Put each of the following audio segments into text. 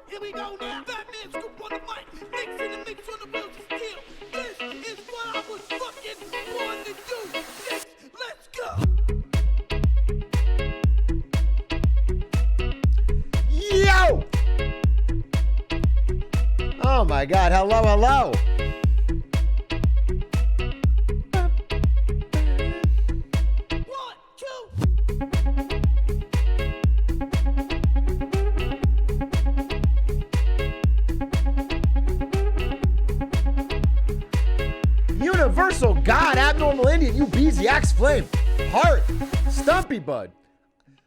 Here we go now. Fat man scoop on the mic. Mix in the mix on the wheels of steel. This is what I was fucking born to do. Let's go. Yo! Oh my God. Hello, hello. Universal God, Abnormal Indian, you Beezy, Axe Flame, Heart, Stumpy Bud.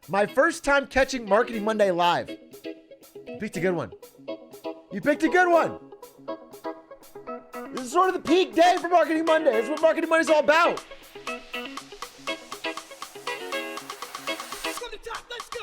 My first time catching Marketing Monday live. You picked a good one. You picked a good one. This is sort of the peak day for Marketing Monday. This is what Marketing Monday is all about. From the top, let's go.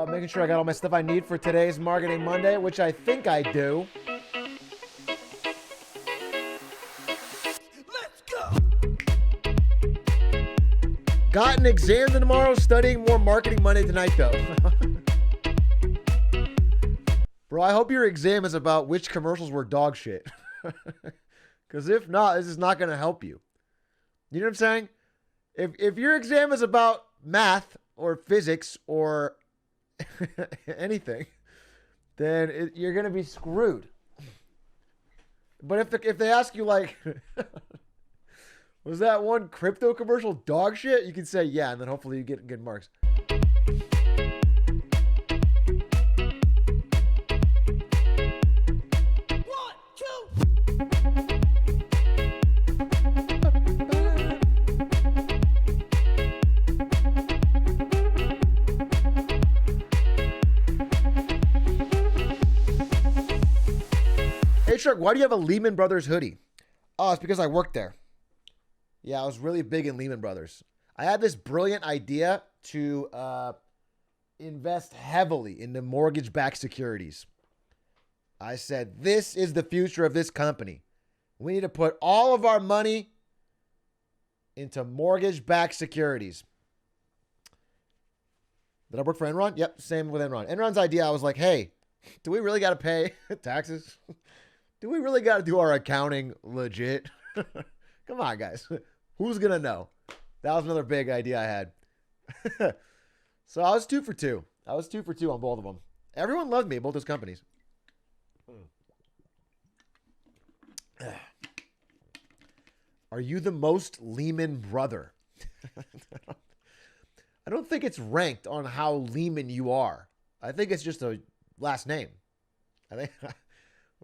Making sure I got all my stuff I need for today's Marketing Monday, which I think I do. Let's go. Got an exam tomorrow, studying more Marketing Monday tonight, though. Bro, I hope your exam is about which commercials were dog shit. Because if not, this is not going to help you. You know what I'm saying? If your exam is about math or physics or anything, then you're going to be screwed. But if they ask you, like, was that one crypto commercial dog shit? You can say, yeah, and then hopefully you get good marks. Atrioc, why do you have a Lehman Brothers hoodie? Oh, it's because I worked there. Yeah, I was really big in Lehman Brothers. I had this brilliant idea to invest heavily into mortgage-backed securities. I said, this is the future of this company. We need to put all of our money into mortgage-backed securities. Did I work for Enron? Yep, same with Enron. Enron's idea, I was like, hey, do we really got to pay taxes? Do we really got to do our accounting legit? Come on, guys. Who's going to know? That was another big idea I had. So I was 2 for 2. I was 2 for 2 on both of them. Everyone loved me, both those companies. Are you the most Lehman brother? I don't think it's ranked on how Lehman you are. I think it's just a last name. I think...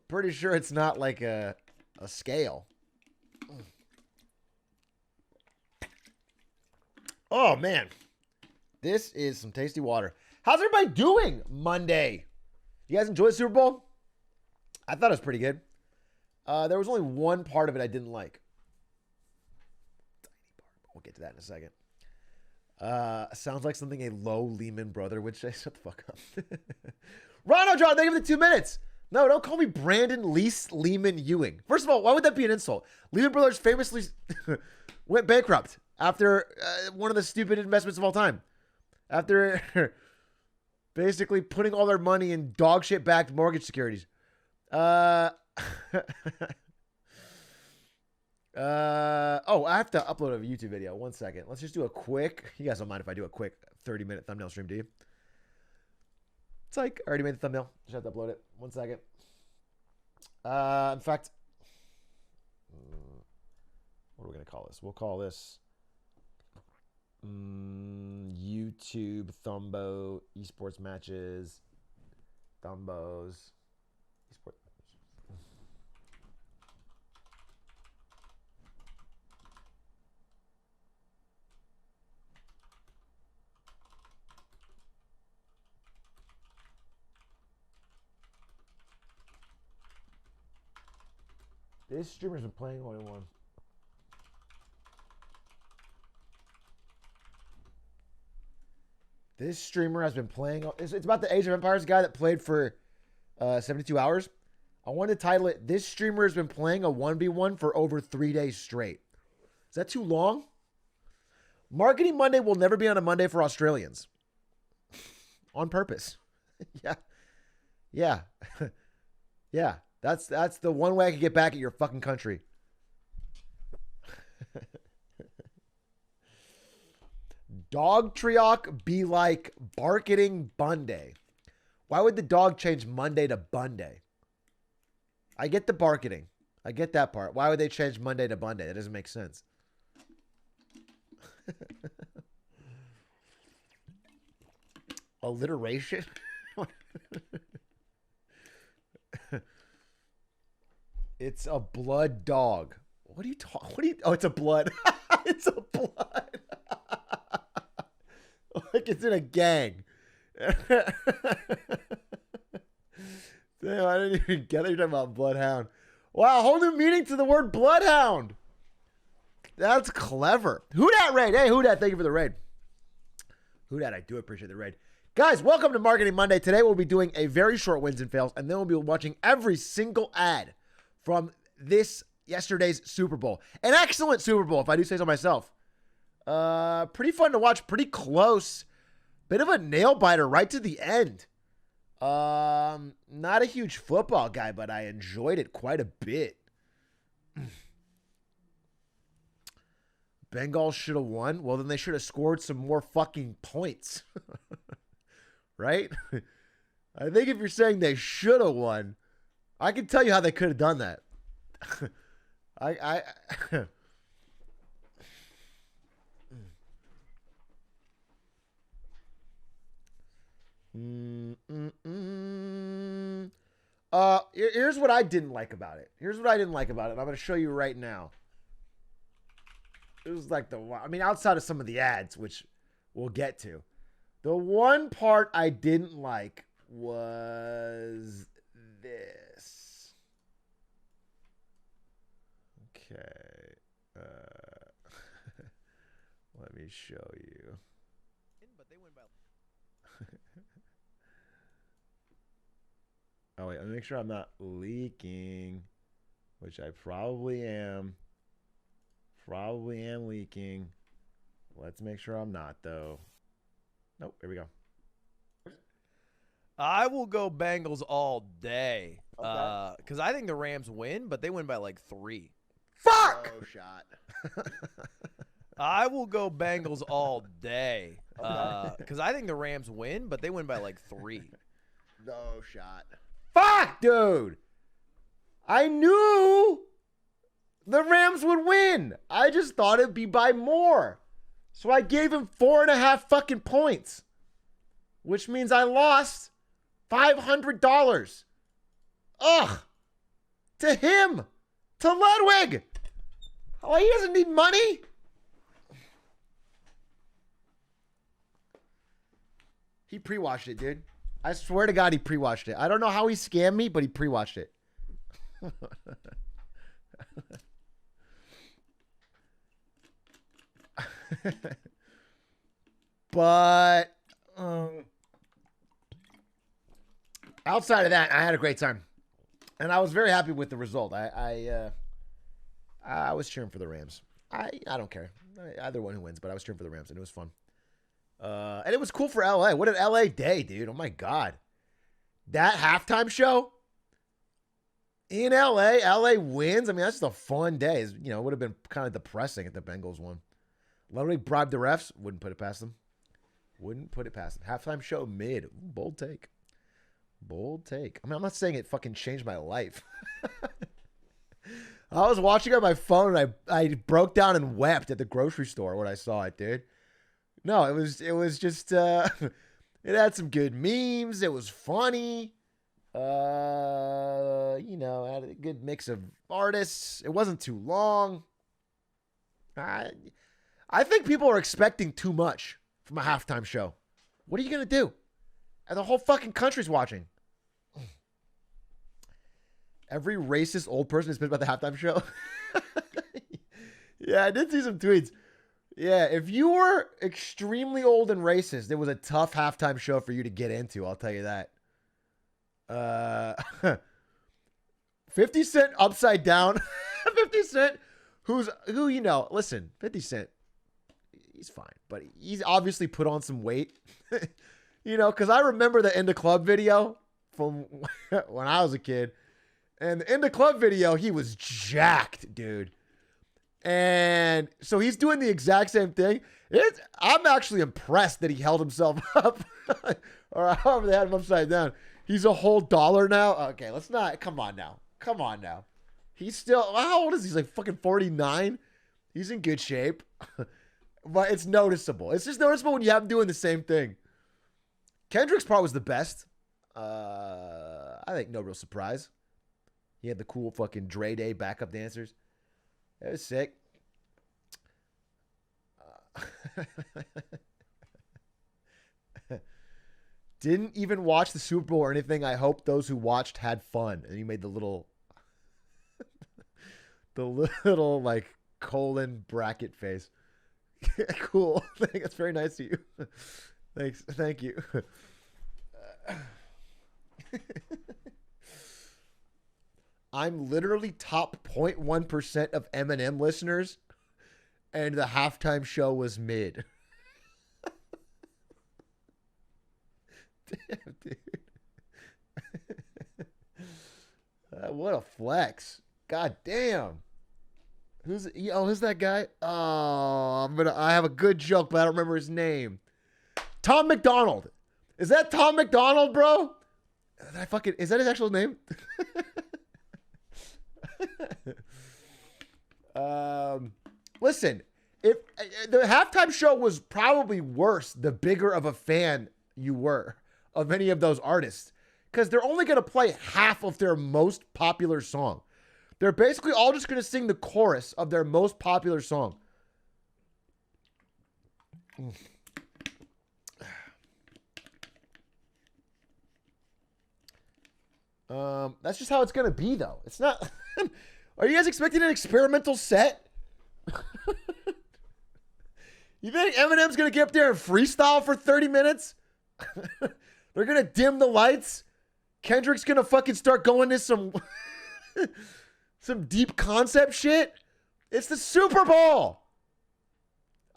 Pretty sure it's not like a scale. Oh, man. This is some tasty water. How's everybody doing Monday? You guys enjoy the Super Bowl? I thought it was pretty good. There was only one part of it I didn't like. Tiny part. We'll get to that in a second. Sounds like something a low Lehman brother would say. Shut the fuck up. Ronald John, thank you for the 2 minutes. No, don't call me Brandon Lease Lehman Ewing. First of all, why would that be an insult? Lehman Brothers famously went bankrupt after one of the stupid investments of all time. After basically putting all their money in dog shit backed mortgage securities. Oh, I have to upload a YouTube video. 1 second. Let's just do a quick. You guys don't mind if I do a quick 30-minute thumbnail stream, do you? It's like, I already made the thumbnail. Just have to upload it. 1 second. In fact, what are we going to call this? We'll call this YouTube Thumbo esports matches. Thumbos. Esports. This streamer's been playing only one. This streamer has been playing. It's about the Age of Empires guy that played for 72 hours. I want to title it, This streamer has been playing a 1v1 for over 3 days straight. Is that too long? Marketing Monday will never be on a Monday for Australians. On purpose. Yeah. Yeah. Yeah. That's the one way I can get back at your fucking country. Dog Atrioc be like barketing Bunday. Why would the dog change Monday to Bunday? I get the barketing. I get that part. Why would they change Monday to Bunday? That doesn't make sense. Alliteration? It's a blood dog. What are you talking? Oh, it's a blood. It's a blood. Like it's in a gang. Damn, I didn't even get it. You're talking about bloodhound. Wow, whole new meaning to the word bloodhound. That's clever. Who dat raid? Hey, who dat? Thank you for the raid. Who dat? I do appreciate the raid. Guys, welcome to Marketing Monday. Today we'll be doing a very short wins and fails, and then we'll be watching every single ad from yesterday's Super Bowl. An excellent Super Bowl, if I do say so myself. Pretty fun to watch, pretty close. Bit of a nail biter right to the end. Not a huge football guy, but I enjoyed it quite a bit. Bengals should have won. Well, then they should have scored some more fucking points. Right? I think if you're saying they should have won, I can tell you how they could have done that. Here's what I didn't like about it. And I'm going to show you right now. It was like outside of some of the ads, which we'll get to. The one part I didn't like was this. Okay. Let me show you. But they win by... Oh, wait. Let me make sure I'm not leaking, which I probably am. Probably am leaking. Let's make sure I'm not, though. Nope. Here we go. I will go Bengals all day. Okay. Because I think the Rams win, but they win by like 3. Fuck! Oh, shot. I will go Bengals all day. Because I think the Rams win, but they win by like 3. No shot. Fuck, dude. I knew the Rams would win. I just thought it'd be by more. So I gave him 4.5 fucking points, which means I lost $500. Ugh. To him. To Ludwig. Oh, he doesn't need money. He pre-watched it, dude. I swear to God, he pre-watched it. I don't know how he scammed me, but he pre-watched it. But outside of that, I had a great time, and I was very happy with the result. I was cheering for the Rams. I don't care either one who wins, but I was cheering for the Rams, and it was fun. And it was cool for LA. What an LA day, dude. Oh my God. That halftime show in LA wins. I mean, that's just a fun day. You know, it would have been kind of depressing if the Bengals won. Ludwig bribed the refs. Wouldn't put it past them. Halftime show mid. Ooh, bold take. I mean, I'm not saying it fucking changed my life. I was watching on my phone and I broke down and wept at the grocery store when I saw it, dude. No, it was just it had some good memes. It was funny. You know, it had a good mix of artists. It wasn't too long. I think people are expecting too much from a halftime show. What are you gonna do? And the whole fucking country's watching. Every racist old person is pissed about the halftime show. Yeah, I did see some tweets. Yeah, if you were extremely old and racist, it was a tough halftime show for you to get into. I'll tell you that. 50 Cent upside down. 50 Cent, who you know, listen, 50 Cent, he's fine, but he's obviously put on some weight. You know, because I remember the In the Club video from when I was a kid. And in the club video, he was jacked, dude. And so he's doing the exact same thing. I'm actually impressed that he held himself up. Or however they had him upside down. He's a whole dollar now. Okay, let's not. Come on now. Come on now. He's still, how old is he? He's like fucking 49. He's in good shape. But it's noticeable. It's just noticeable when you have him doing the same thing. Kendrick's part was the best. I think no real surprise. He had the cool fucking Dre Day backup dancers. It was sick. Didn't even watch the Super Bowl or anything. I hope those who watched had fun. And he made the little, like colon bracket face. Cool. That's very nice of you. Thanks. Thank you. I'm literally top 0.1% of Eminem listeners, and the halftime show was mid. Damn, dude. What a flex. God damn. Who's that guy? Oh, I have a good joke, but I don't remember his name. Tom McDonald. Is that Tom McDonald, bro? Is that his actual name? Listen, if the halftime show was probably worse, the bigger of a fan you were of any of those artists, because they're only going to play half of their most popular song. They're basically all just going to sing the chorus of their most popular song. That's just how it's going to be, though. It's not... Are you guys expecting an experimental set? You think Eminem's going to get up there and freestyle for 30 minutes? They're going to dim the lights? Kendrick's going to fucking start going to some... some deep concept shit? It's the Super Bowl!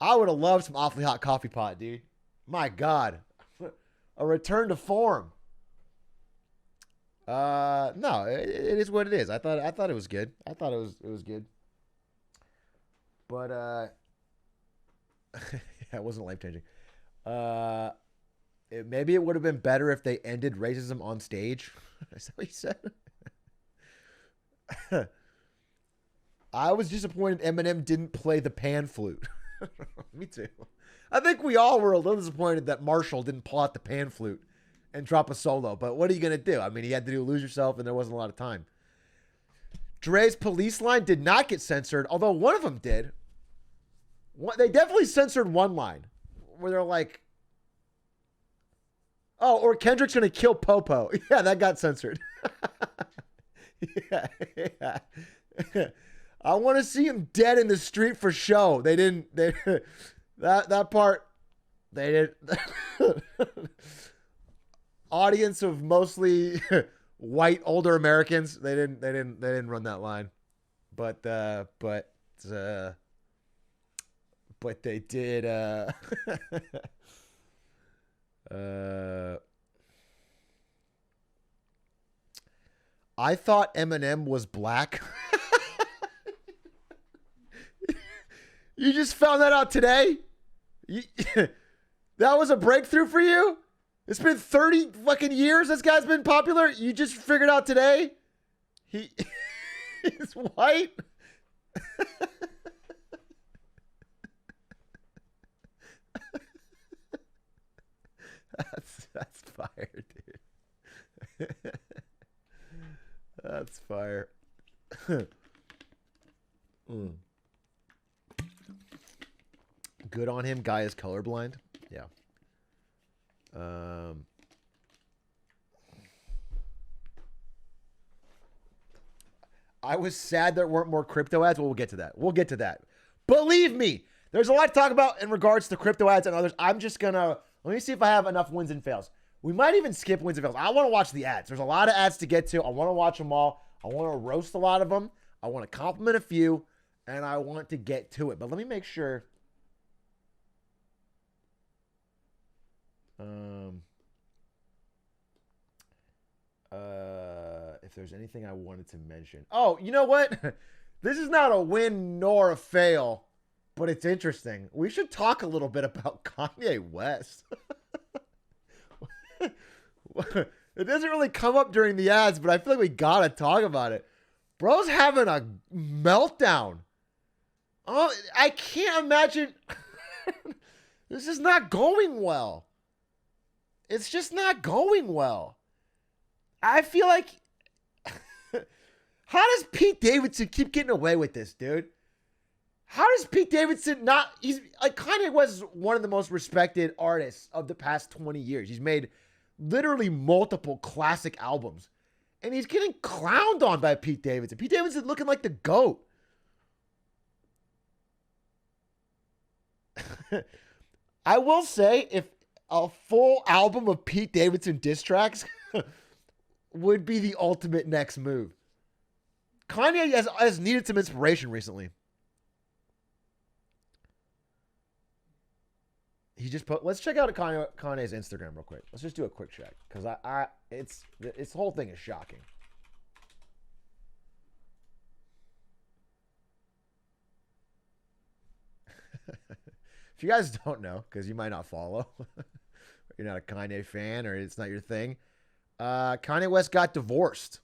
I would have loved some Awfully Hot Coffee Pot, dude. My God. A return to form. No, it is what it is. I thought it was good. I thought it was good. But yeah, it wasn't life changing. Maybe it would have been better if they ended racism on stage. Is that what you said? I was disappointed Eminem didn't play the pan flute. Me too. I think we all were a little disappointed that Marshall didn't pull out the pan flute and drop a solo. But what are you going to do? I mean, he had to do Lose Yourself, and there wasn't a lot of time. Dre's Police line did not get censored, although one of them did. They definitely censored one line where they're like, oh, or Kendrick's going to kill Popo. Yeah, that got censored. Yeah. I want to see him dead in the street for show. They didn't. That part. They didn't. Audience of mostly white older Americans. They didn't run that line, but they did. I thought Eminem was black. You just found that out today? That was a breakthrough for you? It's been 30 fucking years this guy's been popular? You just figured out today? He's white? That's fire, dude. That's fire. Good on him. Guy is colorblind. Yeah. I was sad there weren't more crypto ads. Well, we'll get to that. We'll get to that. Believe me, there's a lot to talk about in regards to crypto ads and others. I'm just going to, let me see if I have enough wins and fails. We might even skip wins and fails. I want to watch the ads. There's a lot of ads to get to. I want to watch them all. I want to roast a lot of them. I want to compliment a few, and I want to get to it. But let me make sure. If there's anything I wanted to mention. Oh, you know what? This is not a win nor a fail, but it's interesting. We should talk a little bit about Kanye West. It doesn't really come up during the ads, but I feel like we gotta talk about it. Bro's having a meltdown. Oh, I can't imagine. This is not going well. It's just not going well. I feel like, how does Pete Davidson keep getting away with this, dude? How does Pete Davidson not, he's like, Kanye West is one of the most respected artists of the past 20 years. He's made literally multiple classic albums, and he's getting clowned on by Pete Davidson. Pete Davidson looking like the GOAT. I will say, if a full album of Pete Davidson diss tracks would be the ultimate next move. Kanye has needed some inspiration recently. He just put. Let's check out Kanye's Instagram real quick. Let's just do a quick check because it's the whole thing is shocking. If you guys don't know, because you might not follow, you're not a Kanye fan or it's not your thing. Kanye West got divorced,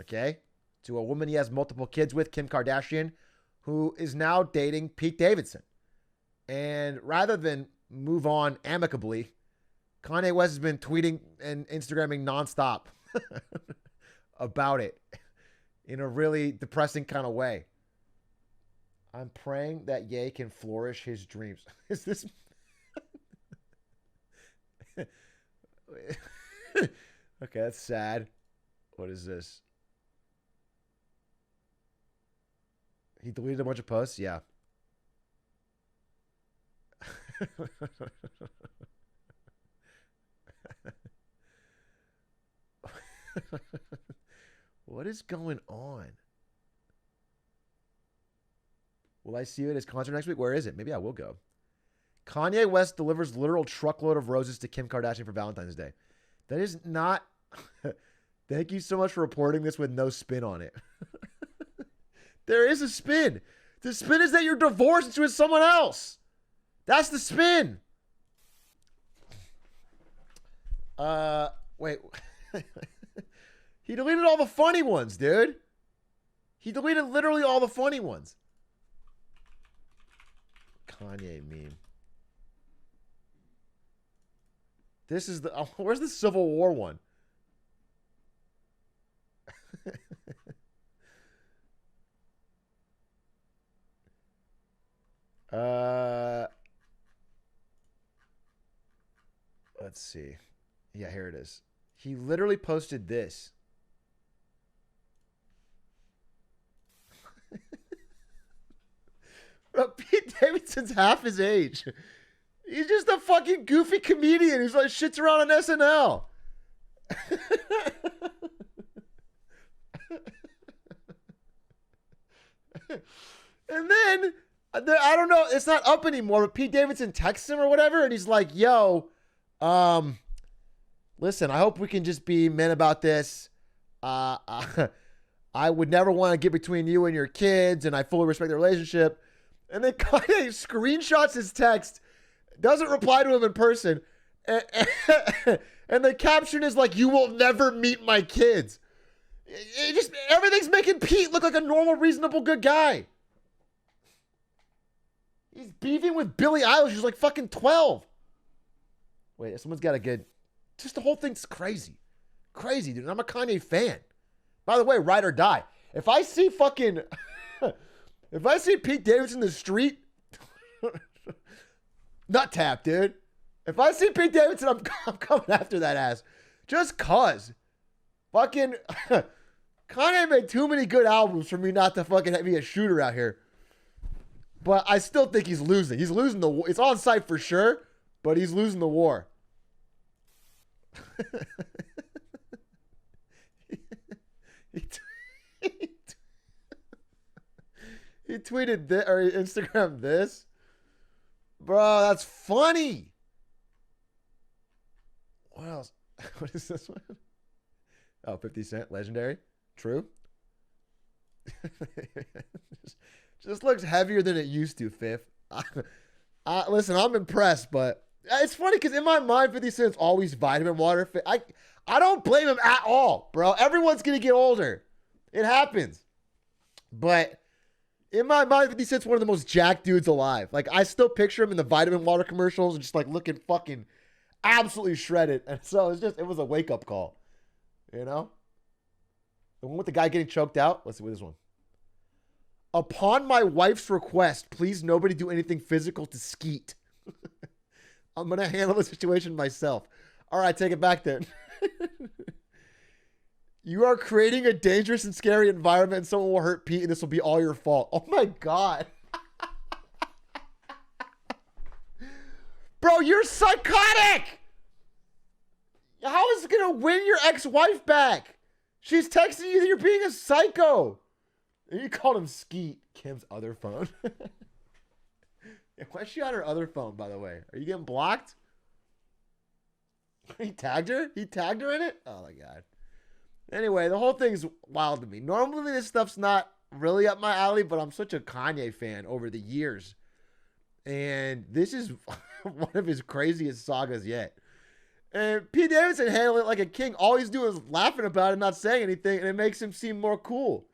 okay, to a woman he has multiple kids with, Kim Kardashian, who is now dating Pete Davidson. And rather than move on amicably, Kanye West has been tweeting and Instagramming nonstop about it in a really depressing kind of way. I'm praying that Ye can flourish his dreams. Is this... Okay, that's sad. What is this? He deleted a bunch of posts? Yeah. What is going on? Will I see you at his concert next week? Where is it? Maybe I will go. Kanye West delivers literal truckload of roses to Kim Kardashian for Valentine's Day. That is not... Thank you so much for reporting this with no spin on it. There is a spin. The spin is that you're divorced and she's with someone else. That's the spin. Wait. He deleted all the funny ones, dude. He deleted literally all the funny ones. Kanye meme. This is the... Oh, where's the Civil War one? Let's see. Yeah, here it is. He literally posted this. Bro, Pete Davidson's half his age. He's just a fucking goofy comedian who's like shits around on SNL. And then, I don't know, it's not up anymore, but Pete Davidson texts him or whatever, and he's like, yo, listen, I hope we can just be men about this. I would never want to get between you and your kids, and I fully respect the relationship. And then Kanye screenshots his text, doesn't reply to him in person, and the caption is like, you will never meet my kids. It just, everything's making Pete look like a normal, reasonable, good guy. He's beefing with Billie Eilish, who's like fucking 12. Wait, someone's got a good... Just the whole thing's crazy. Crazy, dude. And I'm a Kanye fan. By the way, ride or die. If I see fucking... if I see Pete Davidson in the street... Nut tap, dude. If I see Pete Davidson, I'm coming after that ass. Just cause. Fucking... Kanye made too many good albums for me not to fucking be a shooter out here. But I still think he's losing. He's losing the war. It's on site for sure, but he's losing the war. He tweeted this, or he Instagrammed this. Bro, that's funny. What else? What is this one? Oh, 50 Cent, legendary. True. Just looks heavier than it used to, Fifth. Listen, I'm impressed, but it's funny because in my mind, 50 Cent's always vitamin water. I don't blame him at all, bro. Everyone's going to get older. It happens. But in my mind, 50 Cent's one of the most jacked dudes alive. Like, I still picture him in the vitamin water commercials, just like looking fucking absolutely shredded. And so it was a wake-up call. You know? The one with the guy getting choked out. Let's see what this one. Upon my wife's request, please nobody do anything physical to Skeet. I'm going to handle the situation myself. All right, take it back then. You are creating a dangerous and scary environment and someone will hurt Pete and this will be all your fault. Oh my God. Bro, you're psychotic. How is it going to win your ex-wife back? She's texting you that you're being a psycho. And you called him Skeet, Kim's other phone. Why is she on her other phone, by the way? Are you getting blocked? He tagged her? He tagged her in it? Oh, my God. Anyway, the whole thing's wild to me. Normally, this stuff's not really up my alley, but I'm such a Kanye fan over the years. And this is one of his craziest sagas yet. And Pete Davidson handled it like a king. All he's doing is laughing about it, not saying anything, and it makes him seem more cool.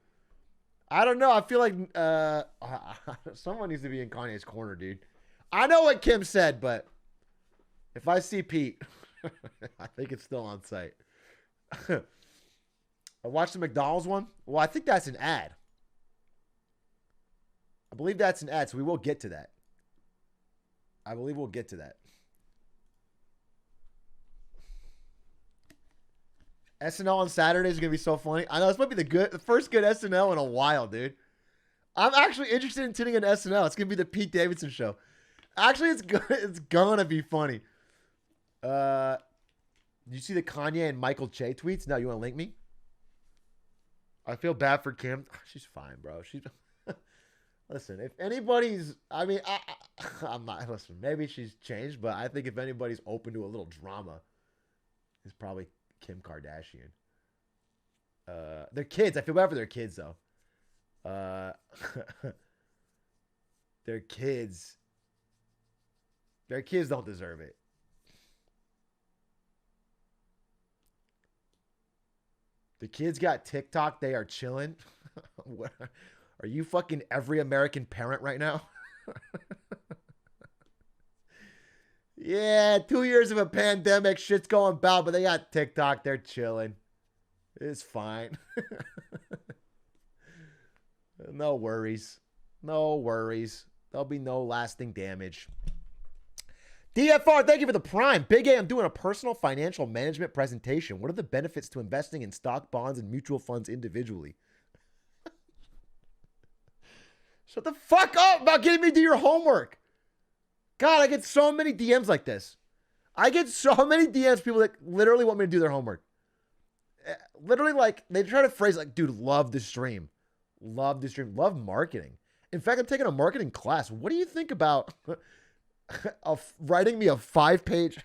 I don't know. I feel like someone needs to be in Kanye's corner, dude. I know what Kim said, but if I see Pete, I think it's still on site. I watched the McDonald's one. Well, I think that's an ad. I believe that's an ad, so we will get to that. I believe we'll get to that. SNL on Saturdays is going to be so funny. I know this might be the first good SNL in a while, dude. I'm actually interested in tuning in SNL. It's going to be the Pete Davidson show. Actually, it's going to be funny. You see the Kanye and Michael Che tweets? No, you want to link me? I feel bad for Kim. She's fine, bro. Listen, if anybody's, I mean, I'm not, listen, maybe she's changed, but I think if anybody's open to a little drama, it's probably Kim Kardashian. Their kids, I feel bad for their kids, though. Their kids don't deserve it. The kids got TikTok. They are chilling. Are you fucking every American parent right now? Yeah, 2 years of a pandemic. Shit's going bad, but they got TikTok. They're chilling. It's fine. No worries. No worries. There'll be no lasting damage. DFR, thank you for the Prime. Big A, I'm doing a personal financial management presentation. What are the benefits to investing in stock, bonds, and mutual funds individually? Shut the fuck up about getting me to do your homework. God, I get so many DMs like this. I get so many DMs, people that literally want me to do their homework. Literally, like, they try to phrase like, dude, love the stream. Love the stream. Love marketing. In fact, I'm taking a marketing class. What do you think about writing me a 5-page...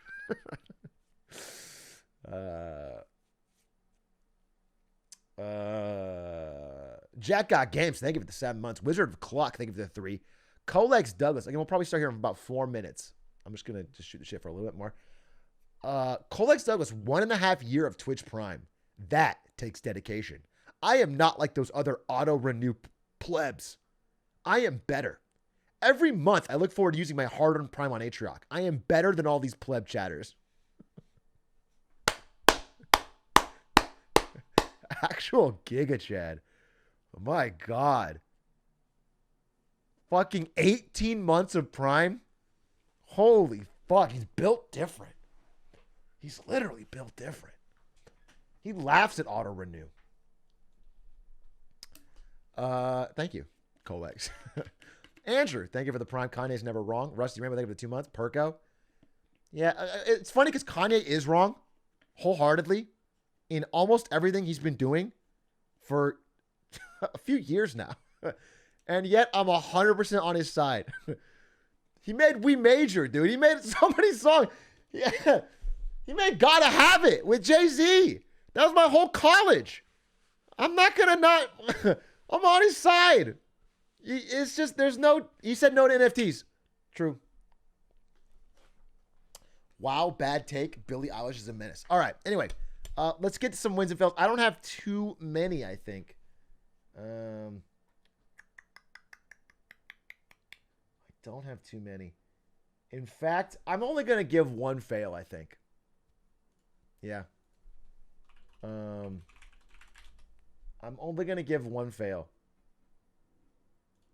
Jack got games. Thank you for the 7 months. Wizard of Clock. Thank you for the 3. Colex Douglas. Again, we'll probably start here in about 4 minutes. I'm just going to just shoot the shit for a little bit more. Colex Douglas, 1.5 year of Twitch Prime. That takes dedication. I am not like those other auto-renew plebs. I am better. Every month, I look forward to using my hard-earned Prime on Atrioc. I am better than all these pleb chatters. Actual Giga Chad. Oh my God. Fucking 18 months of Prime. Holy fuck. He's built different. He's literally built different. He laughs at auto renew. Thank you, Colex. Andrew, thank you for the prime. Kanye's never wrong. Rusty Rainbow, thank you for the 2 months. Perko. Yeah, it's funny because Kanye is wrong wholeheartedly in almost everything he's been doing for a few years now. And yet I'm 100% on his side. He made We Major, dude. He made so many songs. Yeah. He made Gotta Have It with Jay-Z. That was my whole college. I'm not going to not. I'm on his side. It's just, there's no. He said no to NFTs. True. Wow, bad take. Billie Eilish is a menace. All right. Anyway, let's get to some wins and fails. I don't have too many, I think. I don't have too many. In fact, I'm only going to give one fail, I think. Yeah. I'm only going to give one fail.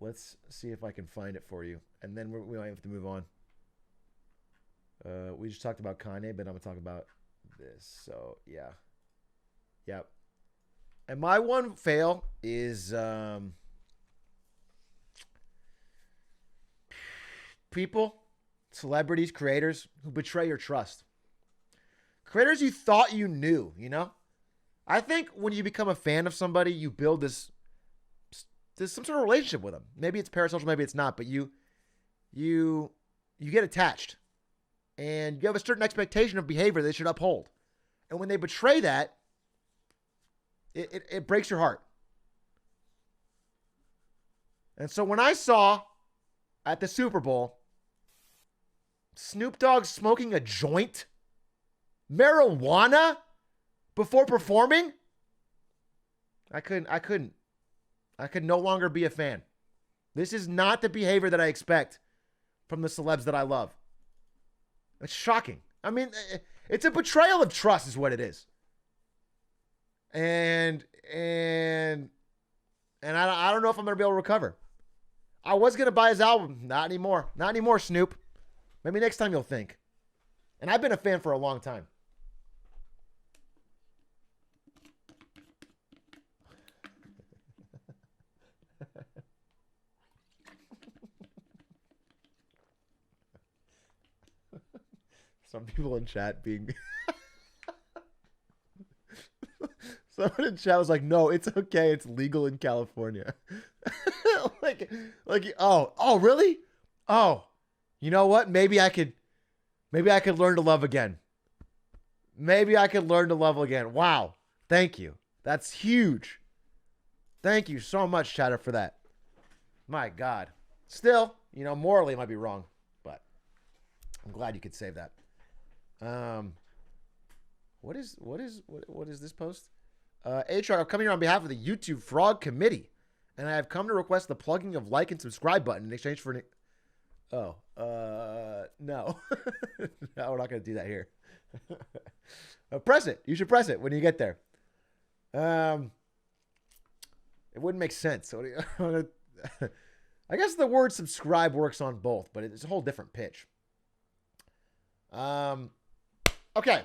Let's see if I can find it for you. And then we might have to move on. We just talked about Kanye, but I'm going to talk about this. So, yeah. Yep. And my one fail is people, celebrities, creators who betray your trust. Creators you thought you knew, you know? I think when you become a fan of somebody, you build this some sort of relationship with them. Maybe it's parasocial, maybe it's not, but you get attached. And you have a certain expectation of behavior they should uphold. And when they betray that, it breaks your heart. And so when I saw at the Super Bowl Snoop Dogg smoking a joint, marijuana, before performing, I could no longer be a fan. This is not the behavior that I expect from the celebs that I love. It's shocking. I mean, it's a betrayal of trust is what it is. And I don't know if I'm going to be able to recover. I was going to buy his album. Not anymore. Not anymore, Snoop. Maybe next time you'll think. And I've been a fan for a long time. Some people in chat being... Someone in chat was like, no, it's okay. It's legal in California. Oh, really? Oh, you know what? Maybe I could learn to love again. Maybe I could learn to love again. Wow. Thank you. That's huge. Thank you so much, chatter, for that. My God. Still, morally it might be wrong, but I'm glad you could save that. What is this post? Atrioc, I'm coming here on behalf of the YouTube Frog Committee, and I have come to request the plugging of like and subscribe button in exchange for an... no. No, we're not going to do that here. Press it. You should press it when you get there. It wouldn't make sense. So I guess the word subscribe works on both, but it's a whole different pitch. Okay.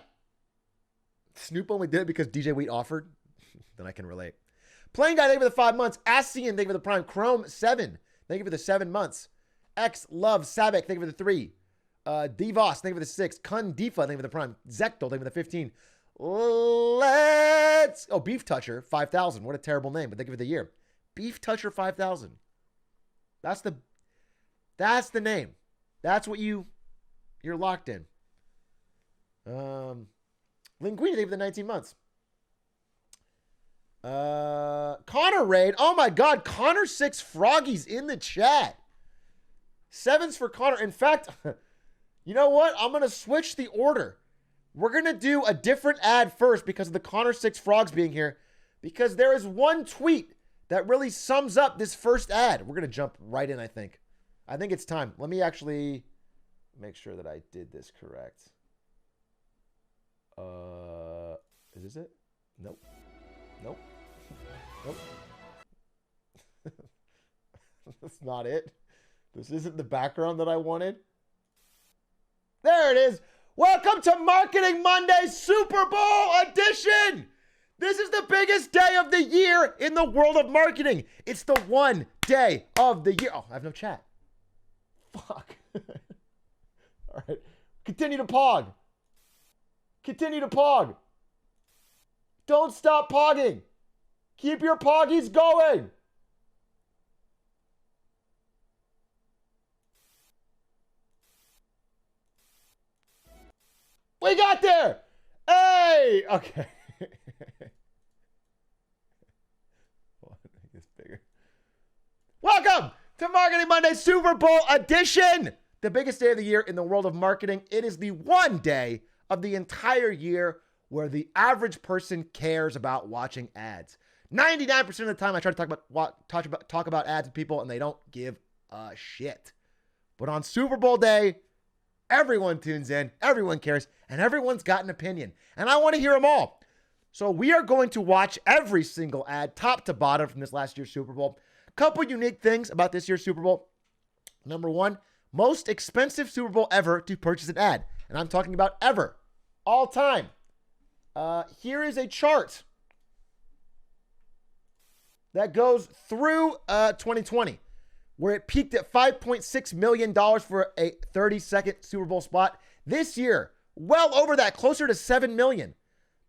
Snoop only did it because DJ Wheat offered. Then I can relate. Playing Guy, thank you for the 5 months. Asian, thank you for the Prime. Chrome, 7. Thank you for the 7 months. X Love Sabek, thank you for the 3. Devos, thank you for the 6. Kundifa, thank you for the Prime. Zectal, thank you for the 15. Beef Toucher, 5,000. What a terrible name, but thank you for the year. Beef Toucher 5,000. That's the name. That's what you're locked in. Linguini, thank you for the 19 months. Connor Raid. Oh my God, Connor 6 Froggies in the chat. 7s for Connor. In fact, you know what? I'm going to switch the order. We're going to do a different ad first because of the Connor 6 Frogs being here. Because there is one tweet that really sums up this first ad. We're going to jump right in, I think. I think it's time. Let me actually make sure that I did this correct. Is this it? Nope. Nope. Nope. That's not it. This isn't the background that I wanted. There it is. Welcome to Marketing Monday Super Bowl edition. This is the biggest day of the year in the world of marketing. It's the one day of the year. Oh, I have no chat. Fuck. All right. Continue to pog. Continue to pog. Don't stop pogging. Keep your poggies going. We got there. Hey. Okay. Welcome to Marketing Monday Super Bowl edition. The biggest day of the year in the world of marketing. It is the one day of the entire year where the average person cares about watching ads. 99% of the time I try to talk about ads with people and they don't give a shit. But on Super Bowl day, everyone tunes in, everyone cares, and everyone's got an opinion. And I want to hear them all. So we are going to watch every single ad, top to bottom, from this last year's Super Bowl. Couple unique things about this year's Super Bowl. Number one, most expensive Super Bowl ever to purchase an ad. And I'm talking about ever. All time. Here is a chart that goes through 2020, where it peaked at $5.6 million for a 30-second Super Bowl spot. This year, well over that, closer to $7 million.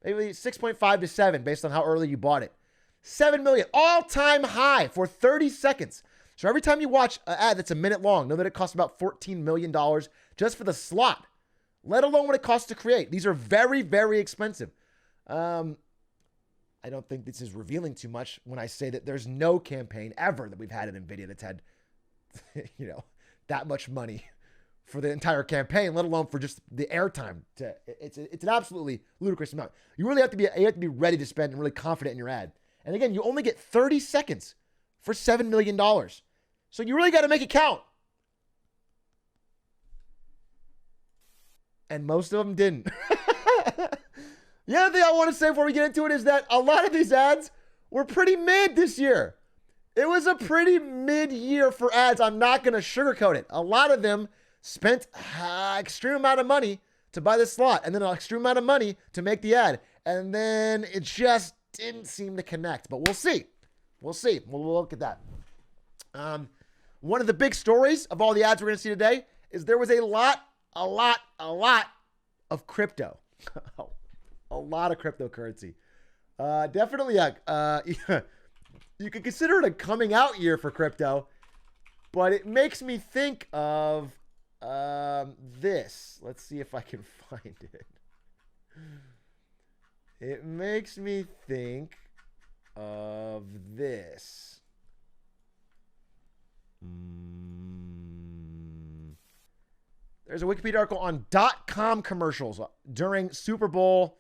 Maybe 6.5 to 7 based on how early you bought it. $7 million, all-time high for 30 seconds. So every time you watch an ad that's a minute long, know that it costs about $14 million just for the slot, let alone what it costs to create. These are very, very expensive. I don't think this is revealing too much when I say that there's no campaign ever that we've had at NVIDIA that's had, that much money for the entire campaign, let alone for just the airtime. It's an absolutely ludicrous amount. You really have to be ready to spend and really confident in your ad. And again, you only get 30 seconds for $7 million. So you really got to make it count. And most of them didn't. The other thing I want to say before we get into it is that a lot of these ads were pretty mid this year. It was a pretty mid year for ads. I'm not going to sugarcoat it. A lot of them spent an extreme amount of money to buy the slot and then an extreme amount of money to make the ad. And then it just didn't seem to connect, but we'll see. We'll see. We'll look at that. One of the big stories of all the ads we're going to see today is there was a lot of crypto. A lot of cryptocurrency. Definitely, you could consider it a coming out year for crypto, but it makes me think of this. Let's see if I can find it. It makes me think of this. There's a Wikipedia article on .com commercials during Super Bowl,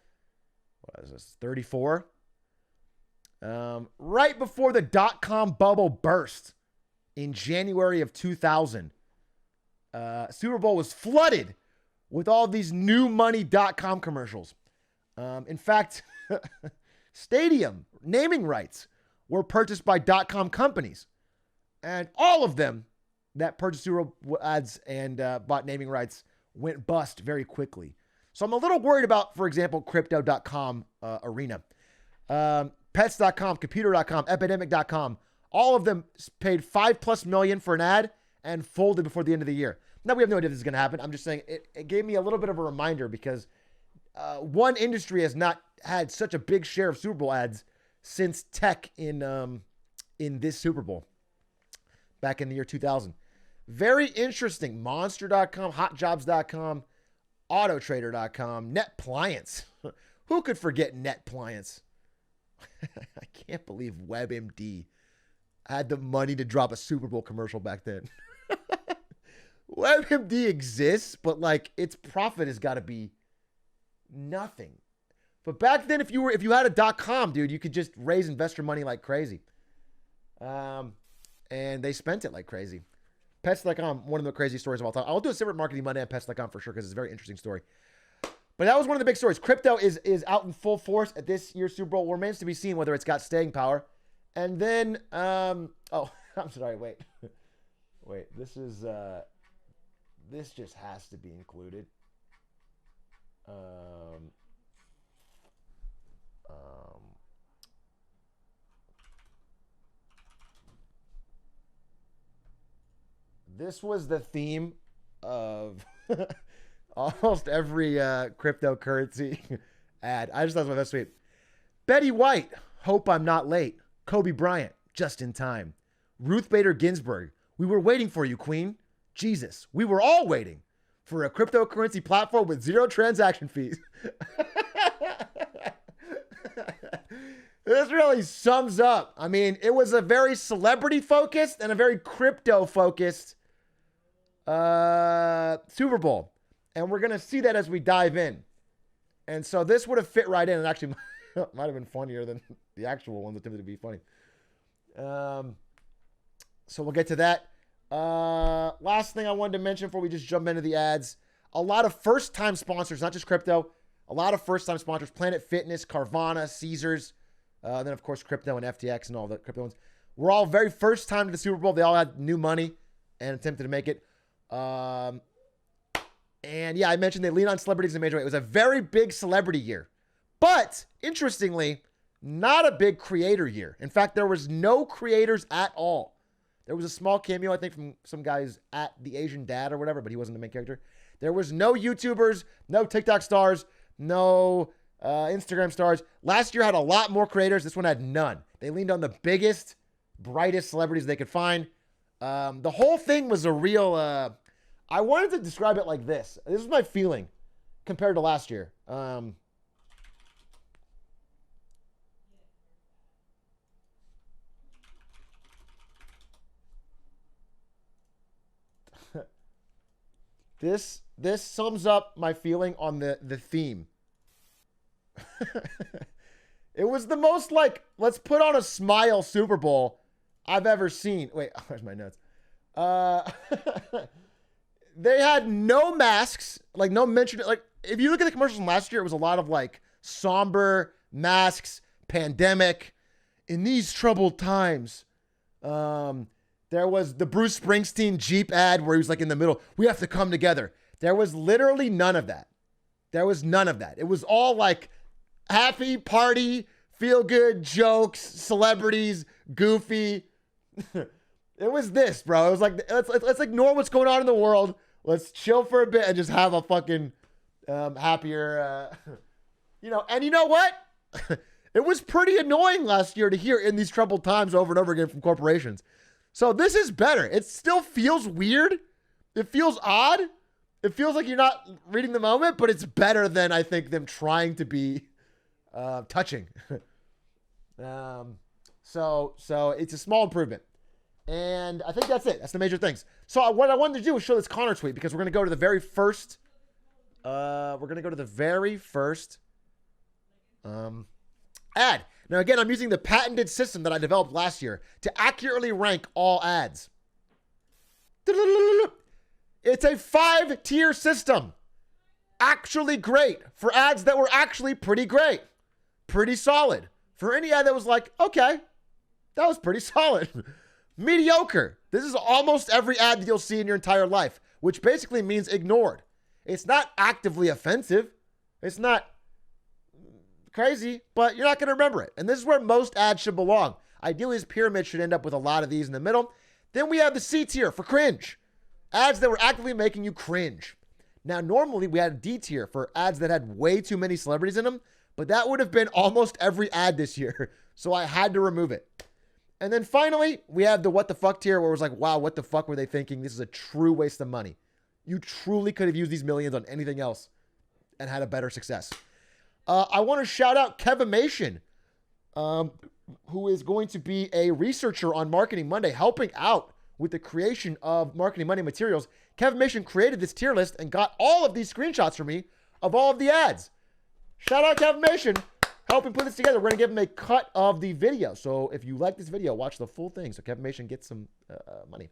what is this, 34? Right before the .com bubble burst in January of 2000. Super Bowl was flooded with all these new money .com commercials. In fact, stadium naming rights were purchased by .com companies, and all of them that purchased Super Bowl ads and bought naming rights went bust very quickly. So I'm a little worried about, for example, crypto.com arena. Pets.com, computer.com, epidemic.com, all of them paid $5+ million for an ad and folded before the end of the year. Now, we have no idea if this is going to happen. I'm just saying it gave me a little bit of a reminder because one industry has not had such a big share of Super Bowl ads since tech in this Super Bowl back in the year 2000. Very interesting. Monster.com, hotjobs.com, autotrader.com, NetPliance. Who could forget NetPliance? I can't believe WebMD had the money to drop a Super Bowl commercial back then. WebMD exists, but like its profit has got to be nothing. But back then, if you had a .com, dude, you could just raise investor money like crazy. And they spent it like crazy. Pets.com, one of the crazy stories of all time. I'll do a separate Marketing Monday on Pets.com for sure because it's a very interesting story. But that was one of the big stories. Crypto is out in full force at this year's Super Bowl. Remains to be seen whether it's got staying power. And then, I'm sorry, wait. This is, this just has to be included. This was the theme of almost every cryptocurrency ad. I just thought it was my best tweet. Betty White, hope I'm not late. Kobe Bryant, just in time. Ruth Bader Ginsburg, we were waiting for you, Queen. Jesus, we were all waiting for a cryptocurrency platform with 0 transaction fees. This really sums up. I mean, it was a very celebrity-focused and a very crypto-focused Super Bowl. And we're going to see that as we dive in. And so this would have fit right in and actually might have been funnier than the actual ones that attempted to be funny. So we'll get to that. Last thing I wanted to mention before we just jump into the ads. A lot of first-time sponsors, not just crypto. A lot of first-time sponsors. Planet Fitness, Carvana, Caesars. Then, of course, crypto and FTX and all the crypto ones. We're all very first time to the Super Bowl. They all had new money and attempted to make it. And, yeah, I mentioned they lean on celebrities in a major way. It was a very big celebrity year. But, interestingly, not a big creator year. In fact, there was no creators at all. There was a small cameo, I think, from some guys at the Asian Dad or whatever, but he wasn't the main character. There was no YouTubers, no TikTok stars, no Instagram stars. Last year had a lot more creators. This one had none. They leaned on the biggest, brightest celebrities they could find. The whole thing was a real... I wanted to describe it like this. This is my feeling compared to last year. This sums up my feeling on the theme. It was the most like, let's put on a smile Super Bowl I've ever seen. Wait, where's my notes? They had no masks, like no mention. Like if you look at the commercials from last year, it was a lot of like somber masks, pandemic. In these troubled times, there was the Bruce Springsteen Jeep ad where he was like in the middle. We have to come together. There was literally none of that. There was none of that. It was all like happy party, feel good jokes, celebrities, goofy. It was this, bro. It was like, let's ignore what's going on in the world. Let's chill for a bit and just have a fucking happier, and you know what? It was pretty annoying last year to hear in these troubled times over and over again from corporations. So this is better. It still feels weird. It feels odd. It feels like you're not reading the moment, but it's better than I think them trying to be touching. So it's a small improvement. And I think that's it. That's the major things. So what I wanted to do was show this Connor tweet because we're going to go to the very first ad. Now, again, I'm using the patented system that I developed last year to accurately rank all ads. It's a 5-tier system. Actually great for ads that were actually pretty great. Pretty solid. For any ad that was like, okay, that was pretty solid. Mediocre. This is almost every ad that you'll see in your entire life, which basically means ignored. It's not actively offensive. It's not crazy, but you're not going to remember it. And this is where most ads should belong. Ideally, this pyramid should end up with a lot of these in the middle. Then we have the C tier for cringe. Ads that were actively making you cringe. Now, normally we had a D tier for ads that had way too many celebrities in them, but that would have been almost every ad this year. So I had to remove it. And then finally, we have the what the fuck tier where it was like, wow, what the fuck were they thinking? This is a true waste of money. You truly could have used these millions on anything else and had a better success. I want to shout out Kevimation, who is going to be a researcher on Marketing Monday, helping out with the creation of Marketing Monday materials. Kevimation created this tier list and got all of these screenshots for me of all of the ads. Shout out Kevimation, helping put this together. We're going to give him a cut of the video. So if you like this video, watch the full thing so Kevimation gets some money.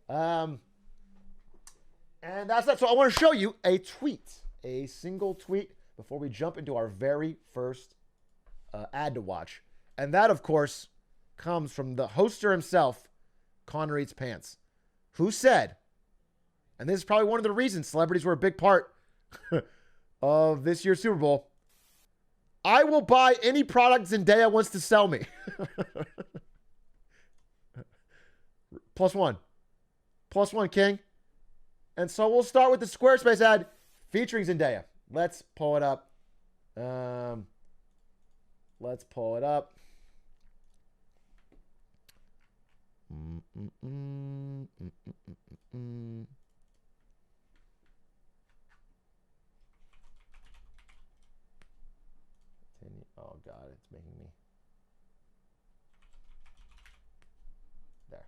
And that's that. So I want to show you a tweet, a single tweet before we jump into our very first ad to watch. And that, of course, comes from the hoster himself, Connor Eats Pants, who said, and this is probably one of the reasons celebrities were a big part of this year's Super Bowl, I will buy any product Zendaya wants to sell me. +1. +1 king. And so we'll start with the Squarespace ad featuring Zendaya. Let's pull it up. Let's pull it up. Oh God, it's making me. There.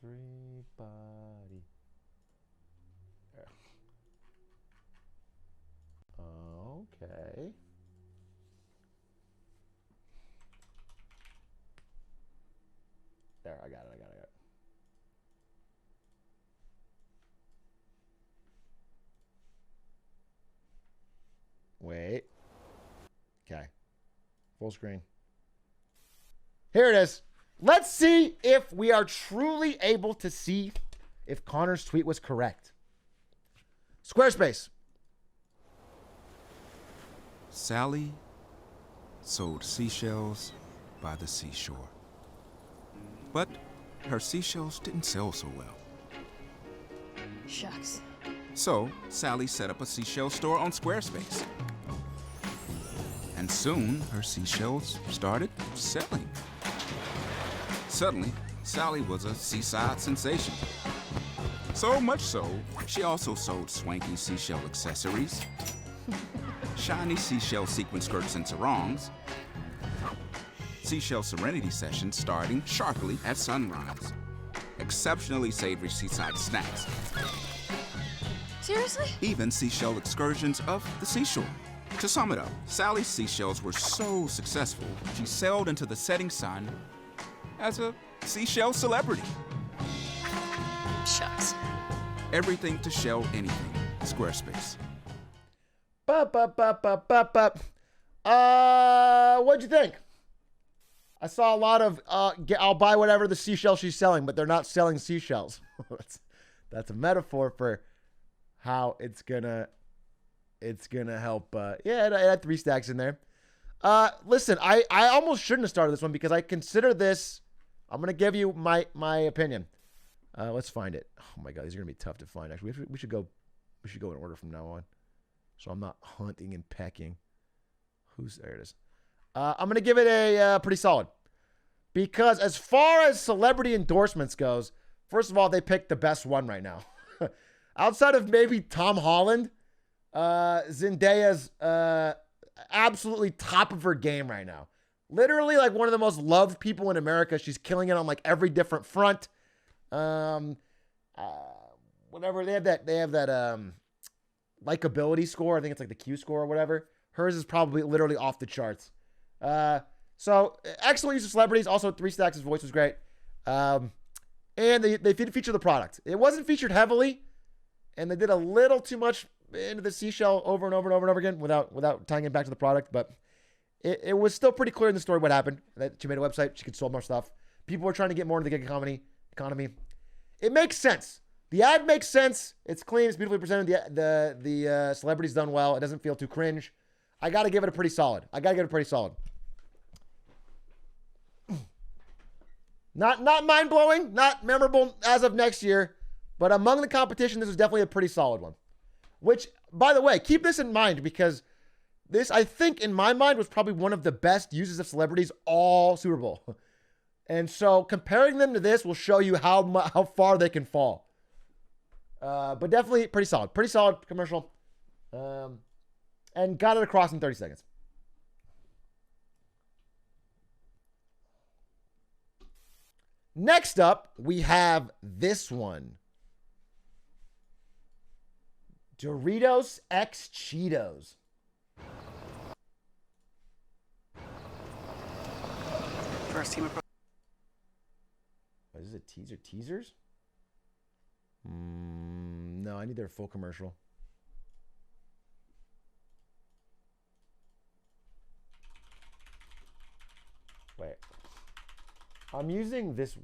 Everybody. There. Okay. There, I got it. Wait. Okay. Full screen. Here it is. Let's see if we are truly able to see if Connor's tweet was correct. Squarespace. Sally sold seashells by the seashore. But her seashells didn't sell so well. Shucks. So Sally set up a seashell store on Squarespace. And soon her seashells started selling. Suddenly, Sally was a seaside sensation. So much so, she also sold swanky seashell accessories, shiny seashell sequin skirts and sarongs, seashell serenity sessions starting sharply at sunrise, exceptionally savory seaside snacks, Seriously? even seashell excursions of the seashore. To sum it up, Sally's seashells were so successful, she sailed into the setting sun as a seashell celebrity. Shucks. Everything to shell anything. Squarespace. What'd you think? I saw a lot of I'll buy whatever the seashell she's selling, but they're not selling seashells. That's a metaphor for how it's gonna help. Yeah, it had 3 stacks in there. Listen, I almost shouldn't have started this one because I consider this. I'm gonna give you my opinion. Let's find it. Oh my God, these are gonna be tough to find. Actually, we should go in order from now on, so I'm not hunting and pecking. There it is. I'm gonna give it a pretty solid because as far as celebrity endorsements goes, first of all, they picked the best one right now. Outside of maybe Tom Holland, Zendaya's absolutely top of her game right now. Literally like one of the most loved people in America. She's killing it on like every different front. Whatever they have that likability score. I think it's like the Q score or whatever. Hers is probably literally off the charts. So excellent use of celebrities. Also 3 stacks. His voice was great. And they feature the product. It wasn't featured heavily, and they did a little too much into the seashell over and over and over and over again without tying it back to the product. But it was still pretty clear in the story what happened. That she made a website, she could sell more stuff. People were trying to get more into the gig economy. It makes sense. The ad makes sense. It's clean. It's beautifully presented. The celebrity's done well. It doesn't feel too cringe. I got to give it a pretty solid. Not mind-blowing, not memorable as of next year, but among the competition, this was definitely a pretty solid one. Which, by the way, keep this in mind because this, I think, in my mind, was probably one of the best uses of celebrities all Super Bowl. And so comparing them to this will show you how far they can fall. But definitely pretty solid. Pretty solid commercial. And got it across in 30 seconds. Next up, we have this one. Doritos X Cheetos. First team approach. Is this a teasers? No, I need their full commercial. Wait. I'm using this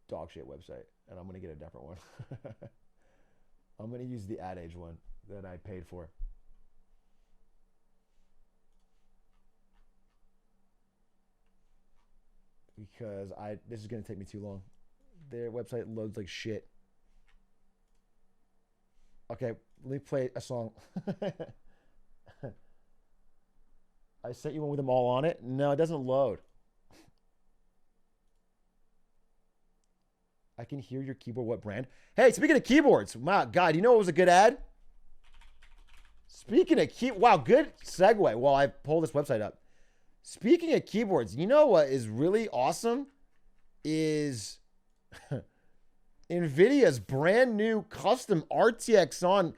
dog shit website, and I'm going to get a different one. I'm going to use the Ad Age one that I paid for. because this is gonna take me too long. Their website loads like shit. Okay, let me play a song. I sent you one with them all on it. No, it doesn't load. I can hear your keyboard. What brand? Hey, speaking of keyboards, my God, you know what was a good ad? Speaking of wow, good segue while I pull this website up. Speaking of keyboards, you know what is really awesome is NVIDIA's brand new custom RTX on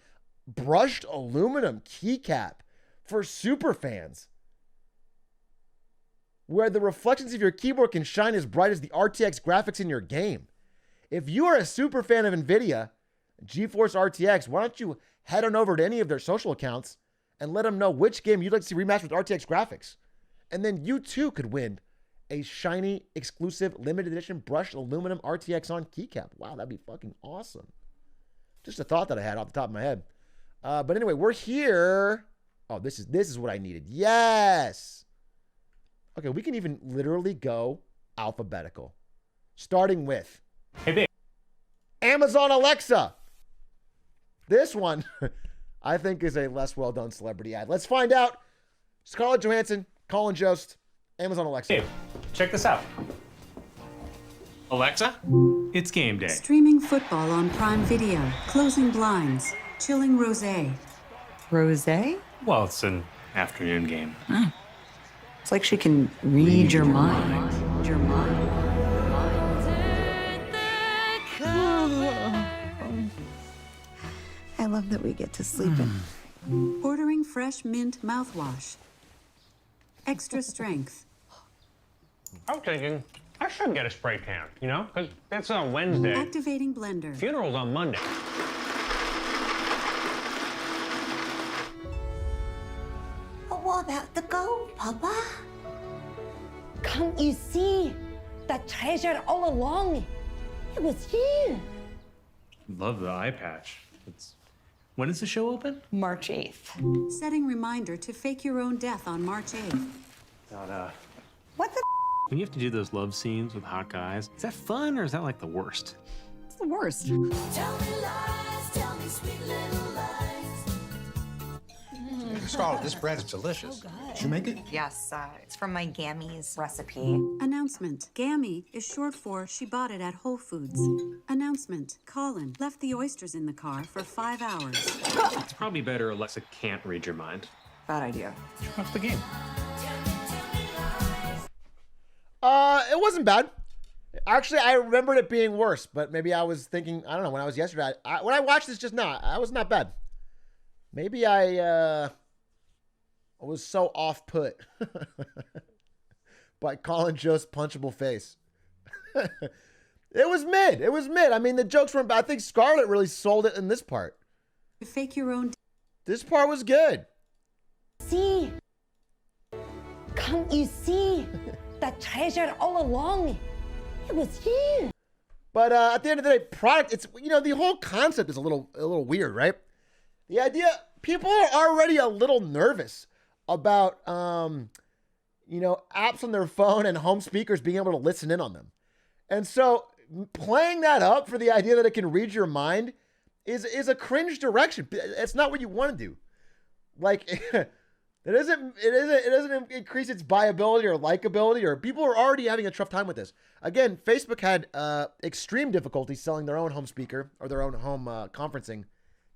brushed aluminum keycap for super fans, where the reflections of your keyboard can shine as bright as the RTX graphics in your game. If you are a super fan of NVIDIA, GeForce RTX, why don't you head on over to any of their social accounts and let them know which game you'd like to see remastered with RTX graphics. And then you too could win a shiny, exclusive, limited edition brushed aluminum RTX on keycap. Wow, that'd be fucking awesome. Just a thought that I had off the top of my head. But anyway, we're here. Oh, this is what I needed. Yes. Okay, we can even literally go alphabetical. Starting with Amazon Alexa. This one, I think, is a less well-done celebrity ad. Let's find out. Scarlett Johansson, Colin Jost, Amazon Alexa. Hey, check this out. Alexa, it's game day. Streaming football on Prime Video. Closing blinds. Chilling rosé. Rosé? Well, it's an afternoon game. It's like she can read your mind. Your mind. I love that we get to sleep in. Ordering fresh mint mouthwash. Extra strength. I'm thinking I should get a spray tan, you know? Because that's on Wednesday. Activating blender. Funeral's on Monday. What about the gold, Papa? Can't you see? The treasure all along. It was you. Love the eye patch. When does the show open? March 8th. Setting reminder to fake your own death on March 8th. What the? When you have to do those love scenes with hot guys, is that fun or is that like the worst? It's the worst. Tell me lies, tell me sweet little lies. Scarlett, this bread is delicious. Did you make it? Yes, it's from my Gammy's recipe. Announcement. Gammy is short for she bought it at Whole Foods. Announcement. Colin left the oysters in the car for 5 hours. It's probably better Alexa can't read your mind. Bad idea. What's the game? It wasn't bad. Actually, I remembered it being worse, but maybe I was thinking, I don't know, when I was yesterday, when I watched this just now, I was not bad. Maybe I was so off-put by Colin Jost's punchable face. It was mid. It was mid. I mean, the jokes weren't bad. I think Scarlett really sold it in this part. Fake your own. This part was good. See? Can't you see? The treasure all along. It was you. But at the end of the day, product, it's, you know, the whole concept is a little weird, right? The idea, people are already a little nervous about, you know, apps on their phone and home speakers being able to listen in on them. And so playing that up for the idea that it can read your mind is a cringe direction. It's not what you want to do. Like, it doesn't increase its buyability or likability, or people are already having a tough time with this. Again, Facebook had extreme difficulty selling their own home speaker or their own home conferencing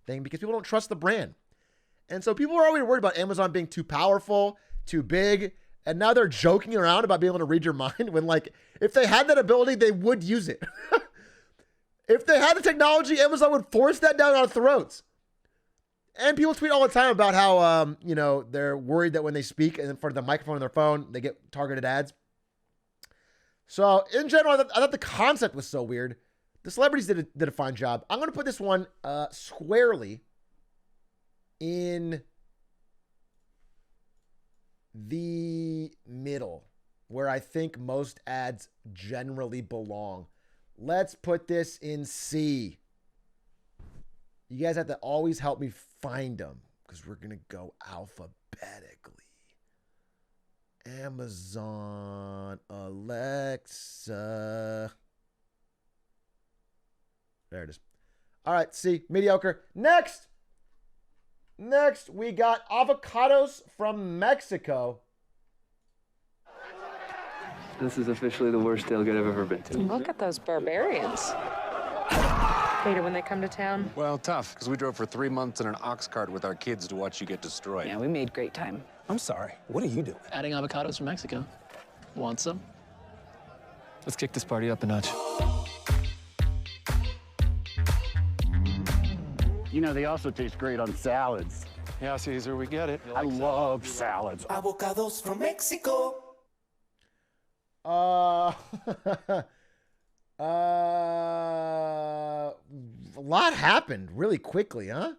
thing because people don't trust the brand. And so people are already worried about Amazon being too powerful, too big, and now they're joking around about being able to read your mind when, like, if they had that ability, they would use it. If they had the technology, Amazon would force that down our throats. And people tweet all the time about how, you know, they're worried that when they speak in front of the microphone on their phone, they get targeted ads. So in general, I thought the concept was so weird. The celebrities did a fine job. I'm going to put this one squarely in the middle, where I think most ads generally belong. Let's put this in C. You guys have to always help me find them because we're going to go alphabetically. Amazon Alexa. There it is. All right, see, mediocre. Next, we got avocados from Mexico. This is officially the worst tailgate I've ever been to. Look at those barbarians. Hate it when they come to town. Well, tough, because we drove for 3 months in an ox cart with our kids to watch you get destroyed. Yeah, we made great time. I'm sorry. What are you doing? Adding avocados from Mexico. Want some? Let's kick this party up a notch. You know, they also taste great on salads. Yeah, Caesar, we get it. I love salads. Avocados from Mexico. A lot happened really quickly, huh?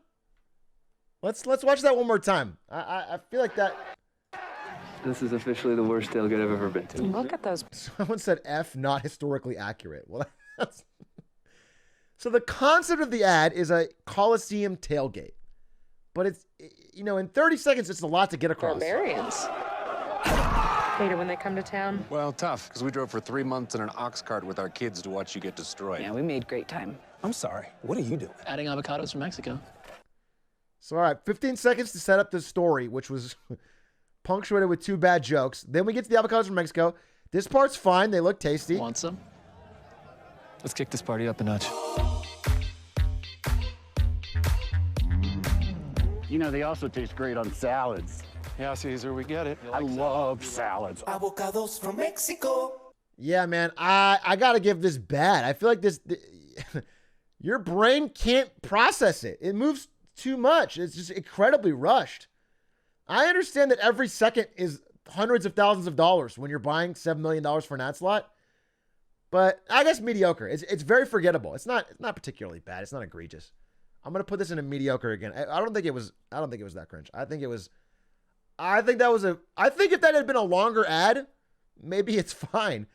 Let's watch that one more time. I feel like that. This is officially the worst tailgate I've ever been to. Look at those. Someone said F, not historically accurate. Well, that's... So the concept of the ad is a Coliseum tailgate, but it's, you know, in 30 seconds, it's a lot to get across. Barbarians. Hate it when they come to town. Well, tough, because we drove for 3 months in an ox cart with our kids to watch you get destroyed. Yeah, we made great time. I'm sorry. What are you doing? Adding avocados from Mexico. So, all right, 15 seconds to set up the story, which was punctuated with 2 bad jokes. Then we get to the avocados from Mexico. This part's fine. They look tasty. Want some? Let's kick this party up a notch. You know, they also taste great on salads. Yeah, Caesar, we get it. I love salads. Avocados from Mexico. Yeah, man, I got to give this bad. I feel like this, your brain can't process it. It moves too much. It's just incredibly rushed. I understand that every second is hundreds of thousands of dollars when you're buying $7 million for an ad slot. But I guess mediocre. It's very forgettable. It's not particularly bad. It's not egregious. I'm gonna put this in a mediocre again. I don't think it was that cringe. I think if that had been a longer ad, maybe it's fine.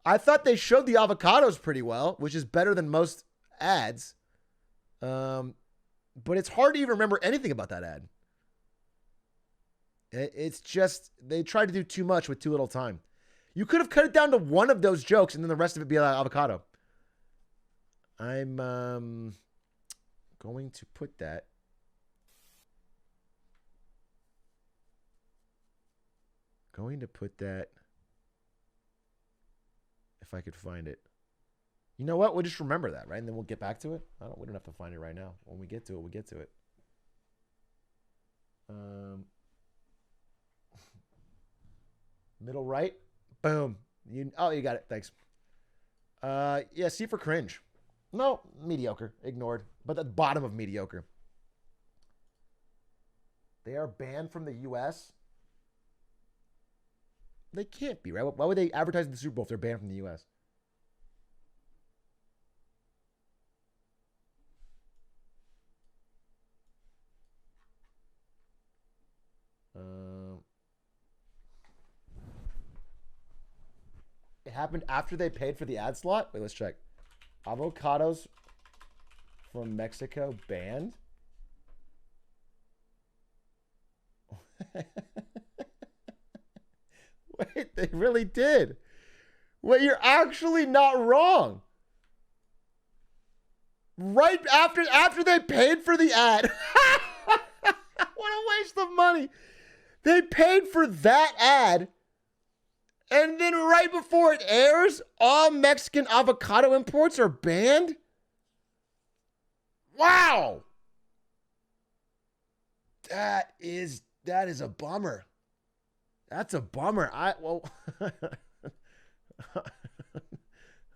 I thought they showed the avocados pretty well, which is better than most ads. But it's hard to even remember anything about that ad. It's just they tried to do too much with too little time. You could have cut it down to one of those jokes and then the rest of it be like avocado. I'm going to put that if I could find it. You know what? We'll just remember that, right? And then we'll get back to it. We don't have to find it right now. When we get to it, we get to it. Middle right. Boom. You got it. Thanks. Yeah, C for cringe. No, mediocre. Ignored. But the bottom of mediocre. They are banned from the U.S. They can't be, right? Why would they advertise in the Super Bowl if they're banned from the U.S.? It happened after they paid for the ad slot? Wait, let's check. Avocados from Mexico banned? Wait, they really did. Wait, you're actually not wrong. Right after they paid for the ad. What a waste of money. They paid for that ad. And then right before it airs, all Mexican avocado imports are banned? Wow. That is a bummer. That's a bummer.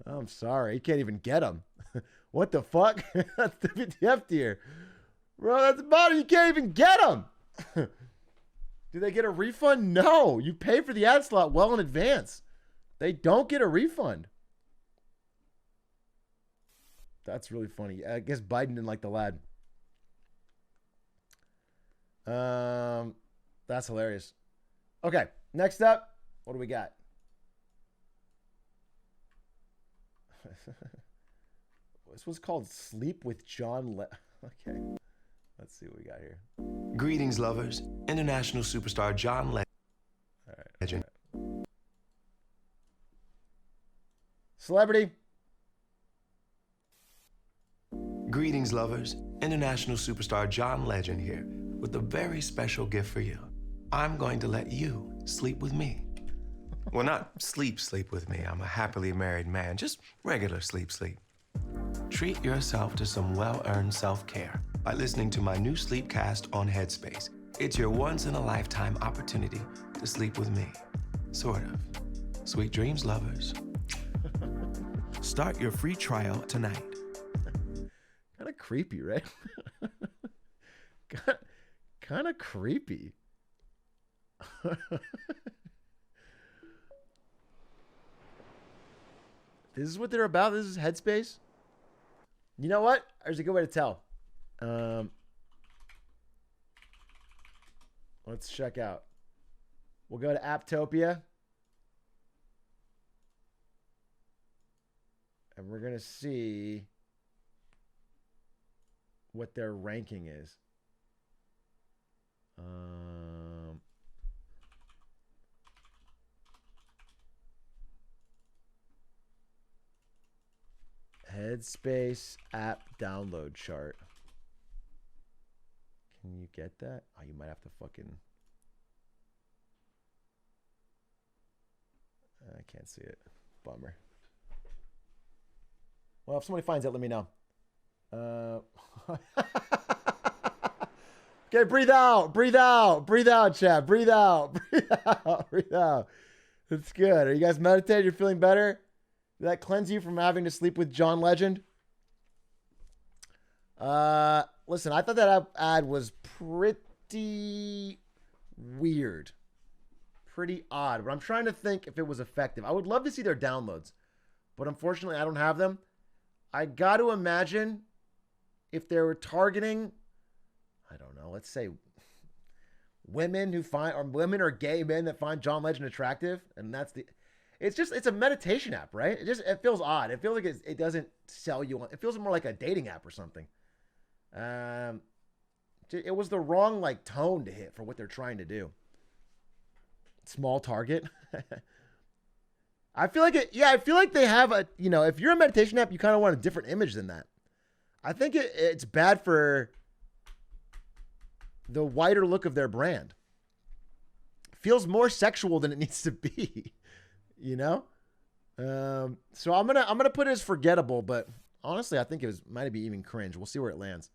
I'm sorry. You can't even get them. What the fuck? That's the 50F tier. Bro, that's a bummer. You can't even get them. Do they get a refund? No. You pay for the ad slot well in advance. They don't get a refund. That's really funny. I guess Biden didn't like the lad. That's hilarious. Okay, next up, what do we got? This was called Sleep with John Okay, let's see what we got here. Greetings, lovers. International superstar John Legend Celebrity. Greetings, lovers. International superstar John Legend here with a very special gift for you. I'm going to let you sleep with me. Well, not sleep with me. I'm a happily married man. Just regular sleep. Treat yourself to some well-earned self-care by listening to my new Sleepcast on Headspace. It's your once-in-a-lifetime opportunity to sleep with me. Sort of. Sweet dreams, lovers. Start your free trial tonight. Kind of creepy, right? Kind of creepy. This is what they're about. This is Headspace. You know what? There's a good way to tell. Let's check out. We'll go to Apptopia. And we're going to see what their ranking is. Headspace app download chart. Can you get that? Oh, you might have to fucking... I can't see it. Bummer. Well, if somebody finds it, let me know. Okay, breathe out, chat. Breathe out. That's good. Are you guys meditating? You're feeling better? Did that cleanse you from having to sleep with John Legend? Listen, I thought that ad was pretty weird. Pretty odd, but I'm trying to think if it was effective. I would love to see their downloads, but unfortunately I don't have them. I got to imagine if they were targeting, I don't know, let's say women who find, or women or gay men that find John Legend attractive, and that's the, it's a meditation app, right? It feels odd. It feels like it doesn't sell you. It feels more like a dating app or something. It was the wrong like tone to hit for what they're trying to do. Small target. I feel like I feel like they have a, if you're a meditation app, you kind of want a different image than that. I think it's bad for the wider look of their brand. Feels more sexual than it needs to be, So I'm gonna put it as forgettable, but honestly, I think might be even cringe. We'll see where it lands.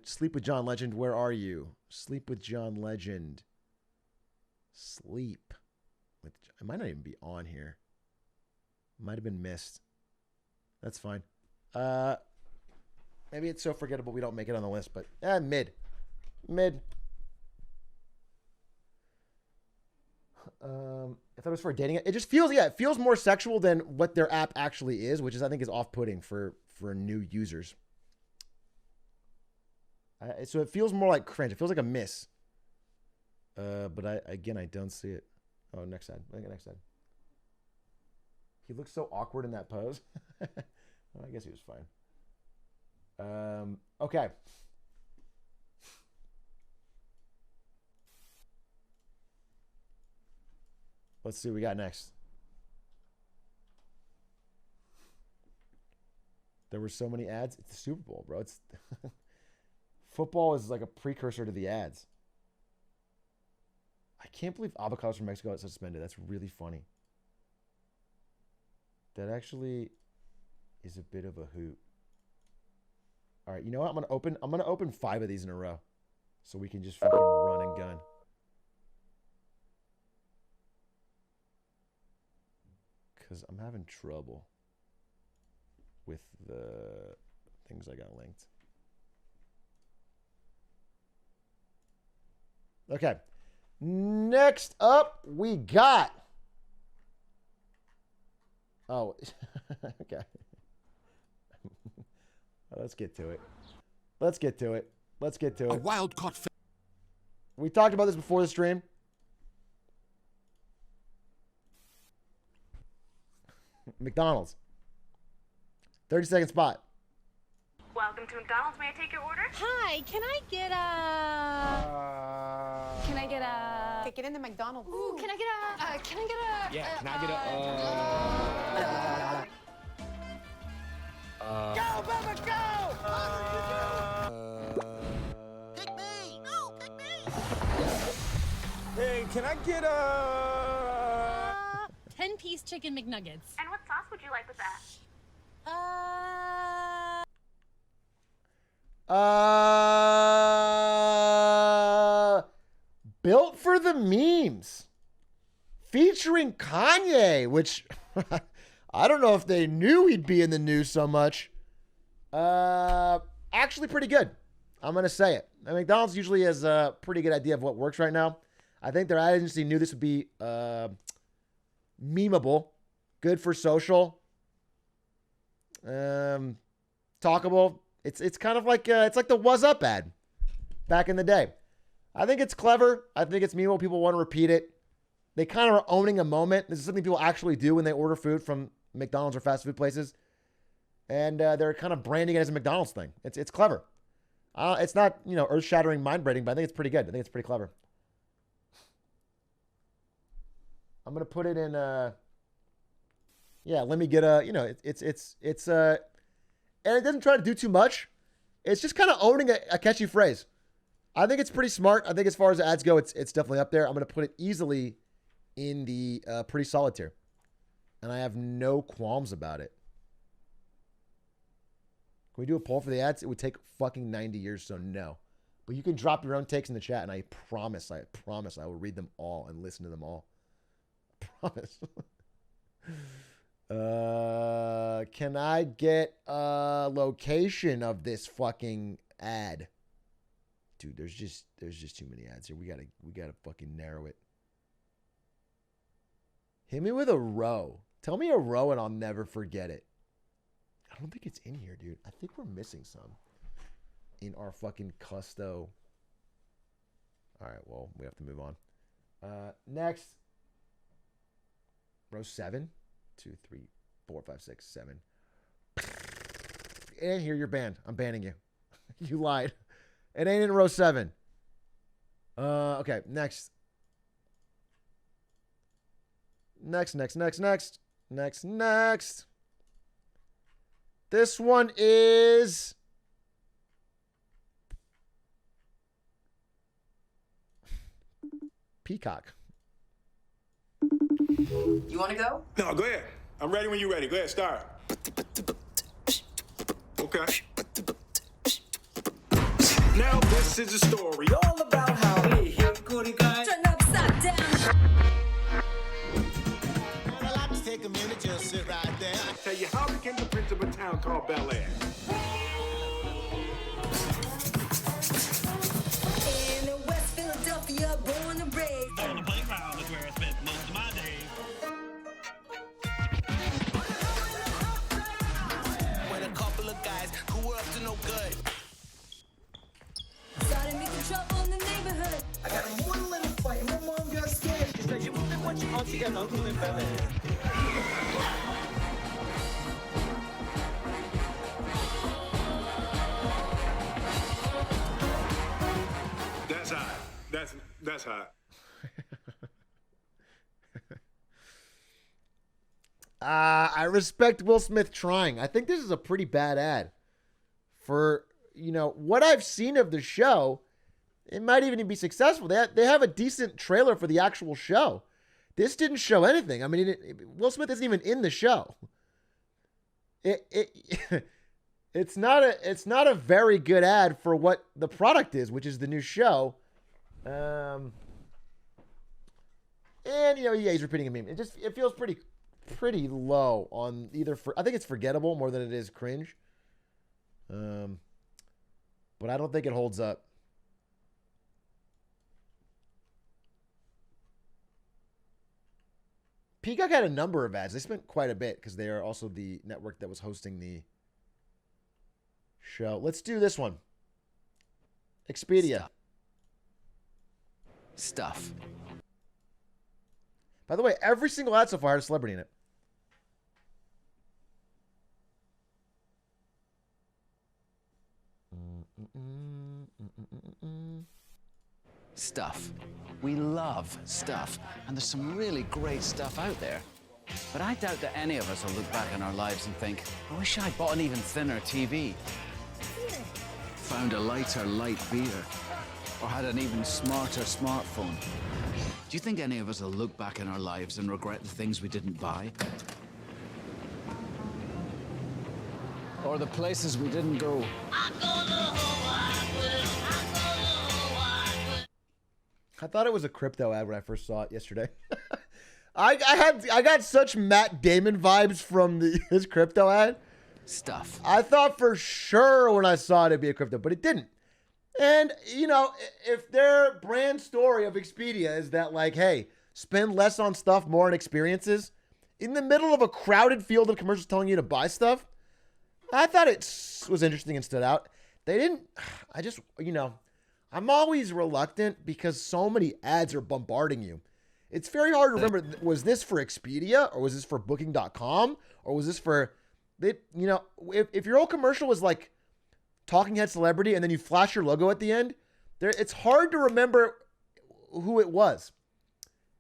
Sleep with John Legend. Where are you? Sleep with John Legend. Sleep with. It might not even be on here. Might have been missed. That's fine. Maybe it's so forgettable we don't make it on the list, but mid. If it was for dating, it just feels, it feels more sexual than what their app actually is, which is, I think, is off-putting for new users. So it feels more like cringe. It feels like a miss. But I don't see it. Oh, next side. Next side. He looks so awkward in that pose. Well, I guess he was fine. Okay. Let's see what we got next. There were so many ads. It's the Super Bowl, bro. It's football is like a precursor to the ads. I can't believe avocados from Mexico got suspended. That's really funny. That actually is a bit of a hoot. All right, you know what? I'm gonna open 5 of these in a row, so we can just fucking run and gun. Because I'm having trouble with the things I got linked. Okay. Next up, we got. Oh, okay. Let's get to it. A wild caught. We talked about this before the stream. McDonald's. 30-second spot. Welcome to McDonald's. May I take your order? Hi, can I get a... Get in the McDonald's. Ooh, can I get a... Yeah, can I get a... can I get a 10-piece chicken McNuggets. And what sauce would you like with that? Built for the Memes. Featuring Kanye, which I don't know if they knew he'd be in the news so much. Actually pretty good. I'm going to say it. McDonald's usually has a pretty good idea of what works right now. I think their ad agency knew this would be memeable, good for social, talkable. It's kind of like it's like the "Was Up" ad back in the day. I think it's clever. I think it's memeable. People want to repeat it. They kind of are owning a moment. This is something people actually do when they order food from McDonald's or fast food places, and they're kind of branding it as a McDonald's thing. It's clever. It's not earth-shattering, mind-bending, but I think it's pretty good. I think it's pretty clever. I'm gonna put it in. Yeah, let me get a. It's and it doesn't try to do too much. It's just kind of owning a catchy phrase. I think it's pretty smart. I think as far as ads go, it's definitely up there. I'm gonna put it easily in the pretty solid tier, and I have no qualms about it. Can we do a poll for the ads? It would take fucking 90 years, so no. But you can drop your own takes in the chat, and I promise I will read them all and listen to them all. Promise. Can I get a location of this fucking ad? Dude, there's just too many ads here. We gotta fucking narrow it. Hit me with a row. Tell me a row and I'll never forget it. I don't think it's in here, dude. I think we're missing some in our fucking custo. All right, well, we have to move on. Next. Row 7. 2, 3, 4, 5, 6, 7. And here you're banned. I'm banning you. You lied. It ain't in row 7. Okay, next. Next. This one is Peacock. You want to go? No, go ahead. I'm ready when you're ready. Go ahead, start. Okay. Now this is a story all about how we here, goody guys. Turn upside down. I like to take a minute, just sit right there. Tell you how I became the prince of a town called Bel Air. In West Philadelphia, born and raised. On the playground is where I spent most of my days. When a couple of guys who were up to no good started making trouble in the neighborhood. I got in one little fight and my mom got scared. She said, you wouldn't want your auntie and uncle in Bel Air. That's hot. That's hot. I respect Will Smith trying. I think this is a pretty bad ad. For, what I've seen of the show, it might even be successful. They have a decent trailer for the actual show. This didn't show anything. I mean, Will Smith isn't even in the show. It's not a very good ad for what the product is, which is the new show. And he's repeating a meme. It feels pretty low on either. I think it's forgettable more than it is cringe. But I don't think it holds up. Peacock had a number of ads. They spent quite a bit because they are also the network that was hosting the show. Let's do this one. Expedia. Stuff. By the way, every single ad so far had a celebrity in it. Stuff. We love stuff. And there's some really great stuff out there. But I doubt that any of us will look back on our lives and think, I wish I'd bought an even thinner TV. Found a lighter light beer. Or had an even smarter smartphone. Do you think any of us will look back in our lives and regret the things we didn't buy? Or the places we didn't go? I thought it was a crypto ad when I first saw it yesterday. I got such Matt Damon vibes from his crypto ad. Stuff. I thought for sure when I saw it it'd be a crypto, but it didn't. And, you know, if their brand story of Expedia is that, like, hey, spend less on stuff, more on experiences, in the middle of a crowded field of commercials telling you to buy stuff, I thought it was interesting and stood out. They didn't, I just, you know, I'm always reluctant because so many ads are bombarding you. It's very hard to remember, was this for Expedia or was this for Booking.com or was this for, you know, if your old commercial was like talking head celebrity and then you flash your logo at the end, it's hard to remember who it was.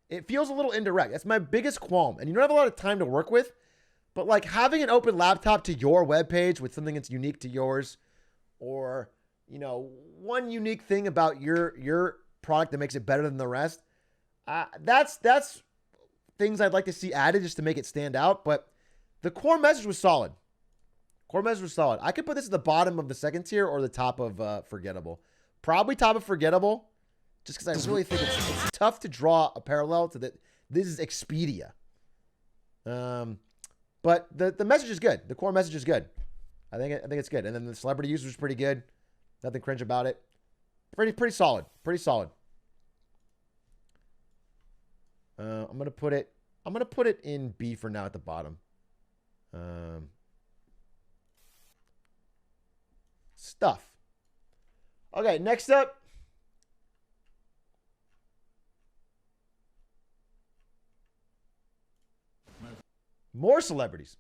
It feels a little indirect. That's my biggest qualm. And you don't have a lot of time to work with, but like having an open laptop to your webpage with something that's unique to yours, or, you know, one unique thing about your product that makes it better than the rest. That's things I'd like to see added just to make it stand out. But the core message was solid. I could put this at the bottom of the second tier or the top of Forgettable. Probably top of Forgettable, just because I really think it's tough to draw a parallel to that. This is Expedia. But the message is good. The core message is good. I think it's good. And then the celebrity usage is pretty good. Nothing cringe about it. Pretty solid. I'm gonna put it in B for now at the bottom. Stuff. Okay, next up. More celebrities.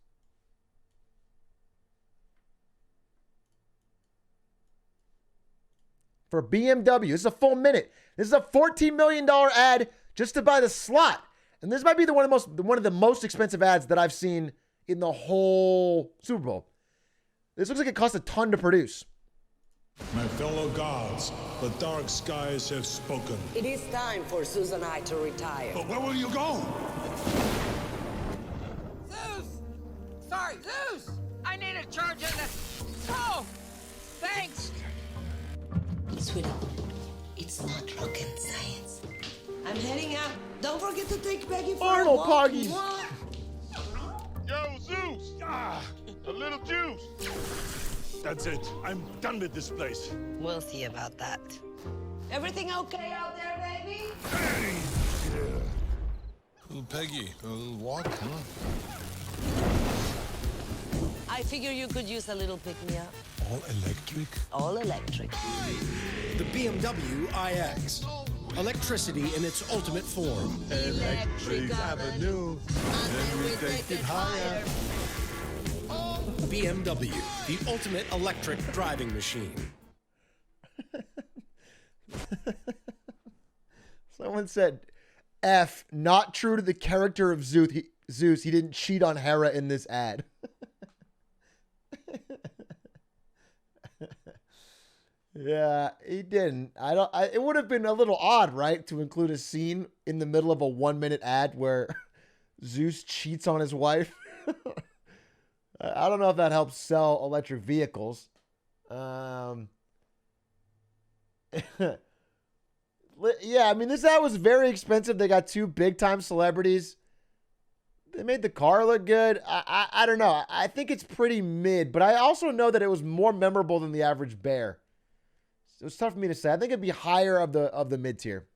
For BMW. This is a full minute. This is a $14 million ad just to buy the slot. And this might be one of the most expensive ads that I've seen in the whole Super Bowl. This looks like it cost a ton to produce. My fellow gods, the dark skies have spoken. It is time for Susan and I to retire. But where will you go? Zeus! Sorry, Zeus! I need a charge in the... Oh! Thanks! Sweetie, it's not rocket science. I'm heading out. Don't forget to take Peggy for Arnold a walk. Poggies. Yo, Zeus! A little juice! That's it. I'm done with this place. We'll see about that. Everything okay out there, baby? Little Peggy, a little walk, huh? I figure you could use a little pick-me-up. All electric? All electric. The BMW iX. Electricity in its ultimate form. Electric Avenue. And we take it higher. BMW, the ultimate electric driving machine. Someone said, F, not true to the character of Zeus. He didn't cheat on Hera in this ad. Yeah, he didn't. It would have been a little odd, right, to include a scene in the middle of a 1-minute ad where Zeus cheats on his wife. I don't know if that helps sell electric vehicles. Yeah, I mean, this ad was very expensive. They got 2 big-time celebrities. They made the car look good. I don't know. I think it's pretty mid, but I also know that it was more memorable than the average bear. It was tough for me to say. I think it'd be higher of the mid tier,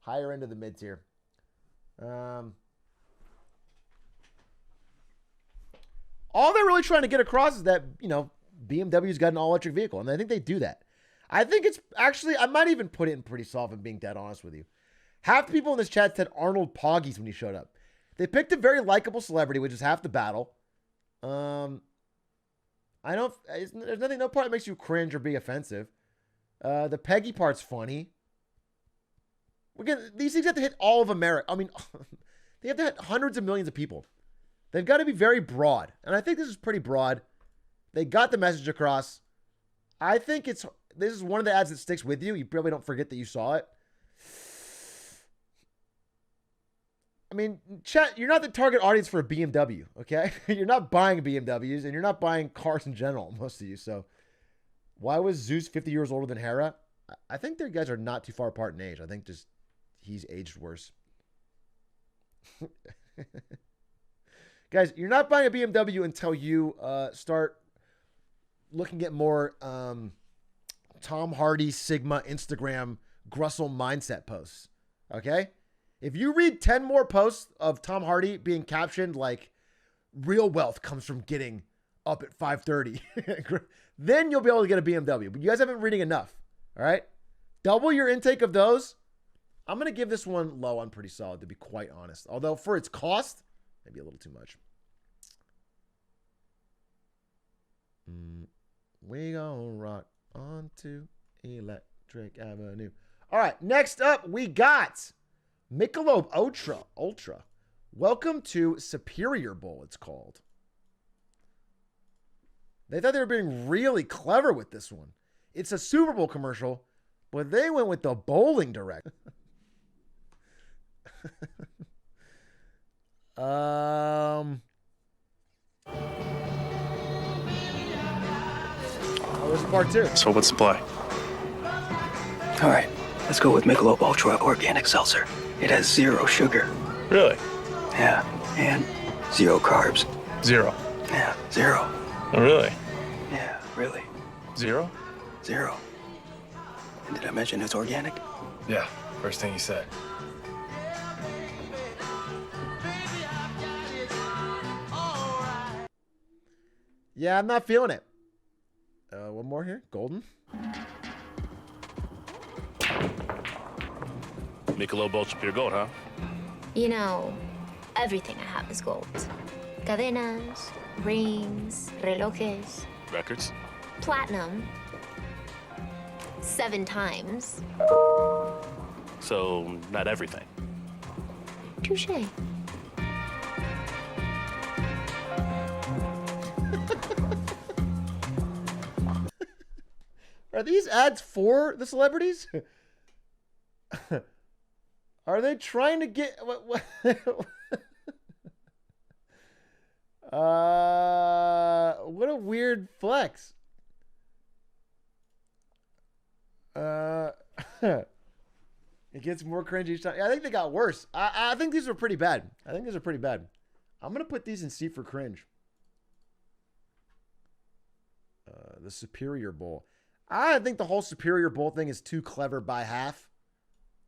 higher end of the mid tier. All they're really trying to get across is that, you know, BMW's got an all electric vehicle, and I think they do that. I think it's actually, I might even put it in pretty soft and being dead honest with you. Half the people in this chat said Arnold Poggies when he showed up. They picked a very likable celebrity, which is half the battle. There's nothing, no part that makes you cringe or be offensive. The Peggy part's funny. Again, these things have to hit all of America. I mean, they have to hit hundreds of millions of people. They've got to be very broad. And I think this is pretty broad. They got the message across. I think this is one of the ads that sticks with you. You probably don't forget that you saw it. I mean, chat, you're not the target audience for a BMW, okay? You're not buying BMWs, and you're not buying cars in general, most of you. So why was Zeus 50 years older than Hera? I think their guys are not too far apart in age. I think just he's aged worse. Guys, you're not buying a BMW until you start looking at more Tom Hardy, Sigma, Instagram, Grussel mindset posts, okay? If you read 10 more posts of Tom Hardy being captioned like, real wealth comes from getting up at 5:30, then you'll be able to get a BMW. But you guys haven't been reading enough, all right? Double your intake of those. I'm going to give this one low on pretty solid, to be quite honest. Although for its cost, maybe a little too much. We gonna rock onto Electric Avenue. All right, next up we got Michelob Ultra. Welcome to Superior Bowl, it's called. They thought they were being really clever with this one. It's a Super Bowl commercial, but they went with the bowling direct. Where's part 2? So what's the play? All right, let's go with Michelob Ultra Organic Seltzer. It has 0 sugar. Really? Yeah, and 0 carbs. 0. Yeah, 0. Oh, really? Yeah, really. 0? 0. And did I mention it's organic? Yeah, first thing you said. Yeah, I'm not feeling it. One more here. Golden. Michelob Ultra Pure Gold, huh? You know, everything I have is gold. Cadenas, rings, relojes. Records? Platinum. 7 times. So, not everything. Touché. Are these ads for the celebrities? Are they trying to get what a weird flex. It gets more cringy each time. I think they got worse. I think these are pretty bad. I'm gonna put these in C for cringe. The Superior Bowl. I think the whole Superior Bowl thing is too clever by half.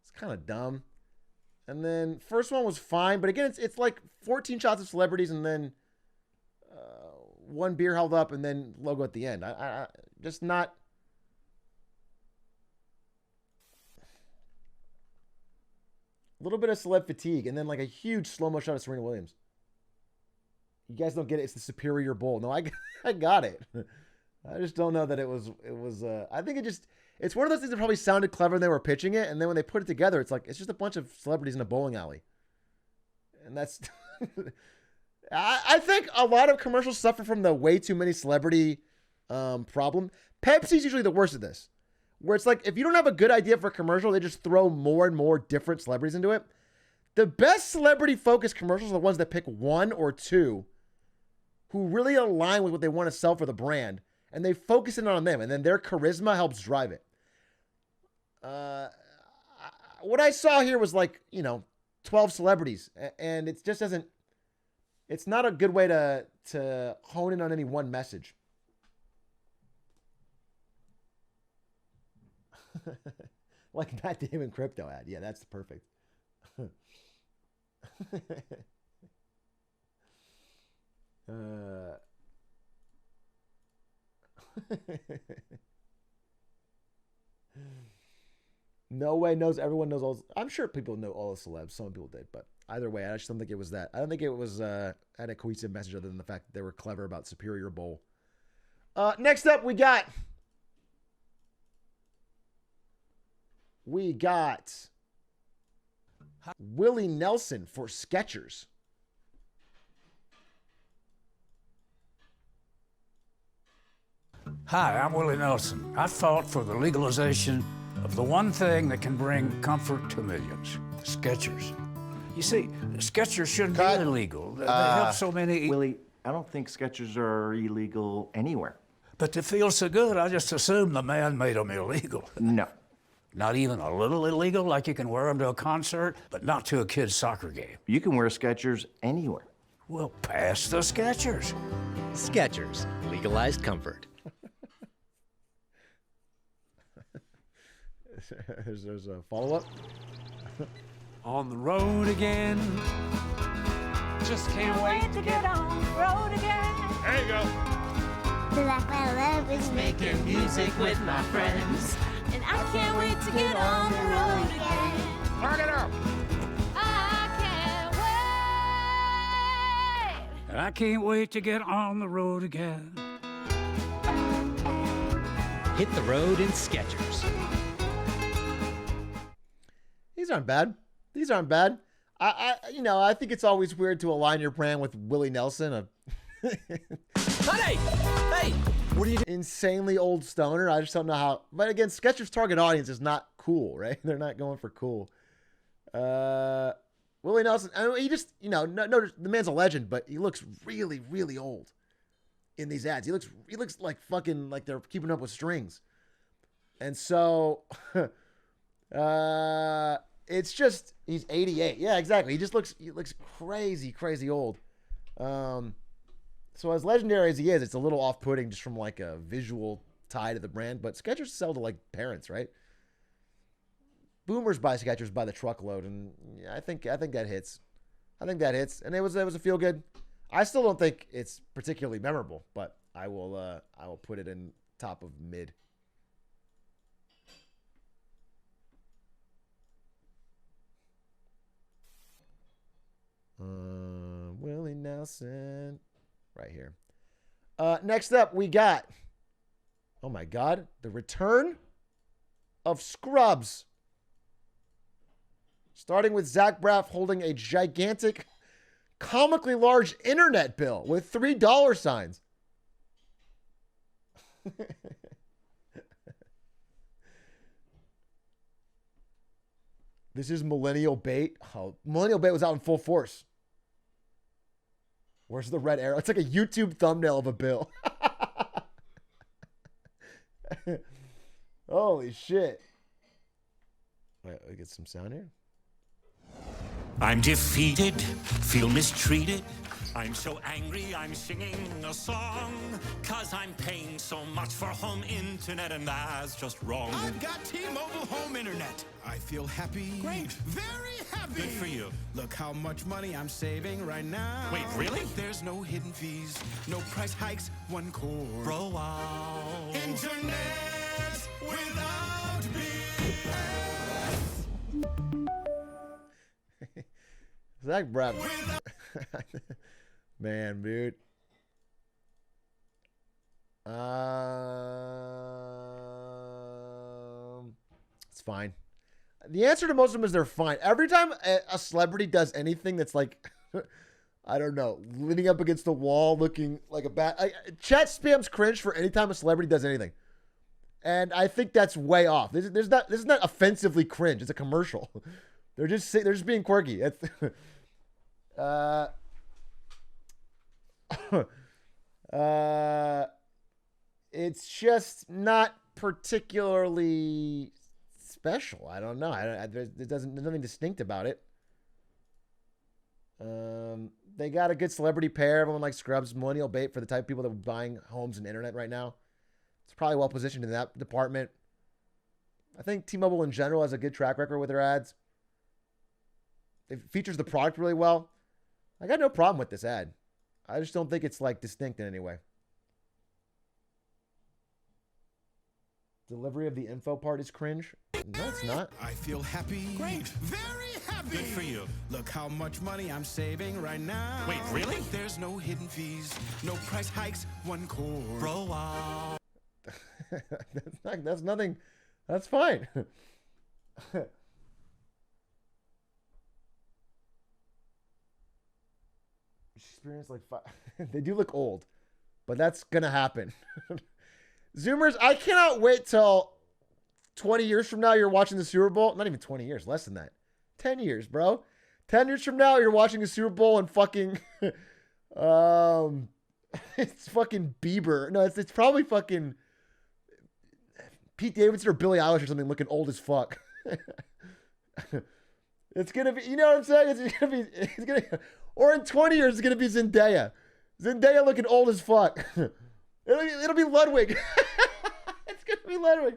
It's kind of dumb. And then first one was fine, but again, it's like 14 shots of celebrities and then one beer held up and then logo at the end. I just not. A little bit of celeb fatigue and then like a huge slow-mo shot of Serena Williams. You guys don't get it. It's the Superior Bowl. No, I got it. I just don't know that it was, I think it's one of those things that probably sounded clever when they were pitching it. And then when they put it together, it's like, it's just a bunch of celebrities in a bowling alley. And that's, I think a lot of commercials suffer from the way too many celebrity problem. Pepsi's usually the worst of this, where it's like, if you don't have a good idea for a commercial, they just throw more and more different celebrities into it. The best celebrity focused commercials are the ones that pick 1 or 2 who really align with what they want to sell for the brand. And they focus in on them, and then their charisma helps drive it. What I saw here was like, 12 celebrities, and it just doesn't. It's not a good way to hone in on any one message. Like Matt Damon crypto ad, yeah, that's perfect. No way knows everyone knows all. I'm sure people know all the celebs. Some people did, but either way, I just don't think it was that. I don't think it was had a cohesive message other than the fact that they were clever about Superior Bowl. Next up, we got Willie Nelson for Skechers. Hi, I'm Willie Nelson. I fought for the legalization of the one thing that can bring comfort to millions, Skechers. You see, Skechers shouldn't be illegal. They help so many. Willie, I don't think Skechers are illegal anywhere. But they feel so good, I just assumed the man made them illegal. No. Not even a little illegal, like you can wear them to a concert, but not to a kid's soccer game. You can wear Skechers anywhere. Well, pass the Skechers. Skechers, legalized comfort. There's a follow-up. On the road again. Just can't wait to get on the road again. There you go. Like my love is making music with my friends. And I can't wait to get on the road again. Turn it up. I can't wait. And I can't wait to get on the road again. Hit the road in Skechers. These aren't bad. These aren't bad. I think it's always weird to align your brand with Willie Nelson, Honey! Hey! What are you doing? Insanely old stoner. I just don't know how. But again, Skechers' target audience is not cool, right? They're not going for cool. Willie Nelson, I mean, he just, no, the man's a legend, but he looks really, really old in these ads. He looks like fucking, like they're keeping up with strings. And so, it's just, he's 88. Yeah, exactly. He looks crazy, crazy old. So as legendary as he is, it's a little off-putting just from like a visual tie to the brand. But Skechers sell to like parents, right? Boomers buy Skechers by the truckload, and I think that hits. I think that hits, and it was a feel good. I still don't think it's particularly memorable, but I will put it in top of mid. Willie Nelson. Right here. Next up, we got, oh my God, the return of Scrubs. Starting with Zach Braff holding a gigantic, comically large internet bill with $3 signs. This is millennial bait. Oh, millennial bait was out in full force. Where's the red arrow? It's like a YouTube thumbnail of a bill. Holy shit. Wait, we get some sound here. I'm defeated, feel mistreated. I'm so angry, I'm singing a song. 'Cause I'm paying so much for home internet, and that's just wrong. I've got T-Mobile home internet. I feel happy. Great. Very happy. Good for you. Look how much money I'm saving right now. Wait, really? There's no hidden fees, no price hikes, one core. Bro, wow. Internet without Zach Braff. Man, dude. It's fine. The answer to most of them is they're fine. Every time a celebrity does anything that's like, I don't know, leaning up against the wall, looking like a bat. Chat spams cringe for any time a celebrity does anything, and I think that's way off. This is not offensively cringe. It's a commercial. They're just being quirky. It's just not particularly special. I don't know. There's nothing distinct about it. They got a good celebrity pair. Everyone likes Scrubs. Millennial bait for the type of people that are buying homes and internet right now. It's probably well positioned in that department. I think T-Mobile in general has a good track record with their ads. It features the product really well. I got no problem with this ad. I just don't think it's like distinct in any way. Delivery of the info part is cringe. No, it's not. I feel happy. Great. Very happy. Good for you. Look how much money I'm saving right now. Wait, really? There's no hidden fees, no price hikes, one core. Bro, wow. That's nothing. That's fine. Experience like they do look old, but that's gonna happen. Zoomers, I cannot wait till 20 years from now you're watching the Super Bowl. Not even 20 years, less than that. 10 years, bro. 10 years from now, you're watching a Super Bowl and fucking, it's fucking Bieber. No, it's probably fucking Pete Davidson or Billie Eilish or something looking old as fuck. It's gonna be, you know what I'm saying? It's gonna, or in 20 years, it's gonna be Zendaya. Zendaya looking old as fuck. It'll be Ludwig. It's gonna be Ludwig.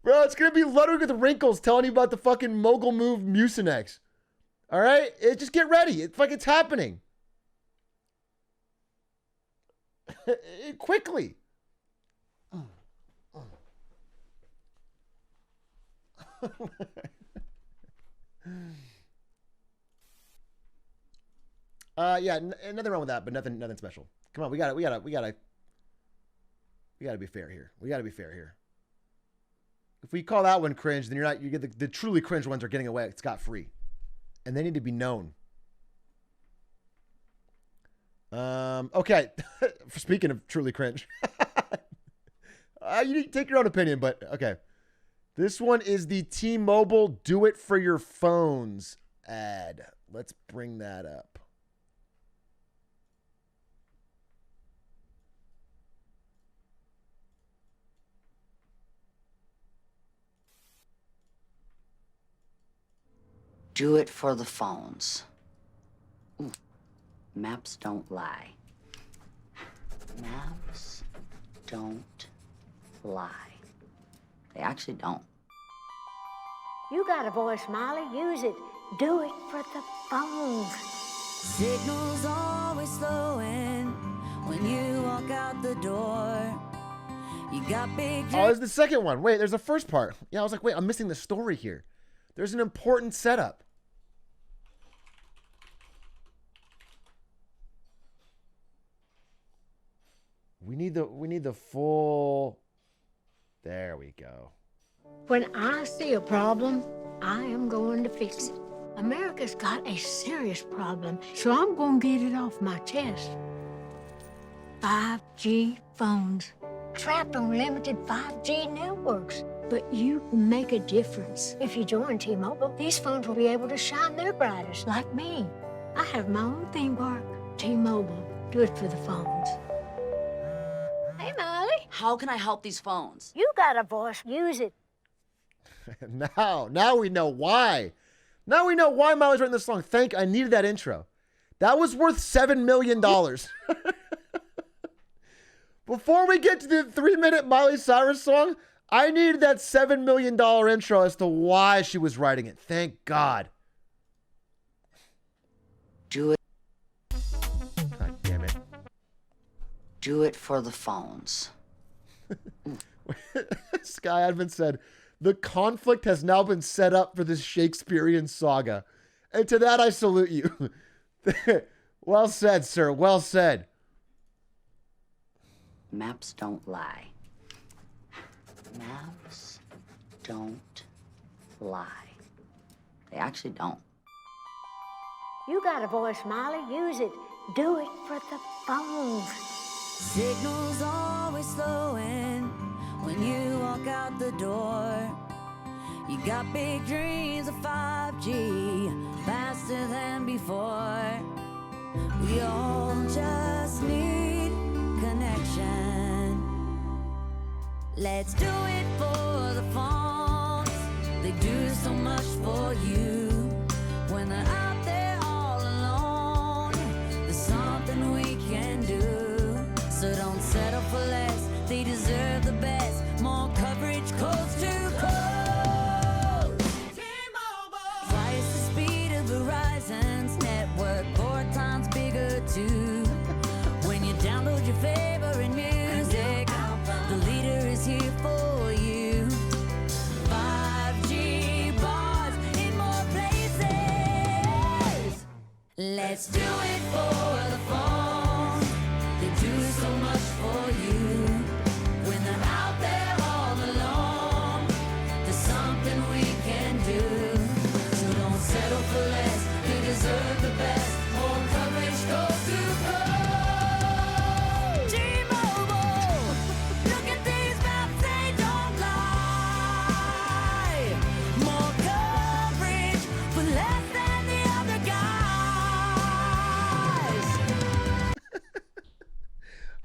Bro, it's gonna be Ludwig with wrinkles telling you about the fucking mogul move Mucinex. All right? Just get ready. It's happening. Quickly. Yeah, nothing wrong with that, but nothing special. Come on, we gotta be fair here. We gotta be fair here. If we call that one cringe, then you get the truly cringe ones are getting away scot-free. And they need to be known. Okay. Speaking of truly cringe. You need to take your own opinion, but okay. This one is the T-Mobile Do It For Your Phones ad. Let's bring that up. Do it for the phones. Ooh, maps don't lie. Maps don't lie. They actually don't. You got a voice, Molly. Use it. Do it for the phones. Signals always slowing when you walk out the door. You got big. Oh, there's the second one. Wait, there's the first part. Yeah, I was like, wait, I'm missing the story here. There's an important setup. We need the full. There we go. When I see a problem, I am going to fix it. America's got a serious problem, so I'm going to get it off my chest. 5G phones, trapped on limited 5G networks. But you make a difference. If you join T-Mobile, these phones will be able to shine their brightest, like me. I have my own theme park. T-Mobile, do it for the phones. Hey, Molly. How can I help these phones? You got a voice. Use it. Now we know why. Now we know why Miley's writing this song. I needed that intro. That was worth $7 million. Before we get to the 3-minute Miley Cyrus song, I needed that $7 million intro as to why she was writing it. Thank God. Do it. God damn it. Do it for the phones. Sky Advent said, the conflict has now been set up for this Shakespearean saga. And to that, I salute you. Well said, sir. Well said. Maps don't lie. Maps don't lie. They actually don't. You got a voice, Molly. Use it. Do it for the phones. Signals always slowing when you walk out the door. You got big dreams of 5G, faster than before. We all just need connection. Let's do it for the phones. They do so much for you. When they're out there all alone, there's something we can do. So don't settle for less. They deserve the best. More coverage, coast to coast. T-Mobile. Twice the speed of Verizon's network, 4 times bigger too. When you download your favorite music, the leader is here for you. 5G bars in more places.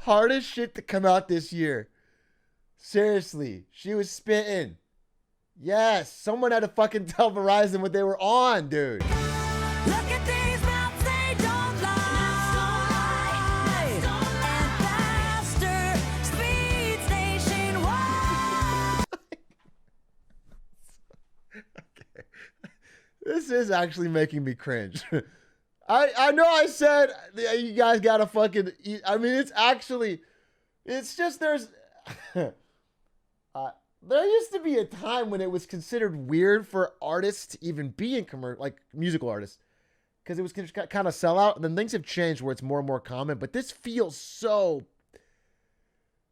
Hardest shit to come out this year. Seriously, she was spitting. Yes, someone had to fucking tell Verizon what they were on, dude. Look at these maps, they don't lie. And faster speeds nationwide. Okay. This is actually making me cringe. I know I said you guys gotta fucking eat. I mean, it's just there's... there used to be a time when it was considered weird for artists to even be in like musical artists, because it was kind of sell out. And then things have changed where it's more and more common. But this feels so.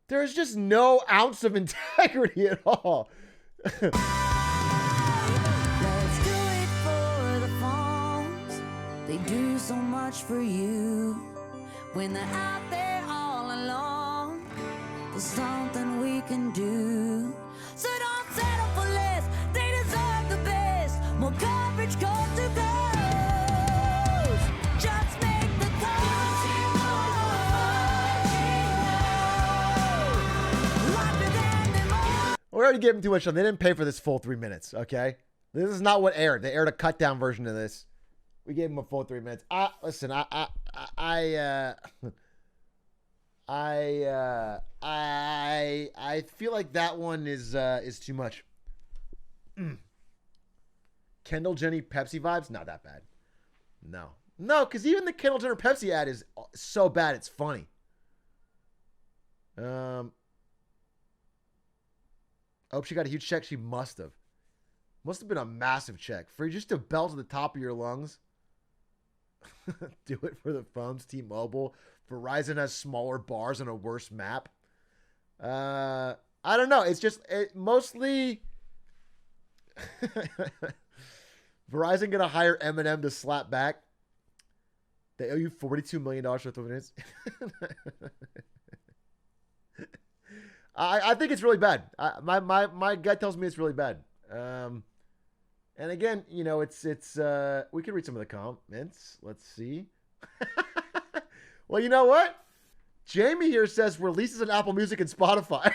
There's just no ounce of integrity at all. Let's do it for the phones. They do so much for you. When they're out there all alone, there's something we can do. So don't settle for less. They deserve the best. More coverage, coast to coast. Just make the call. Larger than them all. We already gave them too much time. They didn't pay for this full 3 minutes, okay? This is not what aired. They aired a cut down version of this. We gave them a full 3 minutes. Listen, I feel like that one is too much. Kendall Jenner Pepsi vibes, not that bad. No, because even the Kendall Jenner Pepsi ad is so bad it's funny. Oh, she got a huge check. She must have been a massive check for just a bell to the top of your lungs. Do it for the phones. T-Mobile. Verizon has smaller bars and a worse map. I don't know. It's just mostly Verizon gonna hire Eminem to slap back. They owe you $42 million for 3 minutes. I think it's really bad. My gut tells me it's really bad. And again, you know, it's we can read some of the comments. Let's see. Well, you know what? Jamie here says releases on Apple Music and Spotify.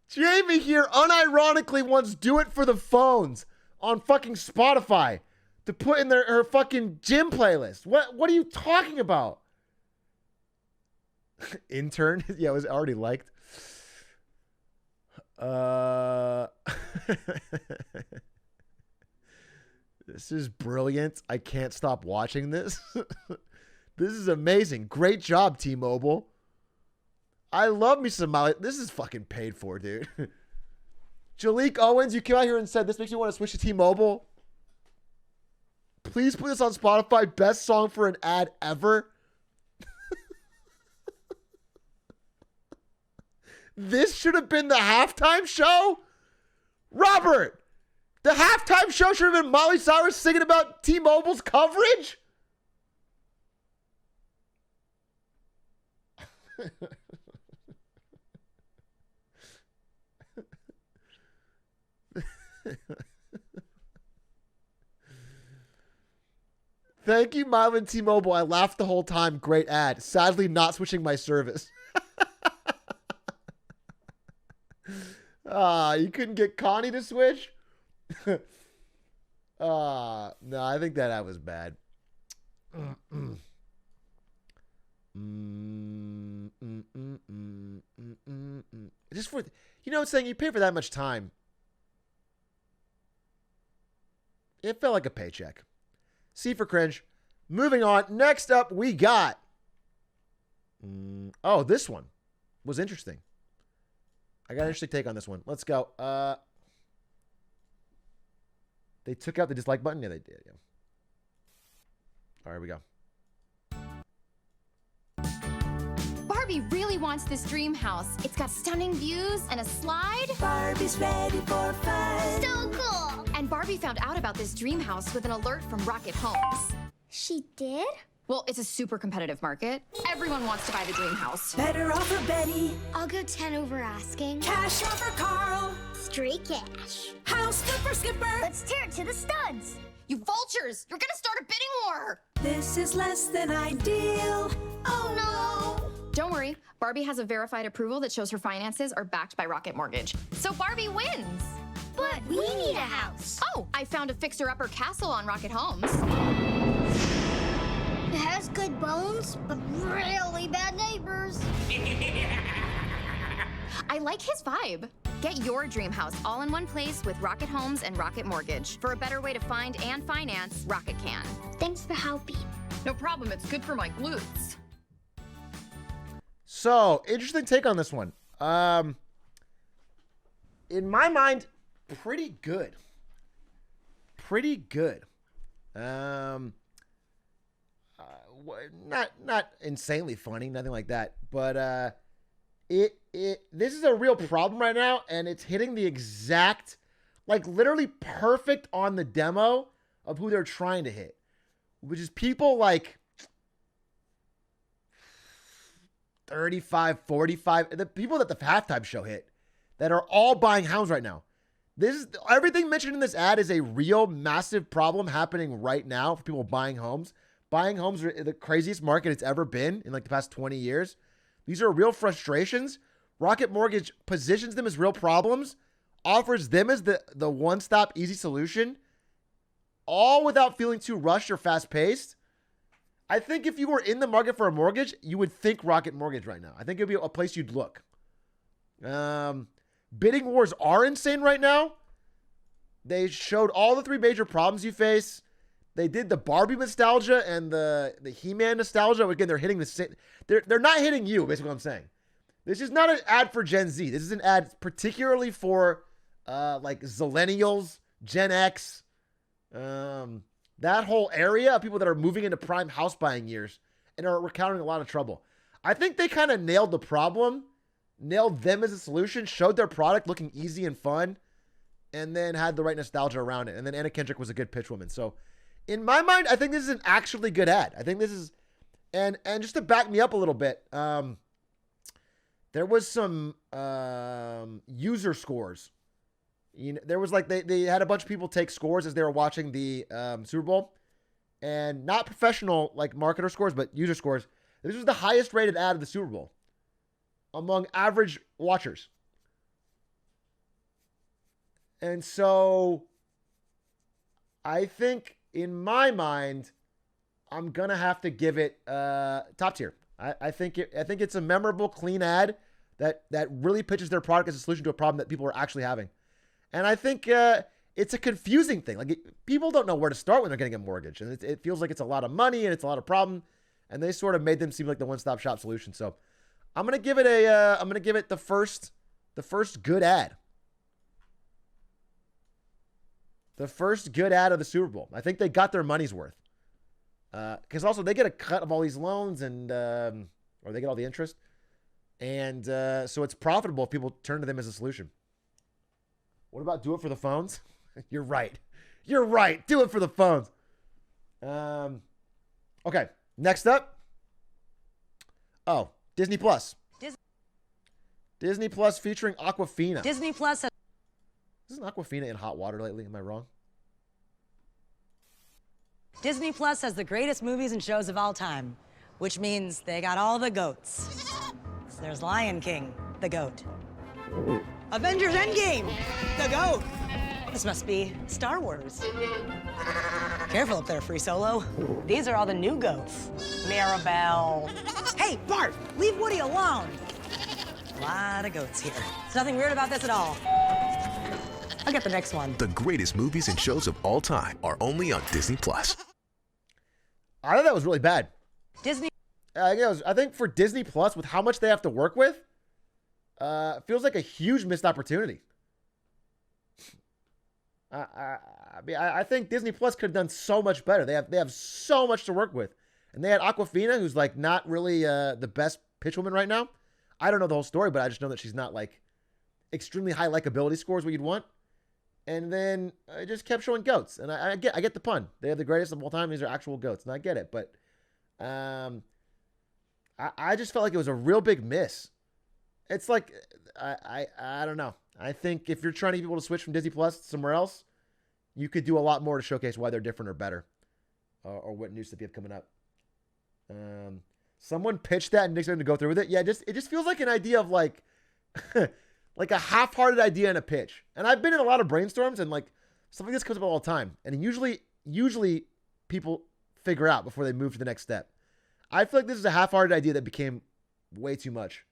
Jamie here unironically wants Do It for the Phones on fucking Spotify to put in her fucking gym playlist. What are you talking about? Intern? Yeah, it was already liked. This is brilliant. I can't stop watching this. This is amazing. Great job, T-Mobile. I love me some Molly. This is fucking paid for, dude. Jalik Owens, you came out here and said this makes you want to switch to T-Mobile. Please put this on Spotify. Best song for an ad ever. This should have been the halftime show? Robert, the halftime show should have been Miley Cyrus singing about T-Mobile's coverage? Thank you, Miley and T-Mobile. I laughed the whole time. Great ad. Sadly, not switching my service. You couldn't get Connie to switch? No, I think that ad was bad. Just for, you know, it's saying you pay for that much time. It felt like a paycheck. C for cringe. Moving on. Next up, we got. Oh, this one was interesting. I got an interesting take on this one. Let's go. They took out the dislike button? Yeah, they did. Yeah. All right, here we go. Barbie really wants this dream house. It's got stunning views and a slide. Barbie's ready for fun. So cool. And Barbie found out about this dream house with an alert from Rocket Homes. She did? Well, it's a super competitive market. Everyone wants to buy the dream house. Better offer Betty. I'll go 10 over asking. Cash offer Carl. Straight cash. House flipper skipper. Let's tear it to the studs. You vultures! You're gonna start a bidding war! This is less than ideal. Oh no! Don't worry, Barbie has a verified approval that shows her finances are backed by Rocket Mortgage. So Barbie wins! But we need a house. Oh, I found a fixer-upper castle on Rocket Homes. It has good bones, but really bad neighbors. I like his vibe. Get your dream house all in one place with Rocket Homes and Rocket Mortgage. For a better way to find and finance, Rocket can. Thanks for helping. No problem, it's good for my glutes. So, interesting take on this one. In my mind, pretty good. Pretty good. Not insanely funny, nothing like that. But this is a real problem right now, and it's hitting the exact, like literally perfect on the demo of who they're trying to hit, which is people like 35, 45, the people that the halftime show hit that are all buying homes right now. This is everything mentioned in this ad is a real massive problem happening right now for people buying homes. Buying homes are the craziest market it's ever been in like the past 20 years. These are real frustrations. Rocket Mortgage positions them as real problems, offers them as the one-stop easy solution, all without feeling too rushed or fast-paced. I think if you were in the market for a mortgage, you would think Rocket Mortgage right now. I think it would be a place you'd look. Bidding wars are insane right now. They showed all the three major problems you face. They did the Barbie nostalgia and the He-Man nostalgia. Again, they're hitting the same. They're not hitting you, basically what I'm saying. This is not an ad for Gen Z. This is an ad particularly for like Zillennials, Gen X, that whole area of people that are moving into prime house buying years and are encountering a lot of trouble. I think they kind of nailed the problem, nailed them as a solution, showed their product looking easy and fun, and then had the right nostalgia around it. And then Anna Kendrick was a good pitch woman. So in my mind, I think this is an actually good ad. I think this is, and just to back me up a little bit, there was some user scores. You know, there was like they had a bunch of people take scores as they were watching the Super Bowl, and not professional like marketer scores, but user scores. This was the highest rated ad of the Super Bowl among average watchers. And so I think in my mind, I'm gonna have to give it top tier. I think it's a memorable, clean ad that really pitches their product as a solution to a problem that people are actually having. And I think it's a confusing thing. Like people don't know where to start when they're getting a mortgage, and it feels like it's a lot of money and it's a lot of problem. And they sort of made them seem like the one-stop shop solution. So I'm gonna give it the first good ad. The first good ad of the Super Bowl. I think they got their money's worth. Because also they get a cut of all these loans and or they get all the interest. And so it's profitable if people turn to them as a solution. What about do it for the phones? You're right. You're right. Do it for the phones. Okay. Next up. Oh, Disney Plus. Disney Plus featuring Aquafina. Disney Plus. Isn't Aquafina in hot water lately? Am I wrong? Disney Plus has the greatest movies and shows of all time, which means they got all the goats. So there's Lion King, the goat. Avengers Endgame, the goat. This must be Star Wars. Careful up there, Free Solo. These are all the new goats. Mirabelle. Hey, Bart, leave Woody alone. A lot of goats here. There's nothing weird about this at all. I'll get the next one. The greatest movies and shows of all time are only on Disney Plus. I thought that was really bad. Disney. I think for Disney Plus, with how much they have to work with, it feels like a huge missed opportunity. I think Disney Plus could have done so much better. They have so much to work with, and they had Aquafina, who's like not really the best pitchwoman right now. I don't know the whole story, but I just know that she's not like extremely high likability scores what you'd want. And then I just kept showing goats, and I get the pun. They are the greatest of all time. These are actual goats, and I get it. But I just felt like it was a real big miss. It's like I don't know. I think if you're trying to get people to switch from Disney Plus to somewhere else, you could do a lot more to showcase why they're different or better. or what new stuff you have coming up. Someone pitched that and Nick's going to go through with it. Yeah, it just feels like an idea of like like a half-hearted idea and a pitch. And I've been in a lot of brainstorms and like something like this comes up all the time. And usually people figure out before they move to the next step. I feel like this is a half-hearted idea that became way too much.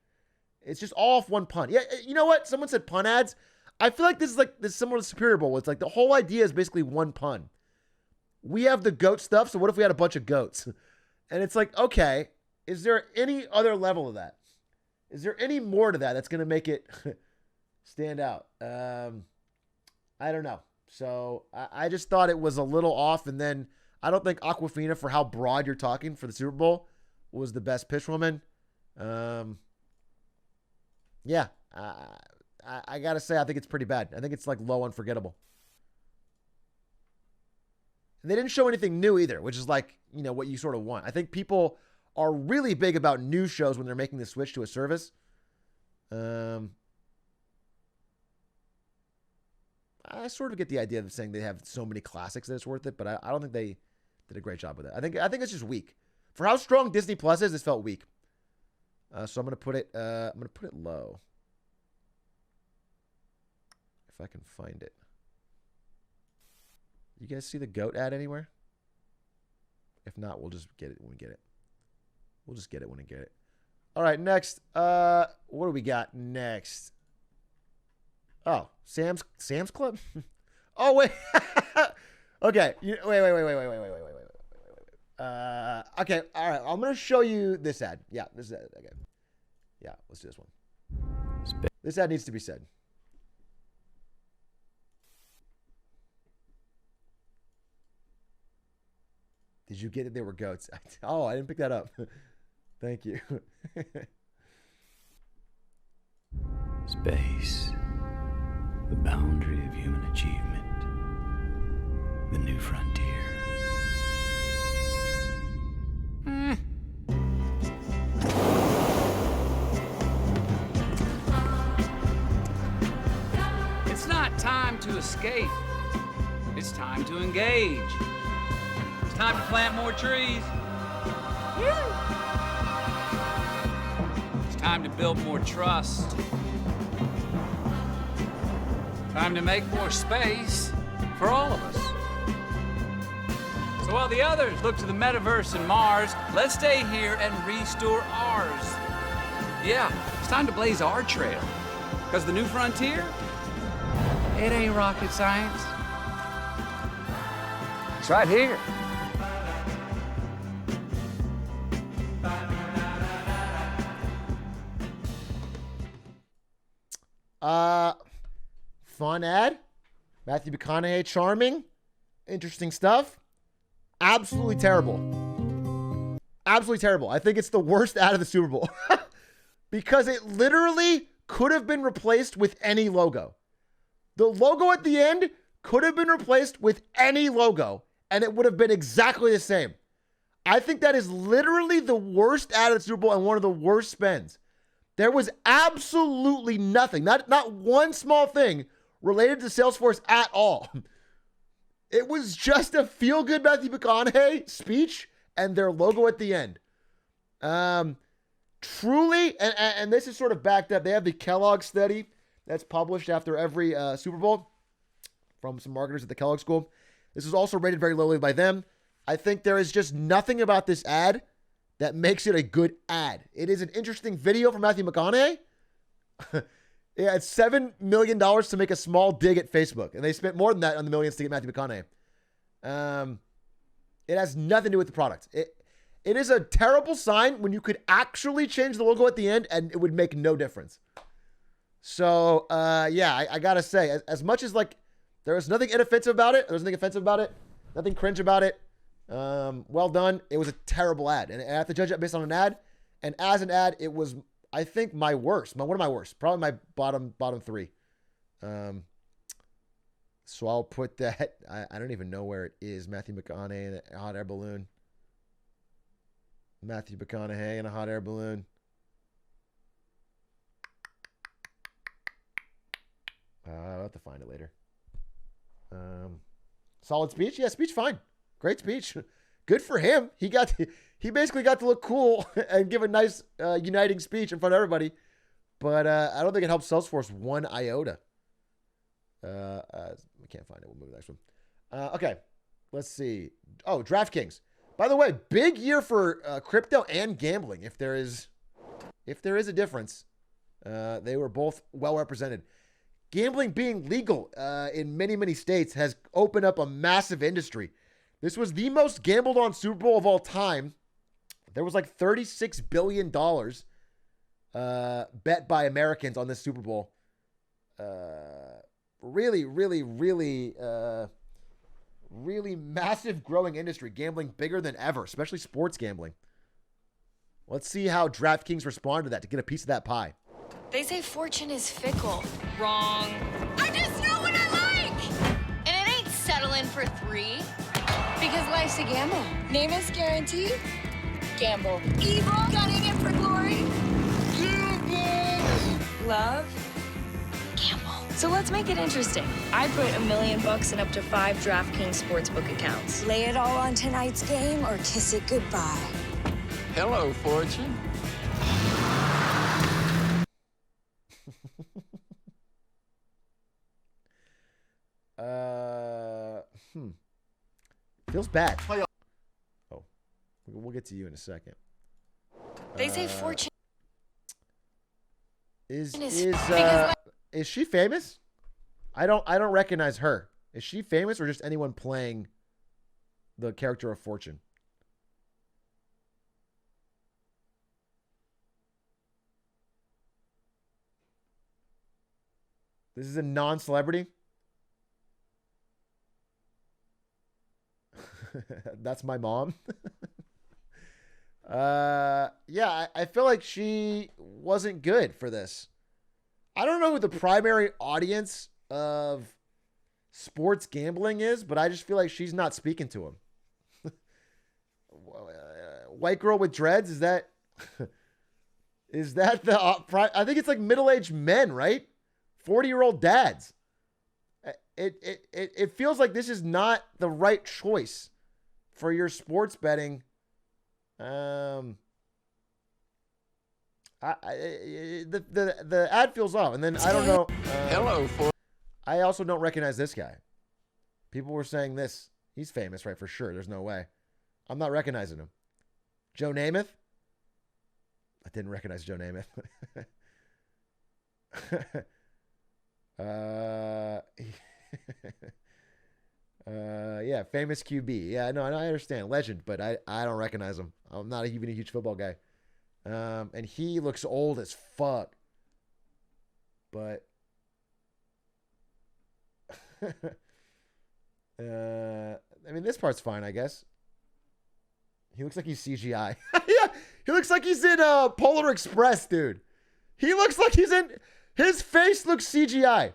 It's just all off one pun. Yeah, you know what? Someone said pun ads. I feel like this is similar to Superior Bowl. It's like the whole idea is basically one pun. We have the goat stuff, so what if we had a bunch of goats? And it's like, okay, is there any other level of that? Is there any more to that that's going to make it stand out? I don't know. So I just thought it was a little off, and then I don't think Awkwafina, for how broad you're talking for the Super Bowl, was the best pitch woman. Yeah, I got to say, I think it's pretty bad. I think it's like low unforgettable. And they didn't show anything new either, which is like, you know, what you sort of want. I think people are really big about new shows when they're making the switch to a service. I sort of get the idea of saying they have so many classics that it's worth it, but I don't think they did a great job with it. I think it's just weak. For how strong Disney Plus is, this felt weak. So I'm gonna put it low. If I can find it. You guys see the goat ad anywhere? If not, we'll just get it when we get it. We'll just get it when we get it. All right, next. What do we got next? Oh, Sam's Club. Oh wait. Okay. Wait. Okay. All right. I'm gonna show you this ad. Yeah, this is okay. Yeah, let's do this one. This ad needs to be said. Did you get it? They were goats. Oh, I didn't pick that up. Thank you. Space, the boundary of human achievement, the new frontier. It's not time to escape. It's time to engage. It's time to plant more trees. It's time to build more trust. Time to make more space for all of us. So while the others look to the metaverse and Mars, let's stay here and restore ours. Yeah, it's time to blaze our trail. Because the new frontier, it ain't rocket science. It's right here. Fun ad. Matthew McConaughey, charming. Interesting stuff. Absolutely terrible. Absolutely terrible. I think it's the worst ad of the Super Bowl. Because it literally could have been replaced with any logo. The logo at the end could have been replaced with any logo, and it would have been exactly the same. I think that is literally the worst ad of the Super Bowl and one of the worst spends. There was absolutely nothing, not one small thing related to Salesforce at all. It was just a feel-good Matthew McConaughey speech and their logo at the end. Truly, and this is sort of backed up. They have the Kellogg study that's published after every Super Bowl from some marketers at the Kellogg School. This is also rated very lowly by them. I think there is just nothing about this ad that makes it a good ad. It is an interesting video from Matthew McConaughey. Yeah, it's $7 million to make a small dig at Facebook. And they spent more than that on the millions to get Matthew McConaughey. It has nothing to do with the product. It is a terrible sign when you could actually change the logo at the end and it would make no difference. So, yeah, I got to say, as much as like there was nothing inoffensive about it, there was nothing offensive about it, nothing cringe about it, well done. It was a terrible ad. And I have to judge it based on an ad. And as an ad, it was, I think, my worst. One of my worst. Probably my bottom three. So I'll put that. I don't even know where it is. Matthew McConaughey in a hot air balloon. Matthew McConaughey in a hot air balloon. I'll have to find it later. Solid speech? Yeah, speech fine. Great speech. good for him. He basically got to look cool and give a nice uniting speech in front of everybody. But I don't think it helps Salesforce one iota. We can't find it. We'll move to the next one. Okay, let's see. Oh, DraftKings. By the way, big year for crypto and gambling. If there is a difference, they were both well represented. Gambling being legal in many, many states has opened up a massive industry. This was the most gambled on Super Bowl of all time. There was like $36 billion bet by Americans on this Super Bowl. Really, really, really, really massive growing industry. Gambling bigger than ever, especially sports gambling. Let's see how DraftKings respond to that to get a piece of that pie. They say fortune is fickle. Wrong. I just know what I like! And it ain't settling for 3. Because life's a gamble. Name is guaranteed. Gamble. Evil, gunning it for glory. Gamble. Love. Gamble. So let's make it interesting. I put $1 million in up to 5 DraftKings sportsbook accounts. Lay it all on tonight's game or kiss it goodbye. Hello, Fortune. Feels bad. Oh, we'll get to you in a second. They say fortune is she famous? I don't recognize her. Is she famous or just anyone playing the character of Fortune? This is a non-celebrity. That's my mom. Yeah, I feel like she wasn't good for this. I don't know who the primary audience of sports gambling is, but I just feel like she's not speaking to him. White girl with dreads, is that the I think it's like middle-aged men, right? 40-year-old dads. It feels like this is not the right choice for your sports betting. The ad feels off, and then I don't know. Hello, I also don't recognize this guy. People were saying this. He's famous, right? For sure. There's no way. I'm not recognizing him. Joe Namath? I didn't recognize Joe Namath. Yeah, famous QB. Yeah, no, I understand. Legend, but I don't recognize him. I'm not even a huge football guy. And he looks old as fuck. But I mean, this part's fine, I guess. He looks like he's CGI. Yeah, he looks like he's in Polar Express, dude. He looks like he's in. His face looks CGI.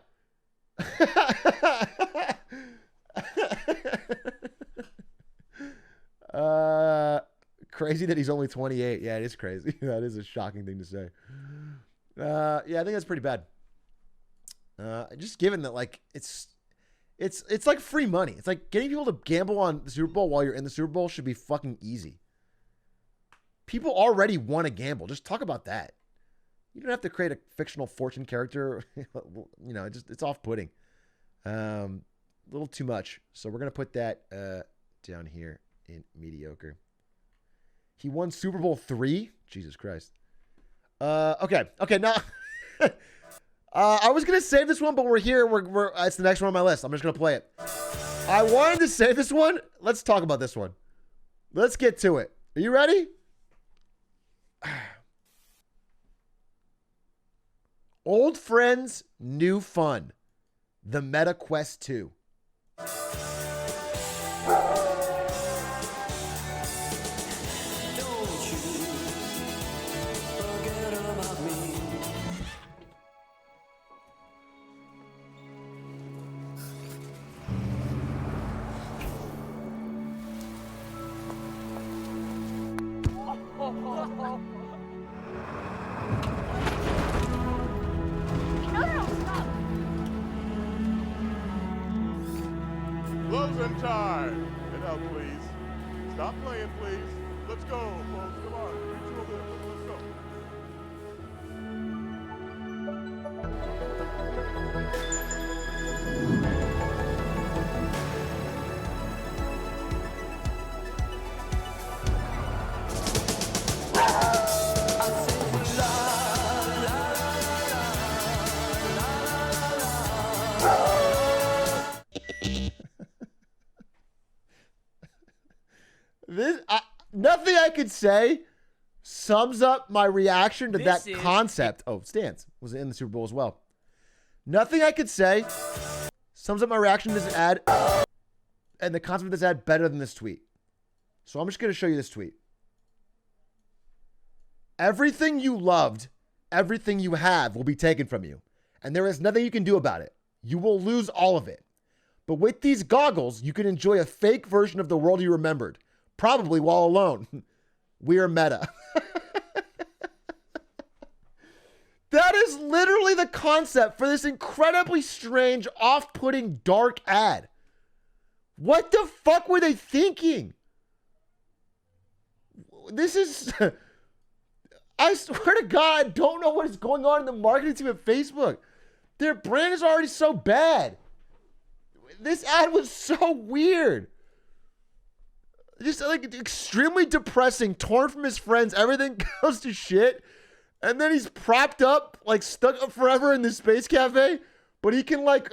Crazy that he's only 28. Yeah, it is crazy. That is a shocking thing to say. Yeah, I think that's pretty bad. Just given that, like, it's like free money. It's like getting people to gamble on the Super Bowl while you're in the Super Bowl should be fucking easy. People already want to gamble. Just talk about that. You don't have to create a fictional fortune character. You know, it's off-putting. A little too much. So we're going to put that down here in mediocre. He won Super Bowl 3. Jesus Christ. Okay, now I was going to save this one, but we're here. It's the next one on my list. I'm just going to play it. I wanted to save this one. Let's talk about this one. Let's get to it. Are you ready? Old friends, new fun. The Meta Quest 2. Closing time. Get out, please. Stop playing, please. Let's go, folks. Come on. You two of them. Let's go. Nothing I could say sums up my reaction to that concept. Oh, Stans was in the Super Bowl as well. Nothing I could say sums up my reaction to this ad and the concept of this ad better than this tweet. So I'm just going to show you this tweet. Everything you loved, everything you have will be taken from you, and there is nothing you can do about it. You will lose all of it. But with these goggles, you can enjoy a fake version of the world you remembered, probably while alone. We are meta. That is literally the concept for this incredibly strange, off-putting, dark ad. What the fuck were they thinking? This is... I swear to God, I don't know what is going on in the marketing team at Facebook. Their brand is already so bad. This ad was so weird. Just like extremely depressing, torn from his friends. Everything goes to shit. And then he's propped up, like stuck up forever in this space cafe. But he can like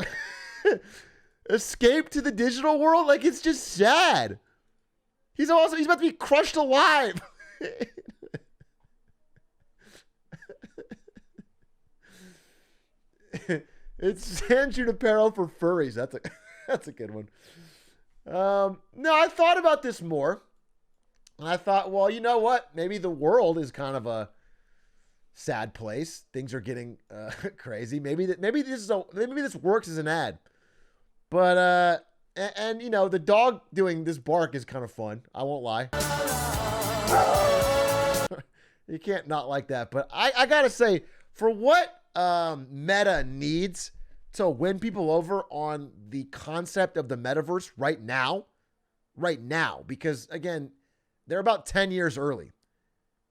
escape to the digital world. Like, it's just sad. He's about to be crushed alive. It's San Junipero for furries. That's a good one. No, I thought about this more. And I thought, well, you know what? Maybe the world is kind of a sad place. Things are getting crazy. Maybe this works as an ad. But and you know, the dog doing this bark is kind of fun. I won't lie. You can't not like that. But I gotta say, for what Meta needs to win people over on the concept of the metaverse right now, because again, they're about 10 years early.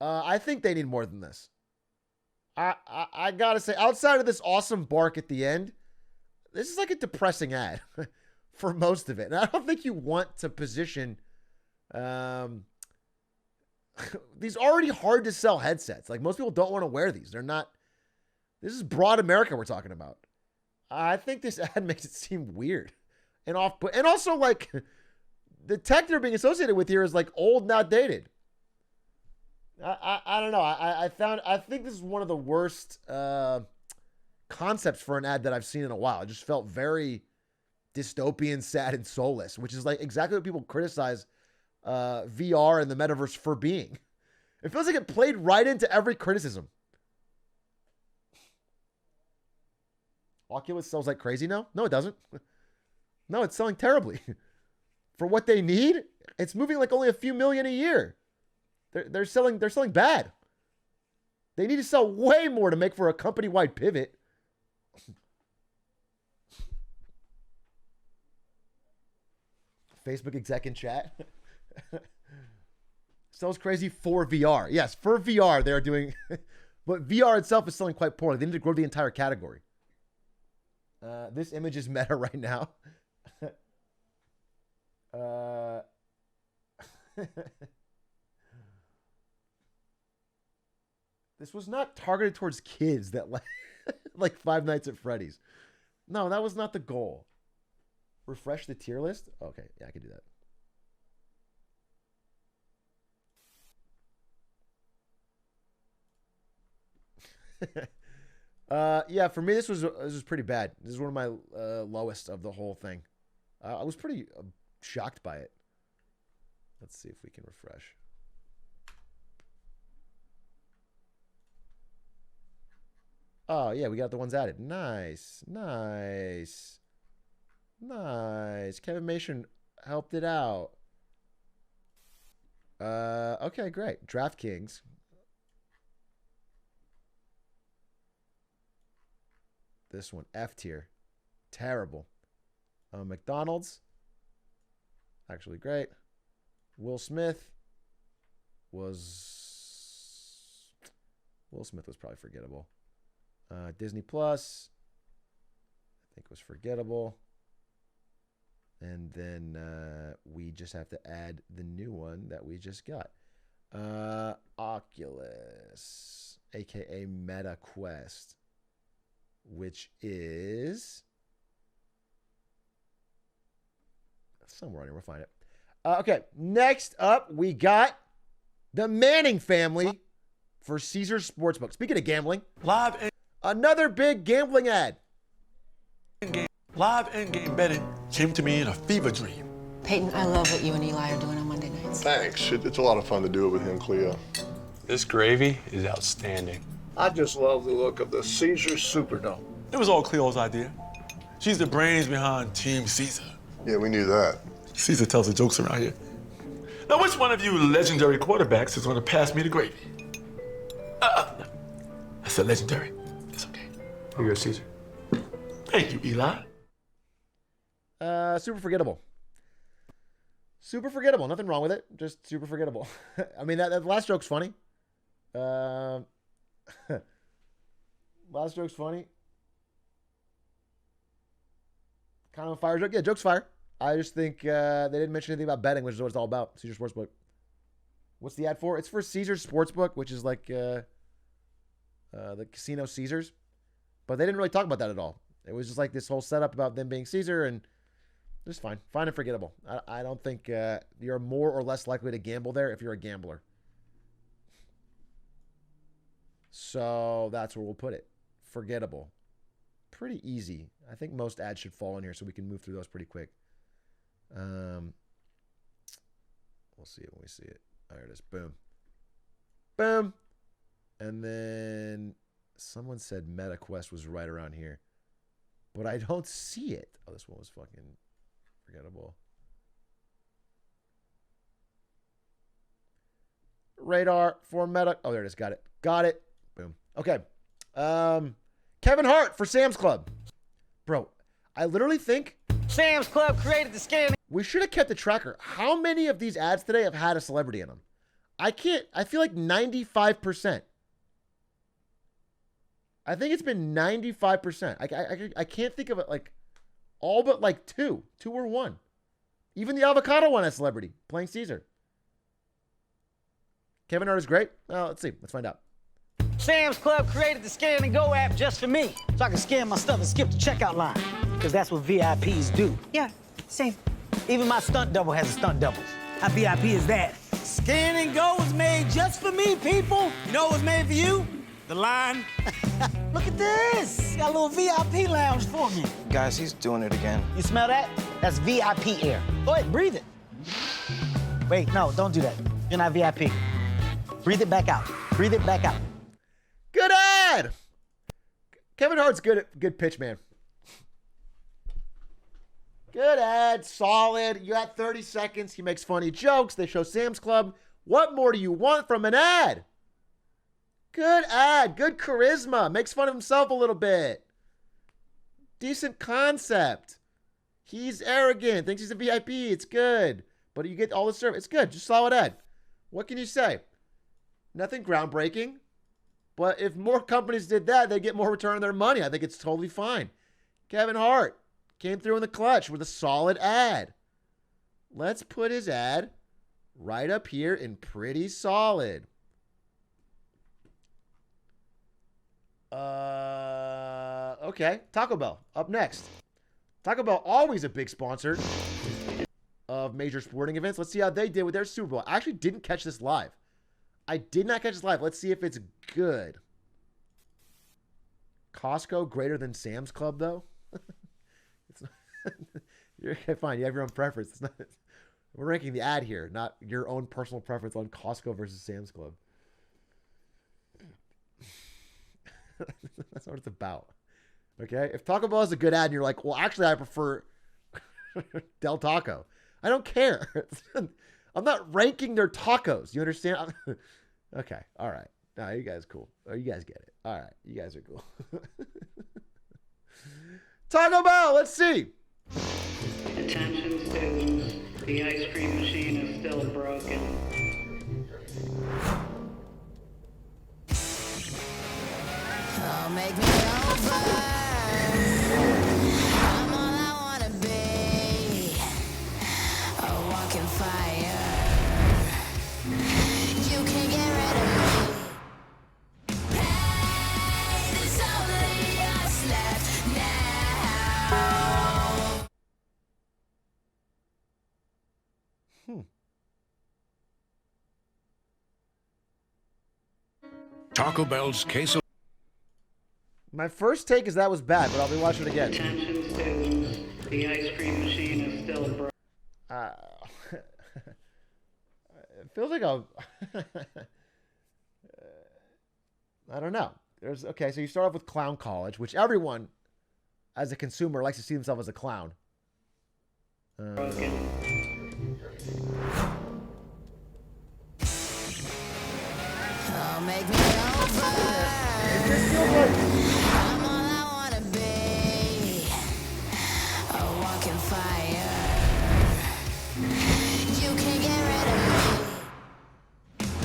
I think they need more than this. I gotta say, outside of this awesome bark at the end, this is like a depressing ad for most of it. And I don't think you want to position these already hard to sell headsets. Like, most people don't want to wear these. They're not. This is broad America we're talking about. I think this ad makes it seem weird and off-put. And also, like, the tech they're being associated with here is like old, not dated. I don't know. I think this is one of the worst concepts for an ad that I've seen in a while. It just felt very dystopian, sad, and soulless, which is like exactly what people criticize VR and the metaverse for being. It feels like it played right into every criticism. Oculus sells like crazy now? No, it doesn't. No, it's selling terribly. For what they need, it's moving like only a few million a year. They're selling bad. They need to sell way more to make for a company-wide pivot. Facebook exec in chat. Sells crazy for VR. Yes, for VR they're doing, but VR itself is selling quite poorly. They need to grow the entire category. This image is meta right now. This was not targeted towards kids that like Five Nights at Freddy's. No, that was not the goal. Refresh the tier list? Okay, yeah, I can do that. Yeah, for me, this was pretty bad. This is one of my lowest of the whole thing. I was pretty shocked by it. Let's see if we can refresh. Oh, yeah, we got the ones added. Nice. Nice. Nice. Kevin Mason helped it out. Okay, great. DraftKings. This one, F tier. Terrible. McDonald's. Actually great. Will Smith was probably forgettable. Disney Plus, I think was forgettable. And then we just have to add the new one that we just got. Oculus, aka Meta Quest, which is somewhere on here. We'll find it. Okay, next up, we got the Manning family for Caesars Sportsbook. Speaking of gambling, another big gambling ad. Live in-game betting came to me in a fever dream. Peyton, I love what you and Eli are doing on Monday nights. Thanks. It's a lot of fun to do it with him, Cleo. This gravy is outstanding. I just love the look of the Caesars Superdome. It was all Cleo's idea. She's the brains behind Team Caesar. Yeah, we knew that. Caesar tells the jokes around here. Now, which one of you legendary quarterbacks is going to pass me the gravy? I said legendary. It's okay. Here you go, Caesar. Thank you, Eli. Super forgettable. Super forgettable. Nothing wrong with it. Just super forgettable. I mean, that last joke's funny. Last joke's funny. Kind of a fire joke. Yeah, joke's fire. I just think they didn't mention anything about betting, which is what it's all about. Caesar Sportsbook. What's the ad for? It's for Caesar Sportsbook, which is like the Casino Caesars. But they didn't really talk about that at all. It was just like this whole setup about them being Caesar, and just fine. Fine and forgettable. I don't think you're more or less likely to gamble there if you're a gambler. So that's where we'll put it. Forgettable. Pretty easy. I think most ads should fall in here so we can move through those pretty quick. We'll see it when we see it. There it is. Boom. Boom. And then someone said MetaQuest was right around here. But I don't see it. Oh, this one was fucking forgettable. Radar for Meta. Oh, there it is. Got it. Got it. Boom. Okay. Kevin Hart for Sam's Club. Bro, I literally think Sam's Club created the scam. We should have kept a tracker. How many of these ads today have had a celebrity in them? I feel like 95%. I think it's been 95%. I can't think of it like all but like two or one. Even the avocado one has celebrity playing Caesar. Kevin Hart is great. Well, let's see. Let's find out. Sam's Club created the Scan and Go app just for me, so I can scan my stuff and skip the checkout line. Because that's what VIPs do. Yeah, same. Even my stunt double has a stunt double. How VIP is that? Scan and Go was made just for me, people. You know what was made for you? The line. Look at this. Got a little VIP lounge for me. Guys, he's doing it again. You smell that? That's VIP air. Go ahead, breathe it. Wait, no, don't do that. You're not VIP. Breathe it back out. Breathe it back out. Good ad. Kevin Hart's good pitch, man. Good ad, solid. You got 30 seconds. He makes funny jokes. They show Sam's Club. What more do you want from an ad? Good ad. Good charisma. Makes fun of himself a little bit. Decent concept. He's arrogant. Thinks he's a VIP. It's good. But you get all the service. It's good. Just solid ad. What can you say? Nothing groundbreaking. But if more companies did that, they'd get more return on their money. I think it's totally fine. Kevin Hart came through in the clutch with a solid ad. Let's put his ad right up here in pretty solid. Okay. Taco Bell up next. Taco Bell, always a big sponsor of major sporting events. Let's see how they did with their Super Bowl. I actually didn't catch this live. I did not catch this live. Let's see if it's good. Costco greater than Sam's Club, though? It's not, you're fine. You have your own preference. It's not, we're ranking the ad here, not your own personal preference on Costco versus Sam's Club. That's what it's about. Okay? If Taco Bell is a good ad and you're like, well, actually, I prefer Del Taco. I don't care. I'm not ranking their tacos. You understand? Okay. All right. No, you guys cool. Oh, you guys get it. All right. You guys are cool. Taco Bell. Let's see. Attention students. The ice cream machine is still broken. Oh, make me over. I'm all I wanna be. A walking fire. You can't get rid of me. Hey, there's only us left now. Taco Bell's queso. My first take is that was bad, but I'll be watching it again. Attention students, the ice cream machine is still broken. It feels like a... I don't know. Okay, so you start off with Clown College, which everyone, as a consumer, likes to see themselves as a clown. Oh, make me over. I'm all I wanna be. A walking fire. You can't get rid of me.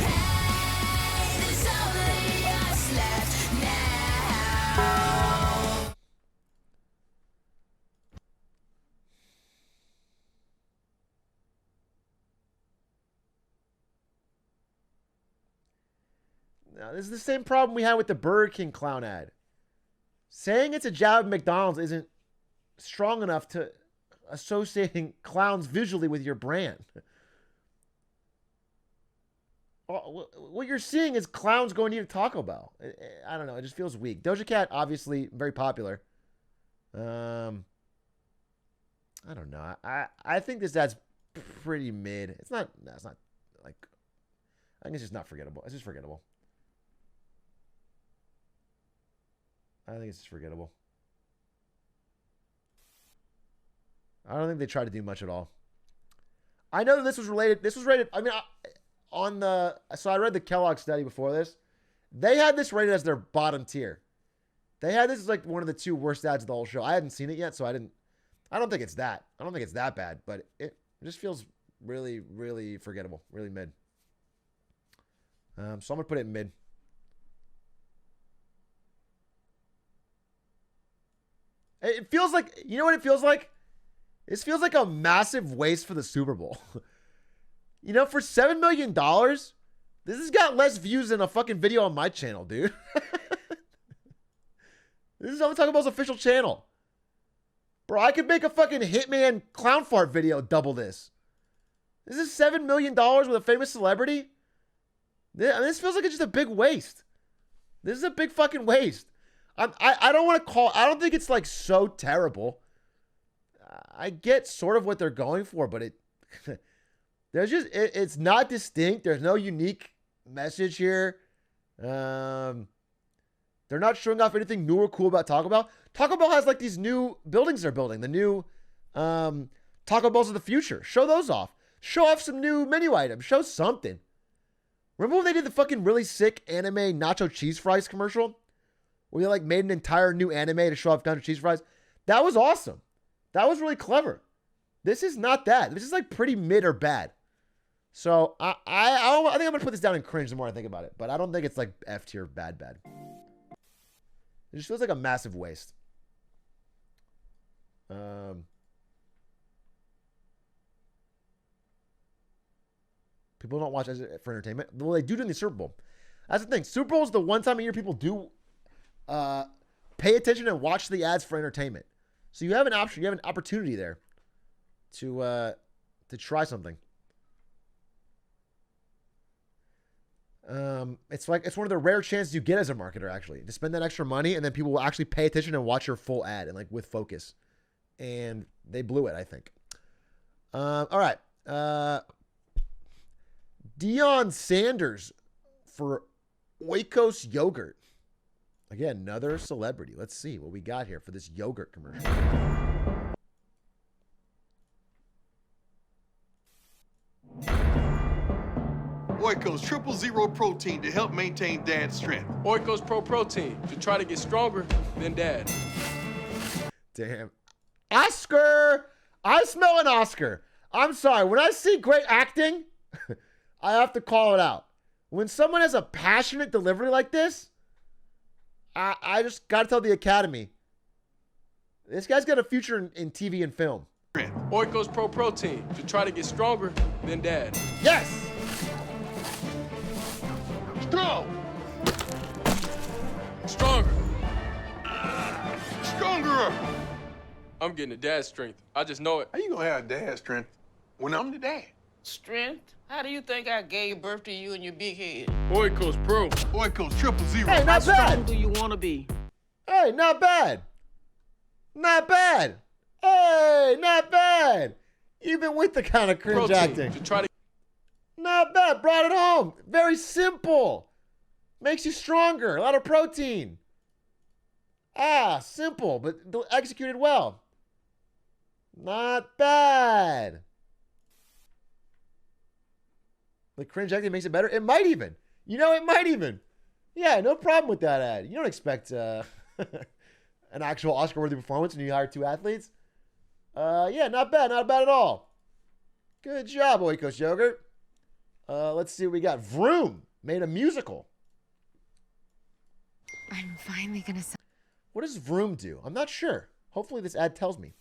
Hey, there's only us left now. Now, this is the same problem we had with the Burger King clown ad. Saying it's a jab at McDonald's isn't strong enough to associating clowns visually with your brand. What you're seeing is clowns going to eat a Taco Bell. I don't know. It just feels weak. Doja Cat, obviously, very popular. I don't know. I think this ad's pretty mid. It's not like... I think it's just not forgettable. It's just forgettable. I think it's just forgettable. I don't think they tried to do much at all. I know that this was related. This was rated. I mean, so I read the Kellogg study before this. They had this rated as their bottom tier. They had this as like one of the 2 worst ads of the whole show. I hadn't seen it yet, so I don't think it's that. I don't think it's that bad, but it just feels really, really forgettable. Really mid. So I'm gonna put it in mid. It feels like, you know what it feels like? This feels like a massive waste for the Super Bowl. You know, for $7 million, this has got less views than a fucking video on my channel, dude. This is Taco Bell's official channel. Bro, I could make a fucking Hitman clown fart video double this. This is $7 million with a famous celebrity? I mean, this feels like it's just a big waste. This is a big fucking waste. I don't want to call... I don't think it's like so terrible. I get sort of what they're going for, but it... There's just... It's not distinct. There's no unique message here. They're not showing off anything new or cool about Taco Bell. Taco Bell has like these new buildings they're building. The new Taco Bells of the future. Show those off. Show off some new menu items. Show something. Remember when they did the fucking really sick anime nacho cheese fries commercial? Where they like made an entire new anime to show off nacho cheese fries? That was awesome. That was really clever. This is not that. This is like pretty mid or bad. So I think I'm gonna put this down in cringe the more I think about it. But I don't think it's like F tier bad. It just feels like a massive waste. People don't watch it for entertainment. Well, they do during the Super Bowl. That's the thing. Super Bowl is the one time a year people do pay attention and watch the ads for entertainment. So you have an option. You have an opportunity there to try something. It's one of the rare chances you get as a marketer, actually, to spend that extra money, and then people will actually pay attention and watch your full ad and like with focus. And they blew it, I think. All right. Deion Sanders for Oikos yogurt. Again, another celebrity. Let's see what we got here for this yogurt commercial. Oikos Triple Zero Protein to help maintain Dad's strength. Oikos Pro Protein to try to get stronger than Dad. Damn. Oscar! I smell an Oscar. I'm sorry. When I see great acting, I have to call it out. When someone has a passionate delivery like this, I just got to tell the Academy, this guy's got a future in TV and film. Oikos Pro Protein to try to get stronger than Dad. Yes! Strong! Stronger. Stronger! I'm getting the dad strength. I just know it. How you gonna have dad strength when I'm the dad? Strength? How do you think I gave birth to you and your big head? Oikos Pro. Oikos 000. Hey, How not strong bad. do you want to be? Hey, not bad. Not bad. Hey, not bad. Even with the kind of cringe Protein acting. to try to Not bad. Brought it home. Very simple. Makes you stronger. A lot of protein. Simple, but executed well. Not bad. The cringe acting makes it better. It might even. It might even. Yeah, no problem with that ad. You don't expect an actual Oscar-worthy performance when you hire two athletes. Yeah, not bad. Not bad at all. Good job, Oikos Yogurt. Let's see what we got. Vroom made a musical. I'm finally gonna sell. What does Vroom do? I'm not sure. Hopefully this ad tells me.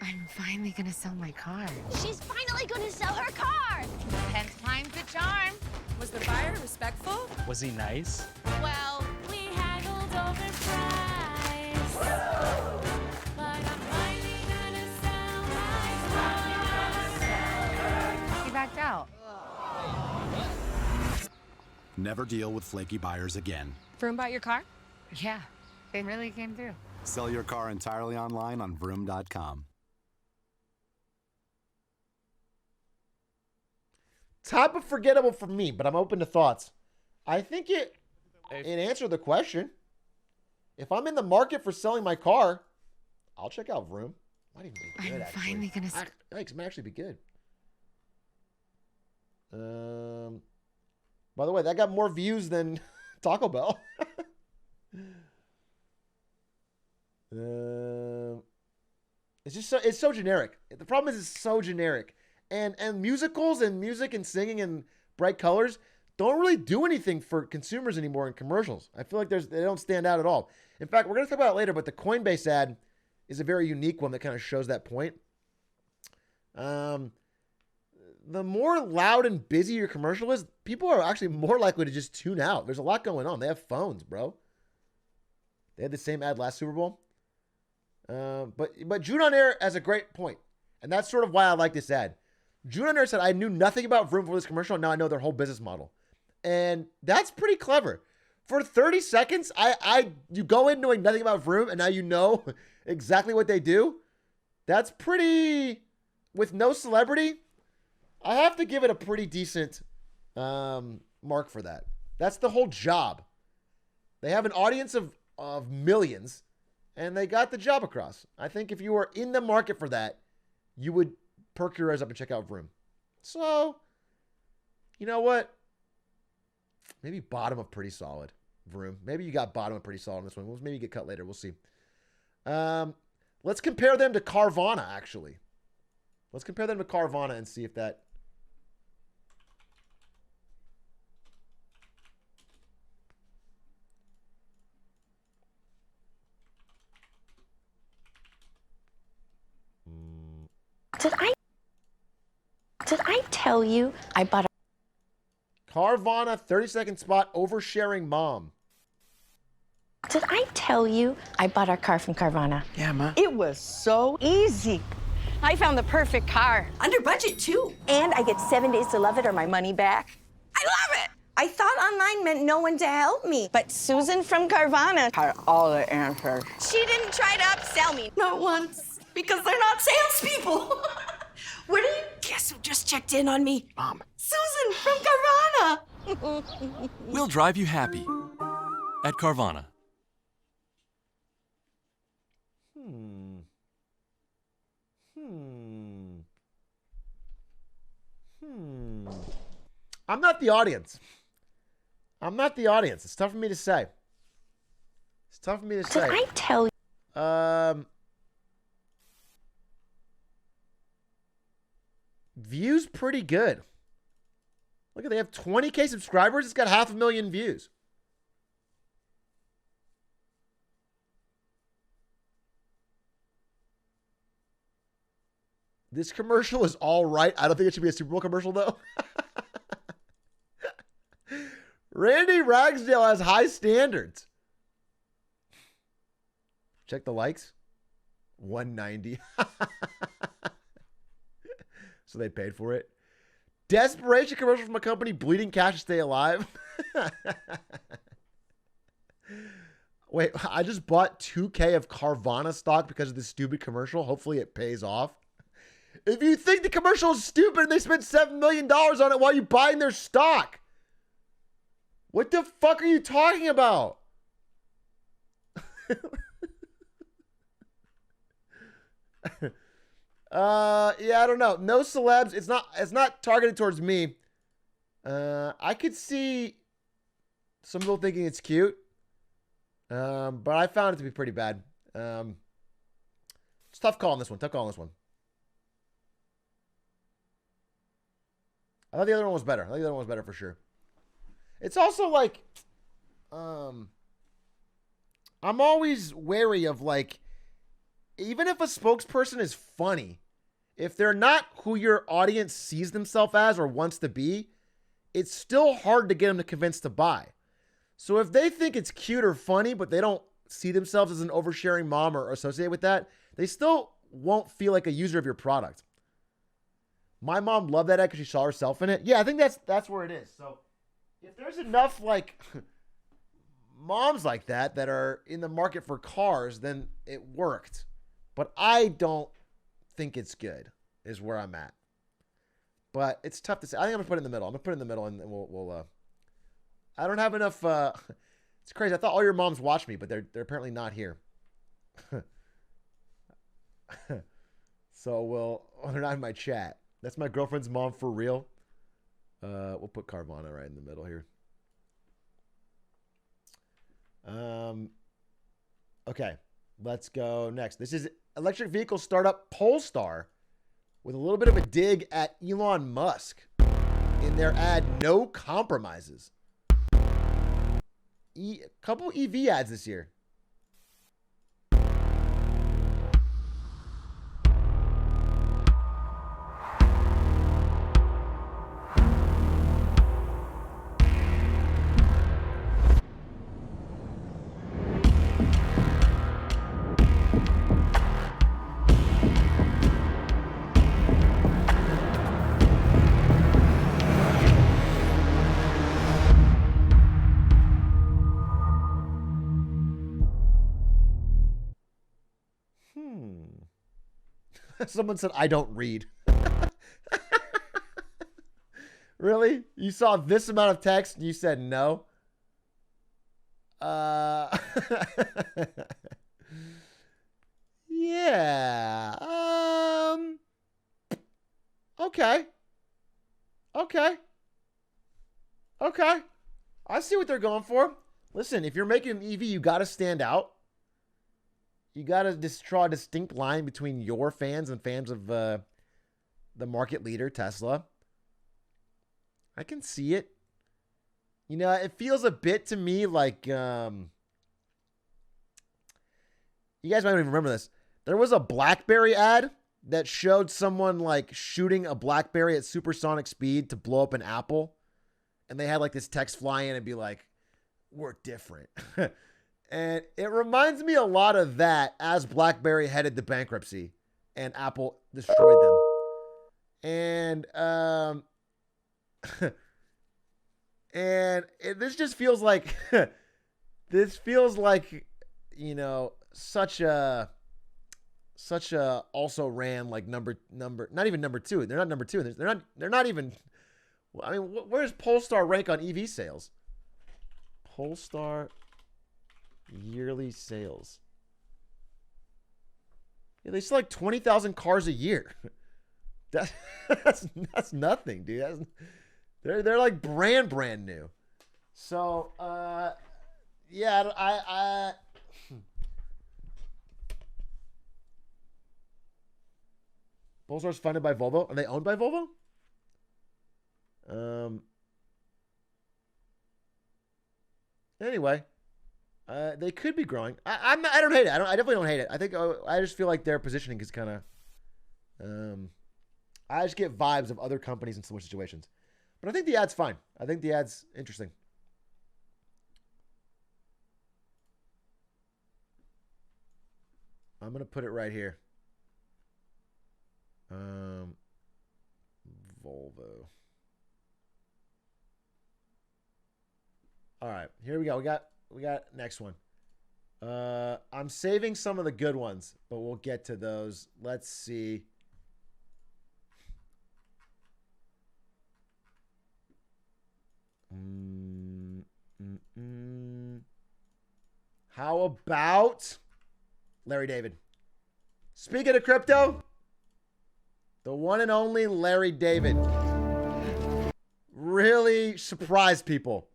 I'm finally gonna sell my car. She's finally gonna sell her car. 10 times the charm. Was the buyer respectful? Was he nice? Well, we haggled over price. But I'm finally gonna sell my car. He backed out. Never deal with flaky buyers again. Vroom bought your car? Yeah, they really came through. Sell your car entirely online on vroom.com. Top of forgettable for me, but I'm open to thoughts. I think it answered the question. If I'm in the market for selling my car, I'll check out Vroom. Might even be good, I'm finally gonna. It might actually be good. By the way, that got more views than Taco Bell. It's so generic. The problem is it's so generic. And musicals and music and singing and bright colors don't really do anything for consumers anymore in commercials. I feel like they don't stand out at all. In fact, we're going to talk about it later, but the Coinbase ad is a very unique one that kind of shows that point. The more loud and busy your commercial is, people are actually more likely to just tune out. There's a lot going on. They have phones, bro. They had the same ad last Super Bowl. But June on Air has a great point. And that's sort of why I like this ad. June on Air said, I knew nothing about Vroom for this commercial, and now I know their whole business model. And that's pretty clever. For 30 seconds, you go in knowing nothing about Vroom, and now you know exactly what they do. That's pretty, with no celebrity, I have to give it a pretty decent mark for that. That's the whole job. They have an audience of millions, and they got the job across. I think if you were in the market for that, you would perk your eyes up and check out Vroom. So, you know what? Maybe bottom of pretty solid, Vroom. Maybe you got bottom of pretty solid on this one. Maybe you get cut later. We'll see. Let's compare them to Carvana, actually. Let's compare them to Carvana and see if that... Did I tell you I bought a Carvana 30-second spot oversharing mom. Did I tell you I bought our car from Carvana? Yeah, Ma. It was so easy. I found the perfect car. Under budget, too. And I get 7 days to love it or my money back. I love it. I thought online meant no one to help me. But Susan from Carvana had all the answers. She didn't try to upsell me. Not once. Because they're not salespeople. Where do you guess who just checked in on me? Mom. Susan from Carvana. We'll drive you happy at Carvana. I'm not the audience. It's tough for me to say. Did I tell you? Views pretty good. Look at, they have 20K subscribers. It's got 500,000 views. This commercial is all right. I don't think it should be a Super Bowl commercial, though. Randy Ragsdale has high standards. Check the likes. 190. So they paid for it. Desperation commercial from a company bleeding cash to stay alive. Wait, I just bought 2K of Carvana stock because of this stupid commercial. Hopefully it pays off. If you think the commercial is stupid and they spent $7 million on it, why are you buying their stock? What the fuck are you talking about? Yeah, I don't know. No celebs. It's not targeted towards me. I could see some people thinking it's cute. But I found it to be pretty bad. It's tough calling this one. Tough calling this one. I thought the other one was better. I think the other one was better for sure. It's also like, I'm always wary of like, even if a spokesperson is funny, if they're not who your audience sees themselves as or wants to be, it's still hard to get them to convince to buy. So if they think it's cute or funny, but they don't see themselves as an oversharing mom or associate with that, they still won't feel like a user of your product. My mom loved that ad because she saw herself in it. Yeah, I think that's where it is. So if there's enough like moms like that are in the market for cars, then it worked. But I don't think it's good, is where I'm at. But it's tough to say. I think I'm gonna put it in the middle. I'm gonna put it in the middle, and we'll I don't have enough. It's crazy. I thought all your moms watch me, but they're apparently not here. So they're not in my chat. That's my girlfriend's mom for real. We'll put Carvana right in the middle here. Okay, let's go next. This is electric vehicle startup Polestar with a little bit of a dig at Elon Musk in their ad, No Compromises. Couple EV ads this year. Someone said, I don't read. Really? You saw this amount of text and you said no? Yeah. Okay. I see what they're going for. Listen, if you're making an EV, you got to stand out. You got to just draw a distinct line between your fans and fans of the market leader, Tesla. I can see it. You know, it feels a bit to me like, you guys might not even remember this. There was a BlackBerry ad that showed someone like shooting a BlackBerry at supersonic speed to blow up an Apple. And they had like this text fly in and be like, we're different. And it reminds me a lot of that as BlackBerry headed to bankruptcy and Apple destroyed them. And this just feels like you know, such a also ran like number not even number 2. They're not number 2. They're not even. I mean, where does Polestar rank on EV sales? Polestar yearly sales. Yeah, they sell like 20,000 cars a year. That's nothing, dude. They're like brand new. So yeah, I Polestar's funded by Volvo. Are they owned by Volvo? Anyway, they could be growing. I don't hate it. I definitely don't hate it. I think I just feel like their positioning is kind of. I just get vibes of other companies in similar situations, but I think the ad's fine. I think the ad's interesting. I'm gonna put it right here. Volvo. All right, here we go. We got next one. I'm saving some of the good ones, but we'll get to those. Let's see. How about Larry David? Speaking of crypto, the one and only Larry David really surprised people.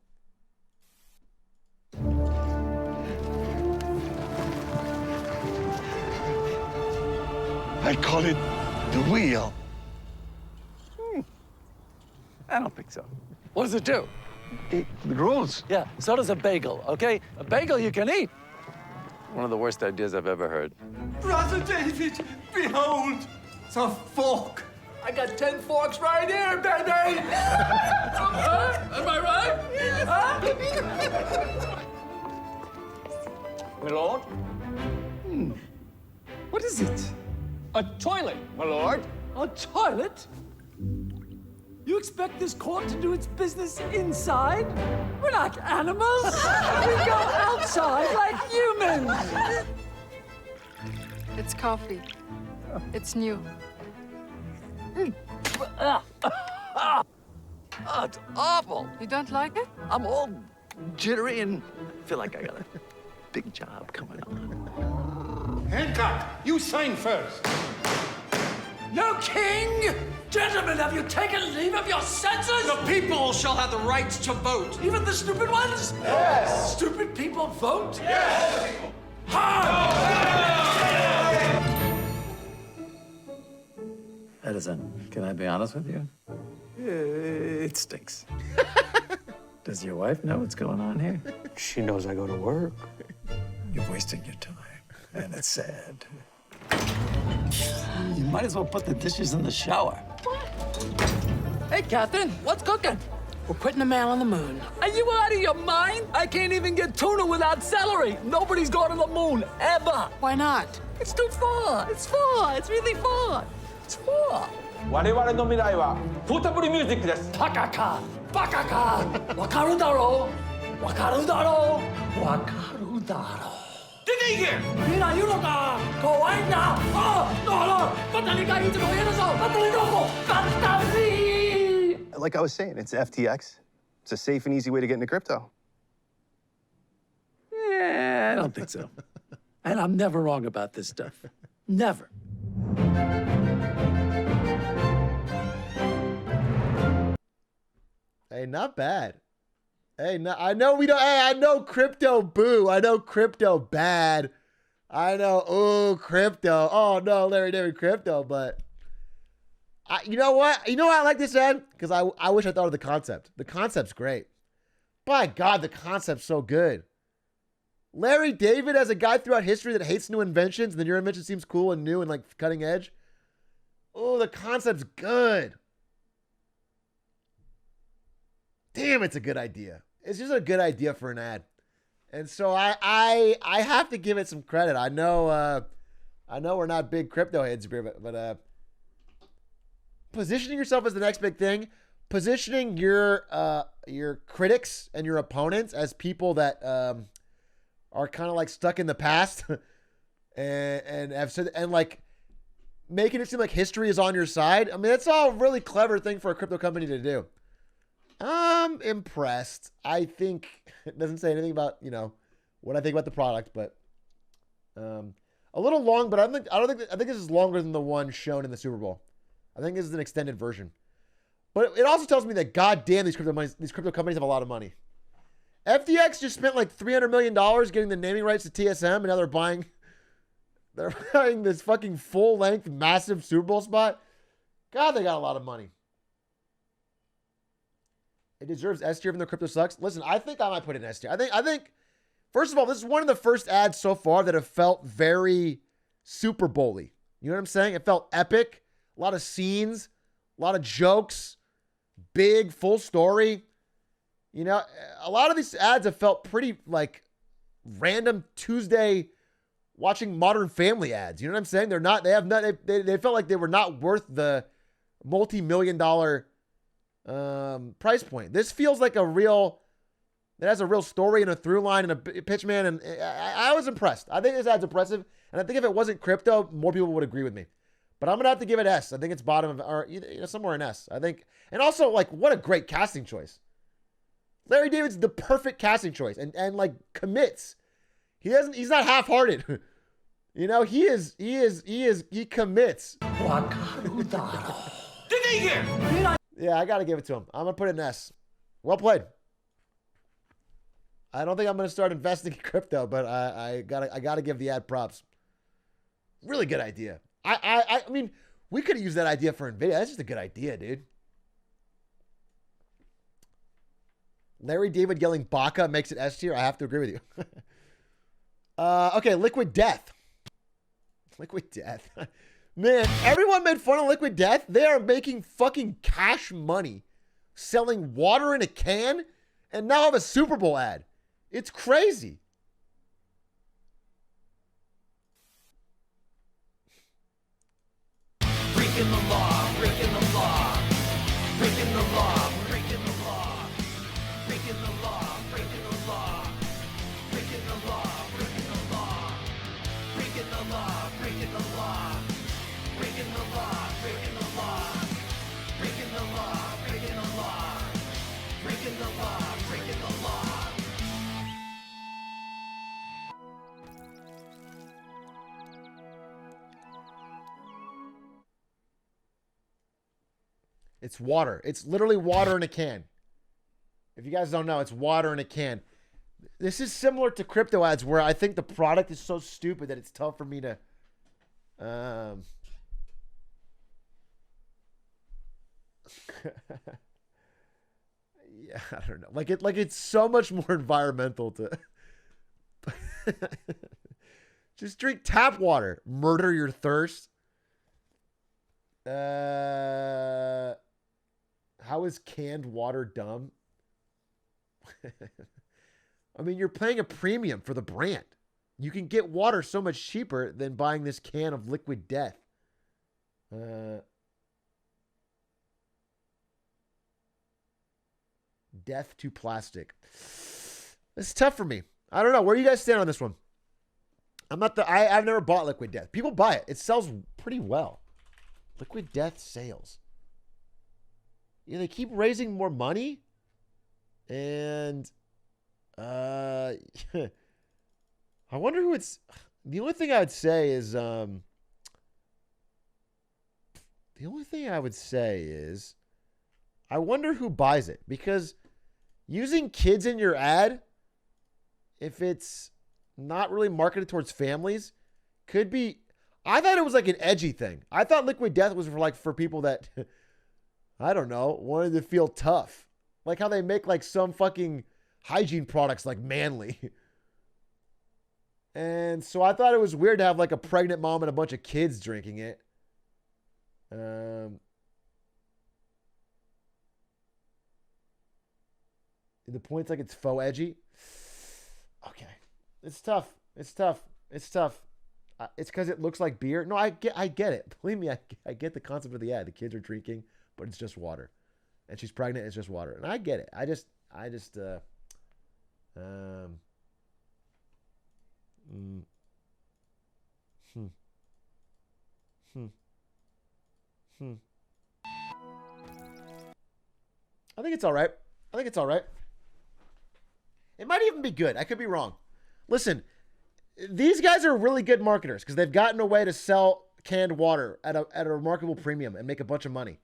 I call it the wheel. I don't think so. What does it do? It rolls. Yeah, so does a bagel, okay? A bagel you can eat. One of the worst ideas I've ever heard. Brother David, behold, the fork. I got 10 forks right here, baby! Am I right? Huh? My lord? What is it? A toilet, my lord. A toilet? You expect this court to do its business inside? We're not animals. We go outside like humans. It's coffee. It's new. Oh, it's awful. You don't like it? I'm all jittery and feel like I got a big job coming on. Hancock, you sign first. No king! Gentlemen, have you taken leave of your senses? The people shall have the right to vote. Even the stupid ones? Yes. Stupid people vote? Yes. Edison, can I be honest with you? It stinks. Does your wife know what's going on here? She knows I go to work. You're wasting your time, and it's sad. You might as well put the dishes in the shower. Hey, Catherine, what's cooking? We're putting a man on the moon. Are you out of your mind? I can't even get tuna without celery. Nobody's gone to the moon, ever. Why not? It's too far. It's far. It's really far. It's far. 我々の未来はフータブルミュージックです。バカか、バカか。わかるだろう。わかるだろう。わかるだろう。出て行け。未来言うのか。怖いんだ。バッタリがいつも言えるぞ。バッタリどこ。バッタリ。Like I was saying, it's FTX. It's a safe and easy way to get into crypto. Yeah, I don't think so. And I'm never wrong about this stuff. Never. Hey, not bad. Hey, no, I know we don't. Hey, I know crypto boo. I know crypto bad. I know, oh, crypto. Oh no, Larry David crypto. But you know what? You know why I like this ad? Because I wish I thought of the concept. The concept's great. By God, the concept's so good. Larry David as a guy throughout history that hates new inventions, and then your invention seems cool and new and like cutting edge. Oh, the concept's good. Damn, it's a good idea. It's just a good idea for an ad. And so I have to give it some credit. I know we're not big crypto heads here, but positioning yourself as the next big thing, positioning your critics and your opponents as people that are kind of like stuck in the past and have said, and like making it seem like history is on your side. I mean, it's all a really clever thing for a crypto company to do. I'm impressed. I think it doesn't say anything about, what I think about the product, but a little long, but I think this is longer than the one shown in the Super Bowl. I think this is an extended version. But it also tells me that goddamn these crypto companies have a lot of money. FTX just spent like $300 million getting the naming rights to TSM, and now they're buying They're buying this fucking full-length, massive Super Bowl spot. God, they got a lot of money. It deserves S tier even though crypto sucks. Listen, I think I might put it in S tier. I think, first of all, this is one of the first ads so far that have felt very Super Bowl-y. You know what I'm saying? It felt epic. A lot of scenes, a lot of jokes, big, full story. You know, a lot of these ads have felt pretty like random Tuesday watching Modern Family ads. You know what I'm saying? They're not, they felt like they were not worth the multi-million-dollar price point. This feels like it has a real story and a through line and a pitch, man. And I was impressed. I think this ad's impressive. And I think if it wasn't crypto, more people would agree with me. But I'm going to have to give it S. I think it's bottom of, or somewhere in S. I think. And also, like, what a great casting choice. Larry David's the perfect casting choice and like commits. He's not half-hearted. You know, he commits. Yeah, I got to give it to him. I'm going to put it in S. Well played. I don't think I'm going to start investing in crypto, but I got to give the ad props. Really good idea. I mean, we could have used that idea for NVIDIA. That's just a good idea, dude. Larry David yelling Baka makes it S tier. I have to agree with you. Okay, Liquid Death. Liquid Death. Man, everyone made fun of Liquid Death. They are making fucking cash money selling water in a can and now have a Super Bowl ad. It's crazy. Breaking the law, breaking the law, breaking the law, breaking the law, breaking the law, breaking the law, breaking the law, breaking the law, breaking the law, breaking the law, breaking the law, breaking the law, breaking the law, breaking the law, breaking the law, breaking the law. It's water. It's literally water in a can. If you guys don't know, it's water in a can. This is similar to crypto ads where I think the product is so stupid that it's tough for me to yeah, I don't know. Like it's so much more environmental to just drink tap water. Murder your thirst. How is canned water dumb? I mean, you're paying a premium for the brand. You can get water so much cheaper than buying this can of Liquid Death. Death to plastic. It's tough for me. I don't know. Where do you guys stand on this one? I've never bought Liquid Death. People buy it. It sells pretty well. Liquid Death sales. Yeah, they keep raising more money. And I wonder who it's. The only thing I would say is I wonder who buys it, because using kids in your ad, if it's not really marketed towards families, could be. I thought it was like an edgy thing. I thought Liquid Death was for people that I don't know, wanted to feel tough. Like how they make like some fucking hygiene products like Manly. And so I thought it was weird to have like a pregnant mom and a bunch of kids drinking it. The point's like it's faux edgy. Okay. It's tough. It's tough. It's tough. It's because it looks like beer. No, I get it. Believe me, I get the concept of the ad. The kids are drinking, but it's just water. And she's pregnant, it's just water. And I get it. I just I think it's all right. I think it's all right. It might even be good. I could be wrong. Listen, these guys are really good marketers because they've gotten a way to sell canned water at a remarkable premium and make a bunch of money.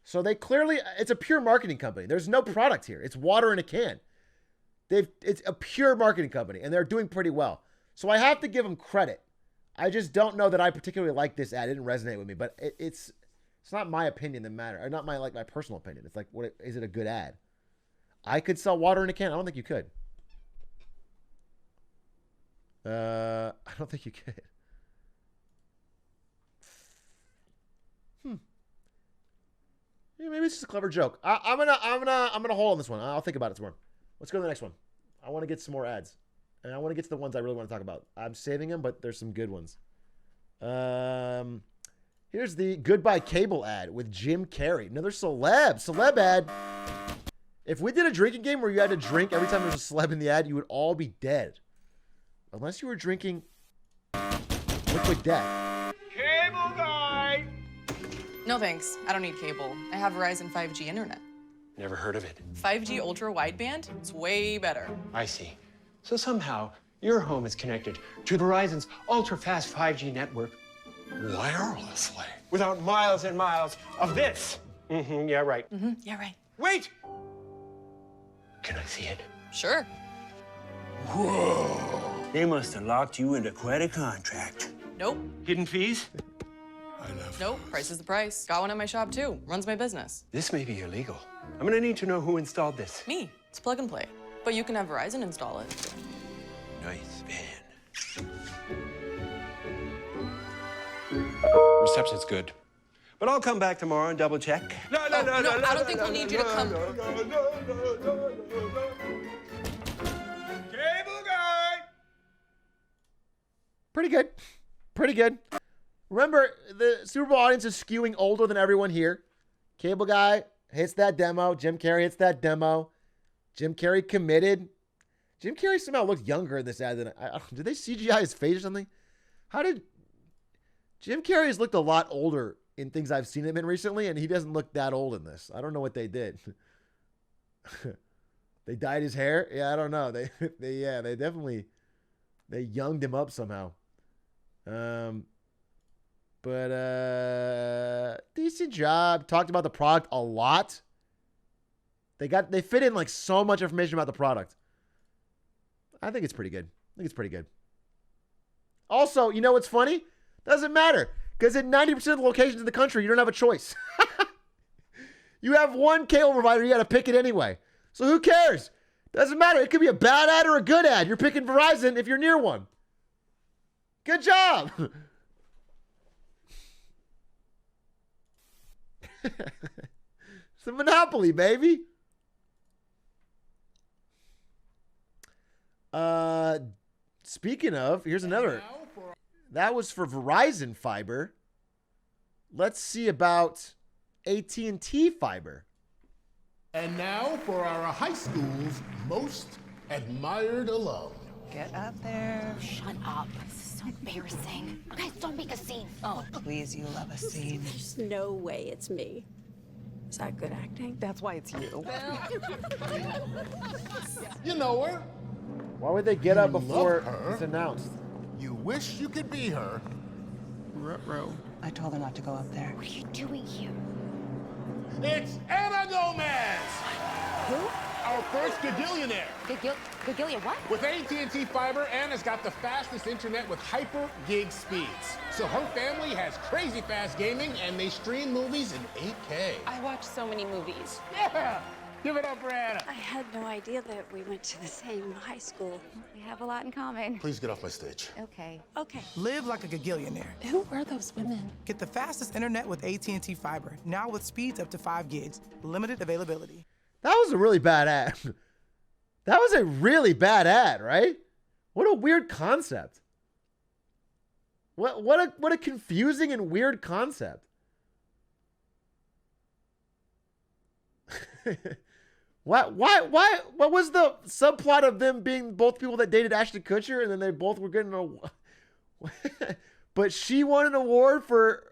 So they clearly, it's a pure marketing company. There's no product here. It's water in a can. It's a pure marketing company, and they're doing pretty well. So I have to give them credit I just don't know that I particularly like this ad. It didn't resonate with me, but it's not my opinion that matters, or not my personal opinion. It's like, is it a good ad? I could sell water in a can. I don't think you could. I don't think you could. Yeah, maybe it's just a clever joke. I'm gonna hold on this one. I'll think about it some more. Let's go to the next one. I want to get some more ads, and I want to get to the ones I really want to talk about. I'm saving them, but there's some good ones. Here's the Goodbye Cable ad with Jim Carrey. Another celeb ad. If we did a drinking game where you had to drink every time there's a celeb in the ad, you would all be dead. Unless you were drinking liquid death. Cable guy! No thanks. I don't need cable. I have Verizon 5G internet. Never heard of it. 5G ultra wideband? It's way better. I see. So somehow, your home is connected to Verizon's ultra-fast 5G network wirelessly. Without miles and miles of this. Yeah, right. Yeah, right. Wait! Can I see it? Sure. Whoa! They must have locked you into quite a contract. Nope. Hidden fees? Nope. Price is the price. Got one at my shop too. Runs my business. This may be illegal. I'm gonna need to know who installed this. Me. It's plug and play. But you can have Verizon install it. Nice van. Reception's good. But I'll come back tomorrow and double check. No, I don't think we'll need you to come. Cable guy! Pretty good. Pretty good. Remember, the Super Bowl audience is skewing older than everyone here. Cable guy hits that demo. Jim Carrey hits that demo. Jim Carrey committed. Jim Carrey somehow looked younger in this ad than did they CGI his face or something? How did Jim Carrey has looked a lot older in things I've seen him in recently, and he doesn't look that old in this. I don't know what they did. They dyed his hair. Yeah, I don't know. They definitely younged him up somehow. But decent job. Talked about the product a lot. They fit in like so much information about the product. I think it's pretty good. Also, you know what's funny? Doesn't matter. Because in 90% of the locations in the country, you don't have a choice. You have one cable provider, you got to pick it anyway. So who cares? Doesn't matter. It could be a bad ad or a good ad. You're picking Verizon if you're near one. Good job. It's a monopoly, baby. Speaking of, here's another. That was for Verizon fiber. Let's see about AT&T fiber. And now for our high school's most admired alum. Get up there. Shut up. This is so embarrassing. Guys, don't make a scene. Oh, please, you love a scene. There's no way it's me. Is that good acting? That's why it's you. You know her. Why would they get up before it's announced? You wish you could be her. Ruh-roh. I told her not to go up there. What are you doing here? It's Anna Gomez! Who? Our first gagillionaire. Gagilia what? With AT&T Fiber, Anna's got the fastest internet with hyper gig speeds. So her family has crazy fast gaming and they stream movies in 8K. I watch so many movies. Yeah! Give it up for Anna. I had no idea that we went to the same high school. We have a lot in common. Please get off my stage. Okay. Okay. Live like a gagillionaire. Who were those women? Get the fastest internet with AT&T Fiber, now with speeds up to 5 gigs. Limited availability. That was a really bad ad. That was a really bad ad, right? What a weird concept. What a confusing and weird concept. What was the subplot of them being both people that dated Ashton Kutcher and then they both were getting but she won an award for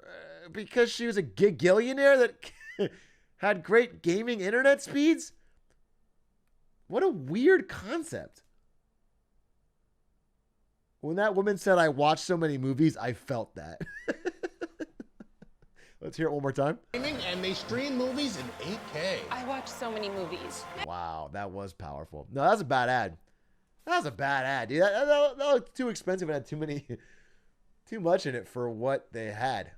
because she was a gigillionaire that had great gaming internet speeds? What a weird concept. When that woman said, I watched so many movies, I felt that. Let's hear it one more time. And they stream movies in 8K. I watch so many movies. Wow, that was powerful. No, that's a bad ad. That was a bad ad, dude. That looked too expensive and had too many Too much in it for what they had.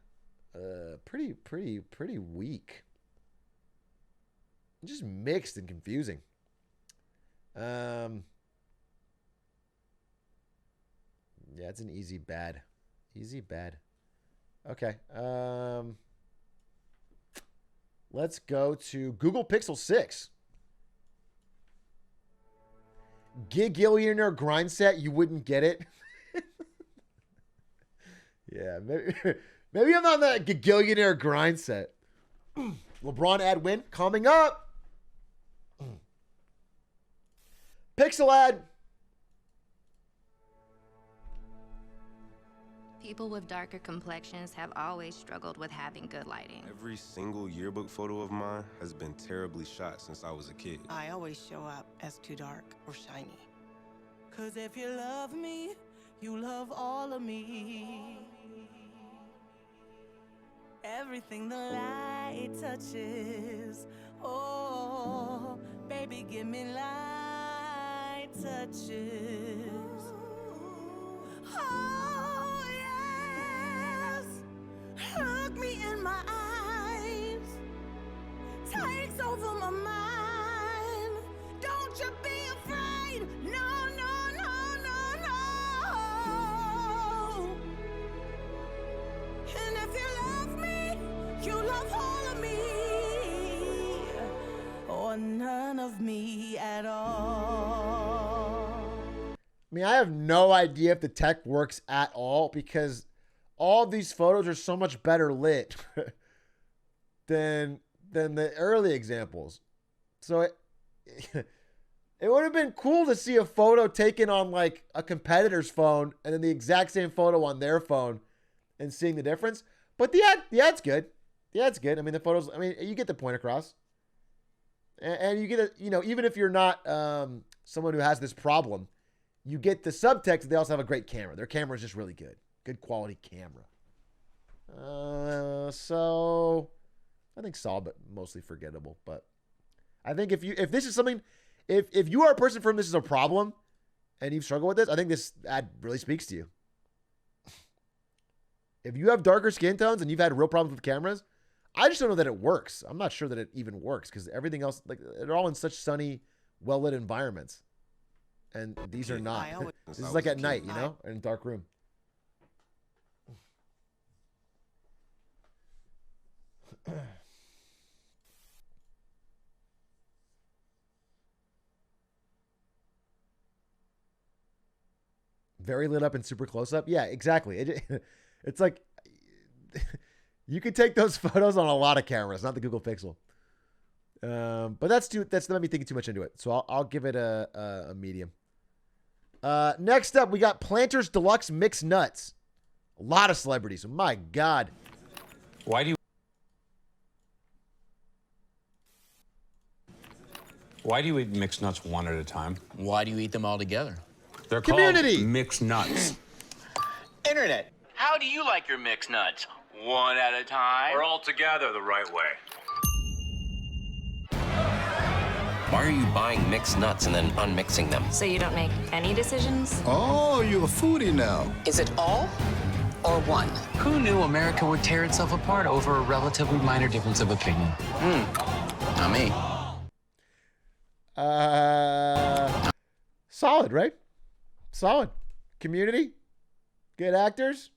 Pretty weak. Just mixed and confusing. Yeah, it's an easy bad. Easy bad. Okay. Let's go to Google Pixel 6. Gigillionaire grind set, you wouldn't get it. Yeah, maybe I'm on that Gigillionaire grind set. LeBron ad win coming up. Pixel ad. People with darker complexions have always struggled with having good lighting. Every single yearbook photo of mine has been terribly shot since I was a kid. I always show up as too dark or shiny. 'Cause if you love me, you love all of me. Everything the light touches. Oh, baby, give me light touches. Oh, yes. Look me in my eyes. Takes over my mind. Don't you be afraid. No, no, no, no, no. And if you love me, you love all of me. Or none of me at all. I mean, I have no idea if the tech works at all because all these photos are so much better lit than the early examples. So it would have been cool to see a photo taken on like a competitor's phone and then the exact same photo on their phone and seeing the difference. But the ad's good. The ad's good. I mean, the photos, I mean, you get the point across. And you get a, you know, even if you're not someone who has this problem, you get the subtext that they also have a great camera. Their camera is just really good. Good quality camera. So I think solid, but mostly forgettable. But I think if this is something, if you are a person for whom this is a problem and you've struggled with this, I think this ad really speaks to you. If you have darker skin tones and you've had real problems with cameras, I just don't know that it works. I'm not sure that it even works because everything else, like they're all in such sunny, well-lit environments. And these are not. This is like at night, you know, in a dark room. Very lit up and super close up. Yeah, exactly. It's like you could take those photos on a lot of cameras, not the Google Pixel. But that's not me thinking too much into it. So I'll give it a medium. Next up, we got Planters Deluxe Mixed Nuts. A lot of celebrities. My God. Why do you eat mixed nuts one at a time? Why do you eat them all together? They're Community. called mixed nuts. Internet. How do you like your mixed nuts? One at a time? Or all together the right way. Why are you buying mixed nuts and then unmixing them? So you don't make any decisions? Oh, you're a foodie now. Is it all or one? Who knew America would tear itself apart over a relatively minor difference of opinion? Not me. Solid, right? Solid. Community. Good actors.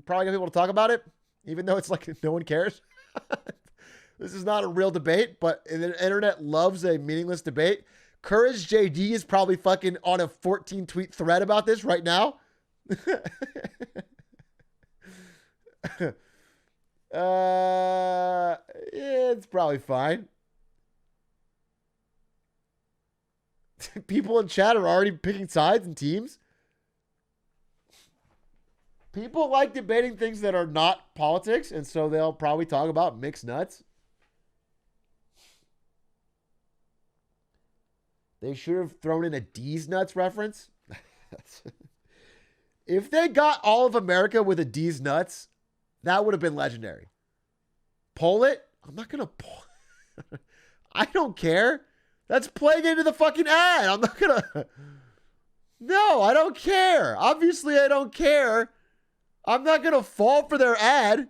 Probably gonna be able to talk about it, even though it's like no one cares. This is not a real debate, but the internet loves a meaningless debate. Courage JD is probably fucking on a 14 tweet thread about this right now. It's probably fine. People in chat are already picking sides and teams. People like debating things that are not politics, and so they'll probably talk about mixed nuts. They should have thrown in a D's nuts reference. If they got all of America with a D's nuts, that would have been legendary. Poll it? I'm not going to poll. I don't care. That's playing into the fucking ad. I'm not going to. No, I don't care. Obviously, I don't care I'm not going to fall for their ad.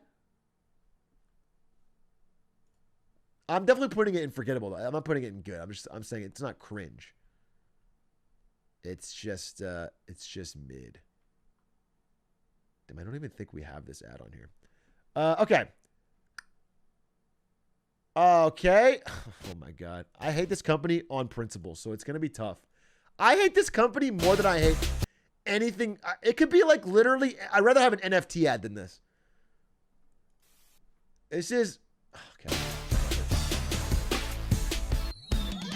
I'm definitely putting it in forgettable. I'm not putting it in good. I'm saying it's not cringe. It's just mid. Damn, I don't even think we have this ad on here. Okay. Okay. Oh my God. I hate this company on principle, so it's going to be tough. I hate this company more than I hate anything. It could be like literally, I'd rather have an NFT ad than this. This is, okay.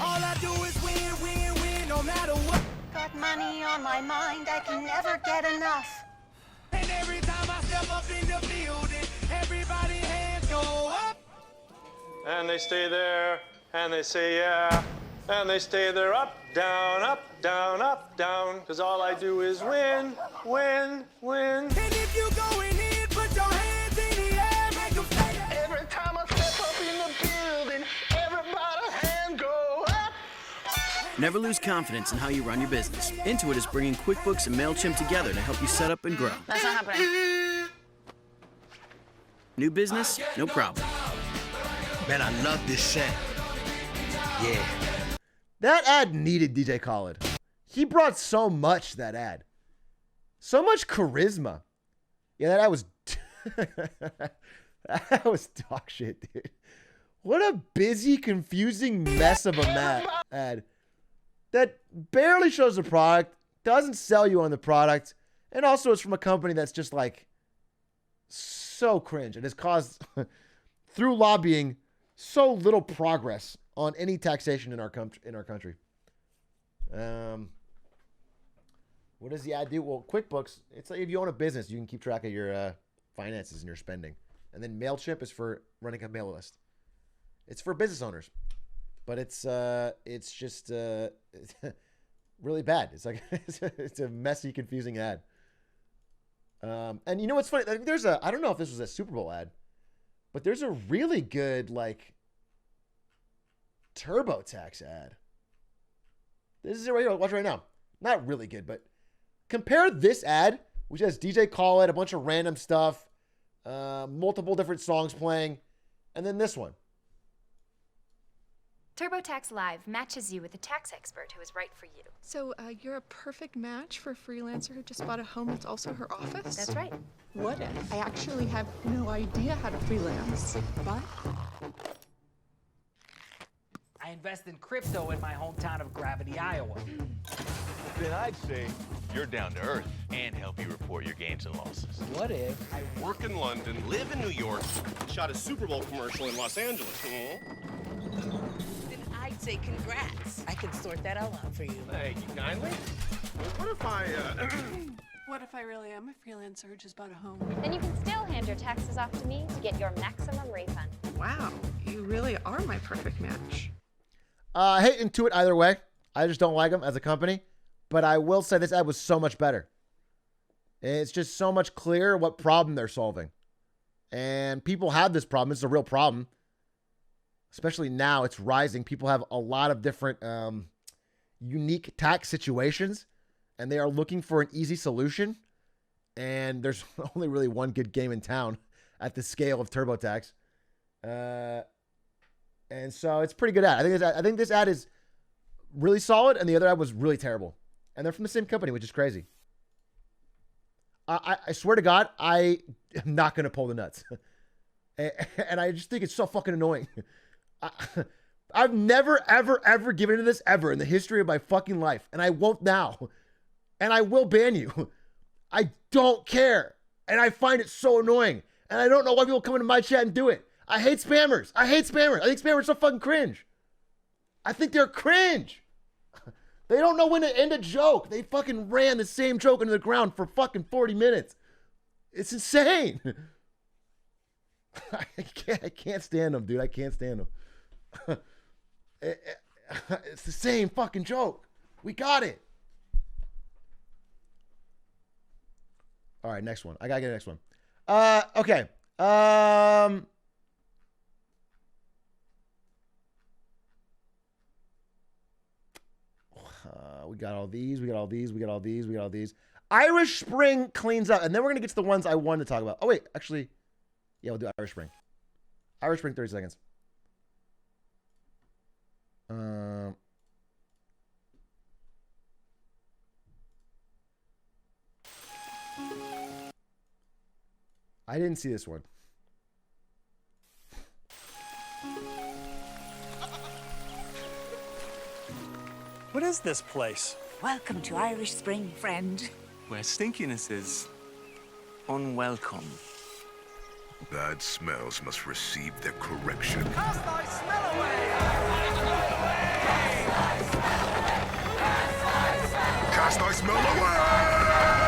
All I do is win, win, win, no matter what. Got money on my mind, I can never get enough. And every time I step up in the building, everybody hands go up. And they stay there, and they say yeah, and they stay there up, down, up, down, up, down. Cause all I do is win, win, win. And if you going in, put your hands in the air, make them say that. Every time I step up in the building, everybody hand go up. Never lose confidence in how you run your business. Intuit is bringing QuickBooks and MailChimp together to help you set up and grow. That's not happening. New business? No problem. Man, I love this set. Yeah. That ad needed DJ Khaled. He brought so much, that ad. So much charisma. Yeah, that ad was... that was dog shit, dude. What a busy, confusing mess of a ad. That barely shows the product, doesn't sell you on the product, and also it's from a company that's just like so cringe. It has caused, through lobbying, so little progress on any taxation in our country. What does the ad do? Well, QuickBooks, it's like if you own a business, you can keep track of your finances and your spending. And then MailChimp is for running a mail list. It's for business owners, but it's just really bad. It's like it's a messy, confusing ad. And you know what's funny? There's I don't know if this was a Super Bowl ad, but there's a really good like TurboTax ad. This is it right here. Watch it right now. Not really good, but compare this ad, which has DJ Khaled, a bunch of random stuff, multiple different songs playing, and then this one. TurboTax Live matches you with a tax expert who is right for you. So you're a perfect match for a freelancer who just bought a home that's also her office? That's right. What if I actually have no idea how to freelance, but I invest in crypto in my hometown of Gravity, Iowa. Then I'd say you're down to earth and help you report your gains and losses. What if I work in London, live in New York, shot a Super Bowl commercial in Los Angeles? Then I'd say congrats. I can sort that all out for you. Thank you kindly. What if I, what if I really am a freelancer who just bought a home? Then you can still hand your taxes off to me to get your maximum refund. Wow, you really are my perfect match. I hate Intuit either way. I just don't like them as a company. But I will say this ad was so much better. It's just so much clearer what problem they're solving. And people have this problem. It's a real problem. Especially now, it's rising. People have a lot of different unique tax situations. And they are looking for an easy solution. And there's only really one good game in town at the scale of TurboTax. And so it's a pretty good ad. I think this ad is really solid, and the other ad was really terrible. And they're from the same company, which is crazy. I swear to God, I am not going to pull the nuts. And I just think it's so fucking annoying. I've never, ever, ever given into this ever in the history of my fucking life. And I won't now. And I will ban you. I don't care. And I find it so annoying. And I don't know why people come into my chat and do it. I hate spammers. I think spammers are so fucking cringe. I think they're cringe. They don't know when to end a joke. They fucking ran the same joke into the ground for fucking 40 minutes. It's insane. I can't stand them, dude. I can't stand them. It's the same fucking joke. We got it. All right, next one. I gotta get the next one. Okay. We got all these. We got all these. We got all these. We got all these. Irish Spring cleans up. And then we're going to get to the ones I wanted to talk about. Oh, wait. Actually, yeah, we'll do Irish Spring. Irish Spring, 30 seconds. I didn't see this one. What is this place? Welcome to Irish Spring, friend. Where stinkiness is unwelcome. Bad smells must receive their correction. Cast thy smell away! Cast thy smell away!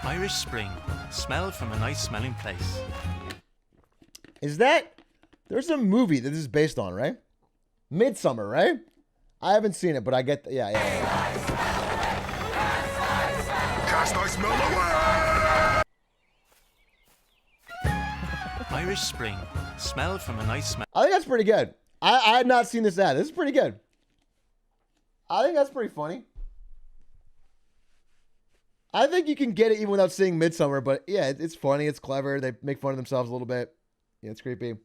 Irish Spring. Smell from a nice smelling place. Is that... There's a movie that this is based on, right? Midsummer, right? I haven't seen it, but I get... Yeah. Cast thy smell away! Irish Spring. Smell from a nice smell. I think that's pretty good. I had not seen this ad. This is pretty good. I think that's pretty funny. I think you can get it even without seeing Midsummer, but yeah, it's funny. It's clever. They make fun of themselves a little bit. Yeah, it's creepy.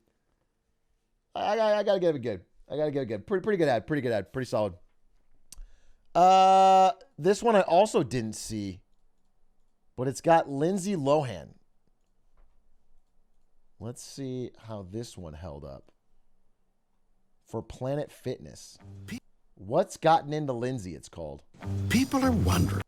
I gotta give it good. I gotta give it good. Pretty good ad. Pretty good ad. Pretty solid. This one I also didn't see, but it's got Lindsay Lohan. Let's see how this one held up. For Planet Fitness. What's Gotten Into Lindsay, it's called. People are wondering.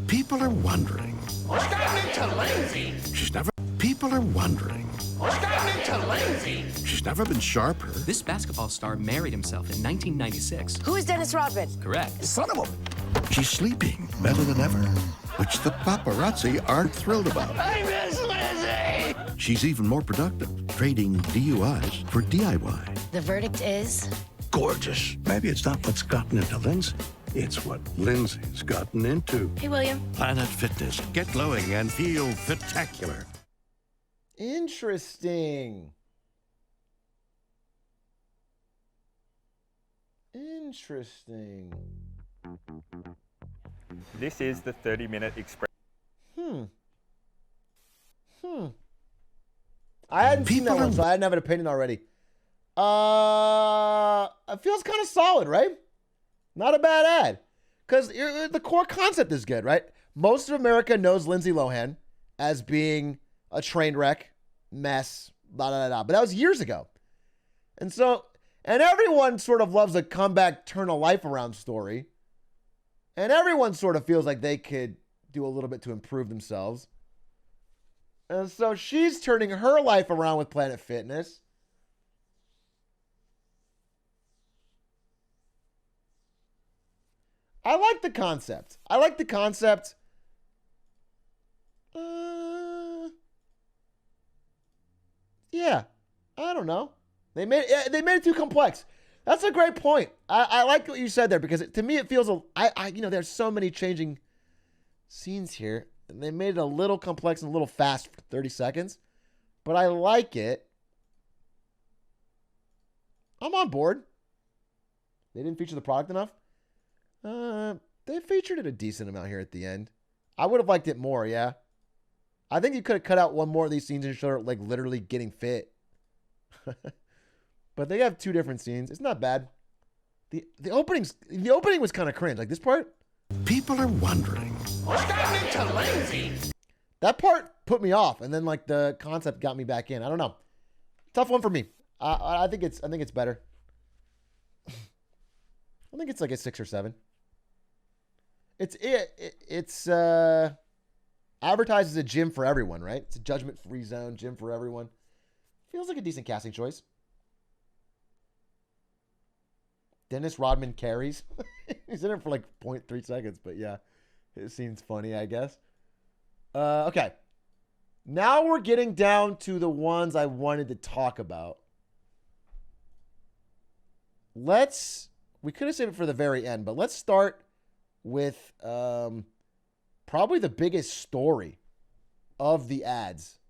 People are wondering. What's gotten into Lindsay? She's never. People are wondering. What's gotten into Lindsay? She's never been sharper. This basketball star married himself in 1996. Who is Dennis Rodman? Correct. Son of a. She's sleeping better than ever, which the paparazzi aren't thrilled about. I miss Lindsay! She's even more productive, trading DUIs for DIY. The verdict is? Gorgeous. Maybe it's not what's gotten into Lindsay. It's what Lindsay's gotten into. Hey, William. Planet Fitness. Get glowing and feel spectacular. Interesting. Interesting. This is the 30-minute express. I hadn't seen that one, so I didn't have an opinion already. It feels kind of solid, right? Not a bad ad. Because the core concept is good, right? Most of America knows Lindsay Lohan as being a train wreck, mess, blah, blah, blah. But that was years ago. And everyone sort of loves a comeback, turn a life around story. And everyone sort of feels like they could do a little bit to improve themselves. And so she's turning her life around with Planet Fitness. I like the concept. Yeah. I don't know. They made it too complex. That's a great point. I like what you said there because to me it feels there's so many changing scenes here. And they made it a little complex and a little fast for 30 seconds. But I like it. I'm on board. They didn't feature the product enough. They featured it a decent amount here at the end. I would have liked it more, yeah. I think you could have cut out one more of these scenes and showed her like literally getting fit. But they have two different scenes. It's not bad. The opening was kind of cringe. Like this part. People are wondering. What's gotten into Lindsay? That part put me off, and then like the concept got me back in. I don't know. Tough one for me. I think it's better. I think it's like a 6 or 7. It's advertised as a gym for everyone, right? It's a judgment-free zone, gym for everyone. Feels like a decent casting choice. Dennis Rodman carries. He's in it for like 0.3 seconds, but yeah, it seems funny, I guess. Okay. Now we're getting down to the ones I wanted to talk about. We could have saved it for the very end, but let's start with probably the biggest story of the ads.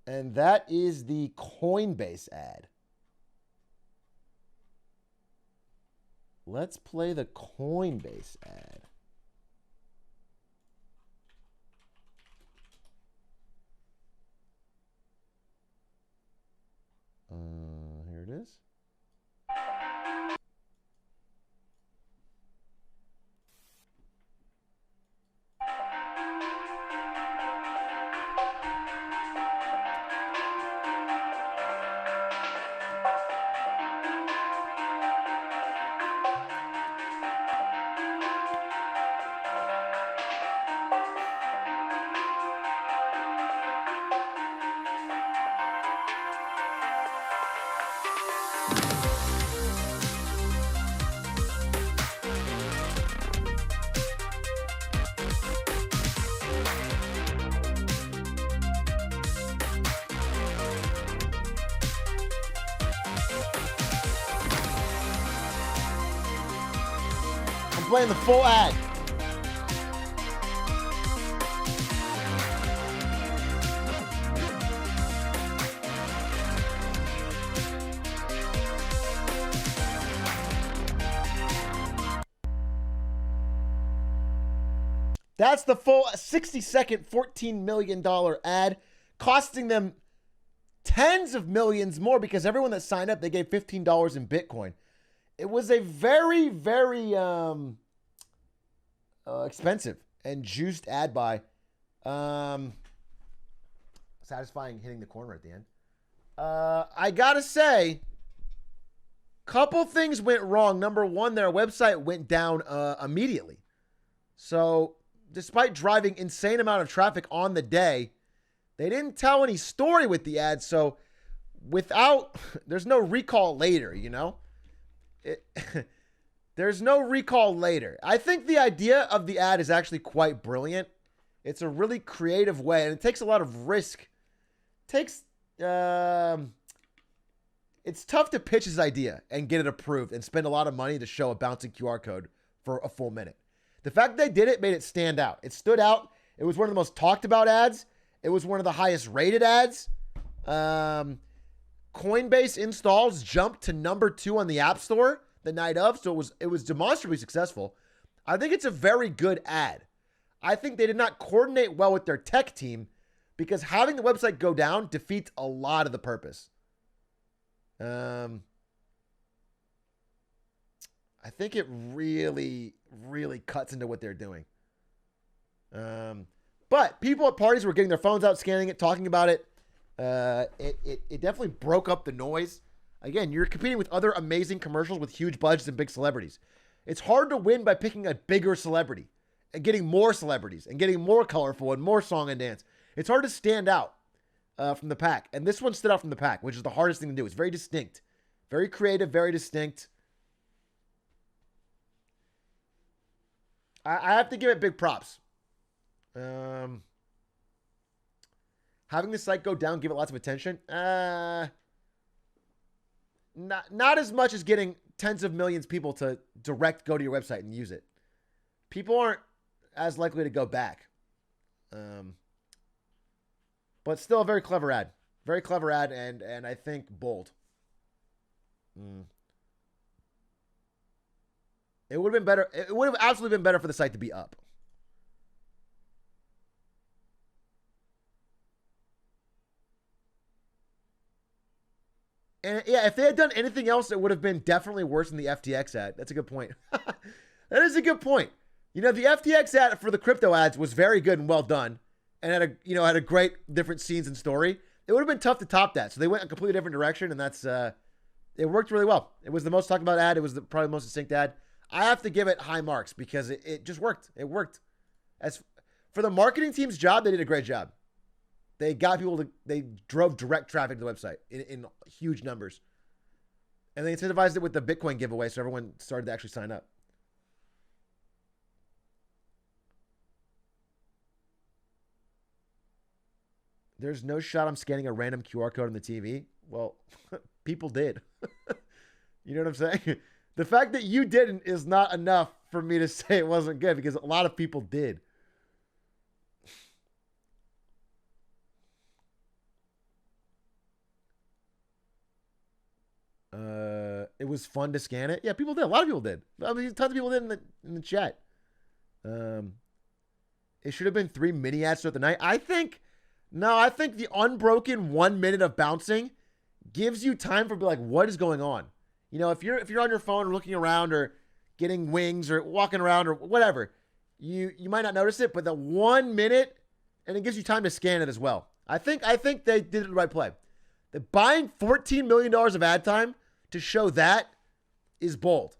And that is the Coinbase ad. Let's play the Coinbase ad. Here it is. I'm playing the full ad. That's the full 60-second, $14 million ad, costing them tens of millions more because everyone that signed up, they gave $15 in Bitcoin. It was a very, very expensive and juiced ad buy. Satisfying hitting the corner at the end. I gotta say, couple things went wrong. Number one, their website went down immediately. So despite driving insane amount of traffic on the day, they didn't tell any story with the ad. So there's no recall later, you know? There's no recall later. I think the idea of the ad is actually quite brilliant. It's a really creative way, and it takes a lot of risk. It's tough to pitch his idea and get it approved and spend a lot of money to show a bouncing QR code for a full minute. The fact they did it made it stand out. It stood out. It was one of the most talked about ads. It was one of the highest rated ads. Coinbase installs jumped to number 2 on the App Store the night of, so it was demonstrably successful. I think it's a very good ad. I think they did not coordinate well with their tech team because having the website go down defeats a lot of the purpose. I think it really, really cuts into what they're doing. But people at parties were getting their phones out, scanning it, talking about it. It definitely broke up the noise. Again, you're competing with other amazing commercials with huge budgets and big celebrities. It's hard to win by picking a bigger celebrity and getting more celebrities and getting more colorful and more song and dance. It's hard to stand out from the pack. And this one stood out from the pack, which is the hardest thing to do. It's very distinct, very creative, very distinct. I have to give it big props. Having the site go down, give it lots of attention. Not as much as getting tens of millions of people to direct go to your website and use it. People aren't as likely to go back. But still a very clever ad. Very clever ad and I think bold. It would have been better. It would have absolutely been better for the site to be up. And yeah, if they had done anything else, it would have been definitely worse than the FTX ad. That's a good point. That is a good point. You know, the FTX ad for the crypto ads was very good and well done, and had a great different scenes and story. It would have been tough to top that. So they went a completely different direction, and that's it worked really well. It was the most talked about ad. It was probably the most distinct ad. I have to give it high marks because it just worked. It worked. As for the marketing team's job, they did a great job. They got people they drove direct traffic to the website in huge numbers. And they incentivized it with the Bitcoin giveaway, so everyone started to actually sign up. There's no shot I'm scanning a random QR code on the TV. Well, people did. You know what I'm saying? The fact that you didn't is not enough for me to say it wasn't good because a lot of people did. it was fun to scan it. Yeah, people did. A lot of people did. I mean, tons of people did in the chat. It should have been 3 mini ads throughout the night. I think the unbroken 1 minute of bouncing gives you time for be like, what is going on? You know, if you're on your phone or looking around or getting wings or walking around or whatever, you might not notice it, but the 1 minute, and it gives you time to scan it as well. I think they did the right play. The buying $14 million of ad time to show that is bold,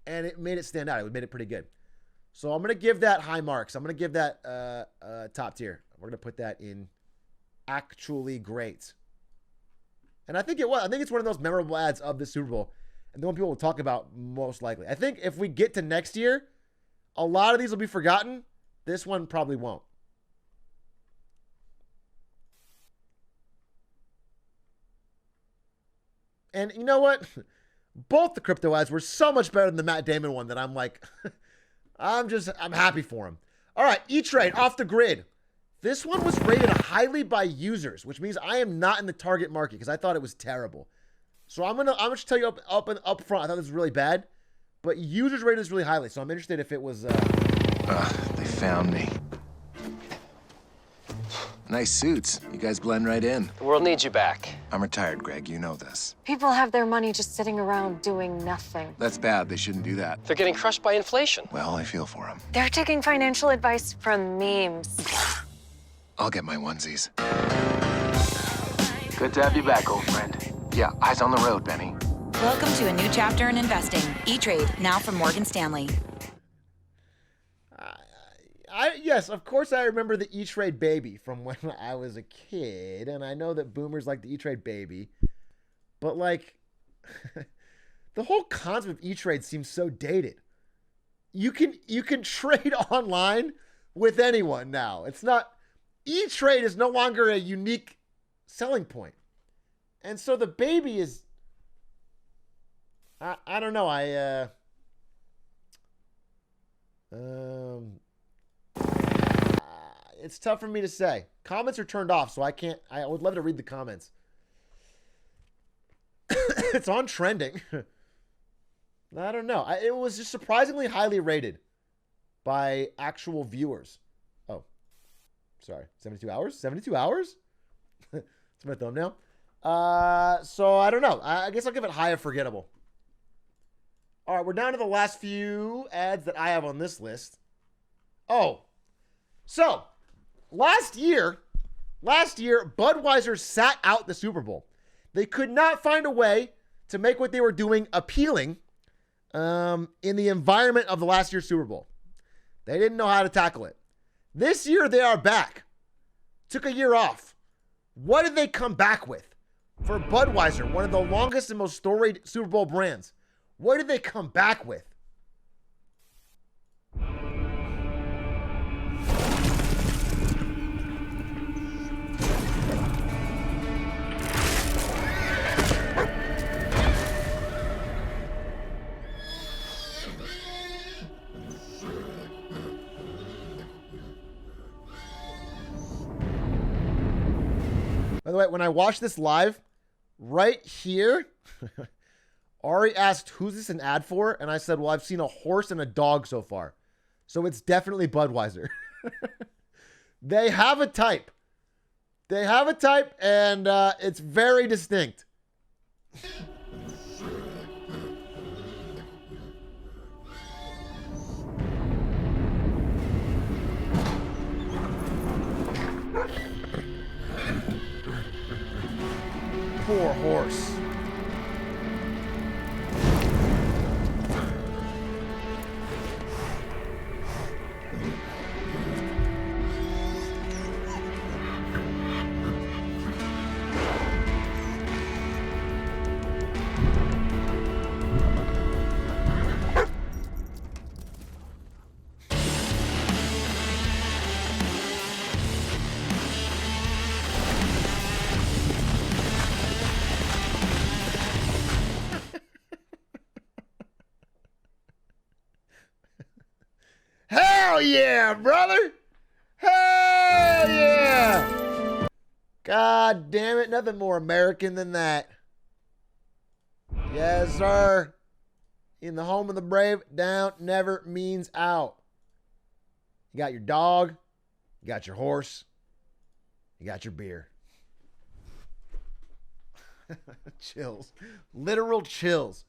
and it made it stand out. It made it pretty good. So I'm going to give that high marks. I'm going to give that top tier. We're going to put that in actually great. And I think it was. I think it's one of those memorable ads of the Super Bowl, and the one people will talk about most likely. I think if we get to next year, a lot of these will be forgotten. This one probably won't. And you know what? Both the crypto ads were so much better than the Matt Damon one that I'm like, I'm happy for him. All right, E-Trade off the grid. This one was rated highly by users, which means I am not in the target market because I thought it was terrible. So I'm gonna just tell you up front, I thought this was really bad, but users rated this really highly. So I'm interested if it was. They found me. Nice suits. You guys blend right in. The world needs you back. I'm retired, Greg. You know this. People have their money just sitting around doing nothing. That's bad. They shouldn't do that. They're getting crushed by inflation. Well, I feel for them. They're taking financial advice from memes. I'll get my onesies. Good to have you back, old friend. Yeah, eyes on the road, Benny. Welcome to a new chapter in investing. E-Trade, now from Morgan Stanley. Yes, of course I remember the E-Trade baby from when I was a kid, and I know that boomers like the E-Trade baby, but like, the whole concept of E-Trade seems so dated. You can trade online with anyone now. It's not, E-Trade is no longer a unique selling point. And so the baby is, I don't know, it's tough for me to say. Comments are turned off, so I would love to read the comments. It's on trending. I don't know. It was just surprisingly highly rated by actual viewers. Oh, sorry. 72 hours? 72 hours? That's my thumbnail. So I don't know. I guess I'll give it high of forgettable. All right, we're down to the last few ads that I have on this list. Oh, so last year, Budweiser sat out the Super Bowl. They could not find a way to make what they were doing appealing in the environment of the last year's Super Bowl. They didn't know how to tackle it. This year, they are back. Took a year off. What did they come back with? For Budweiser, one of the longest and most storied Super Bowl brands, what did they come back with? By the way, when I watched this live, right here, Ari asked, who's this an ad for? And I said, well, I've seen a horse and a dog so far. So it's definitely Budweiser. They have a type. They have a type, and it's very distinct. Poor horse. Hell yeah, brother! Hell yeah! God damn it, nothing more American than that. Yes, sir. In the home of the brave, down never means out. You got your dog, you got your horse, you got your beer. Chills. Literal chills.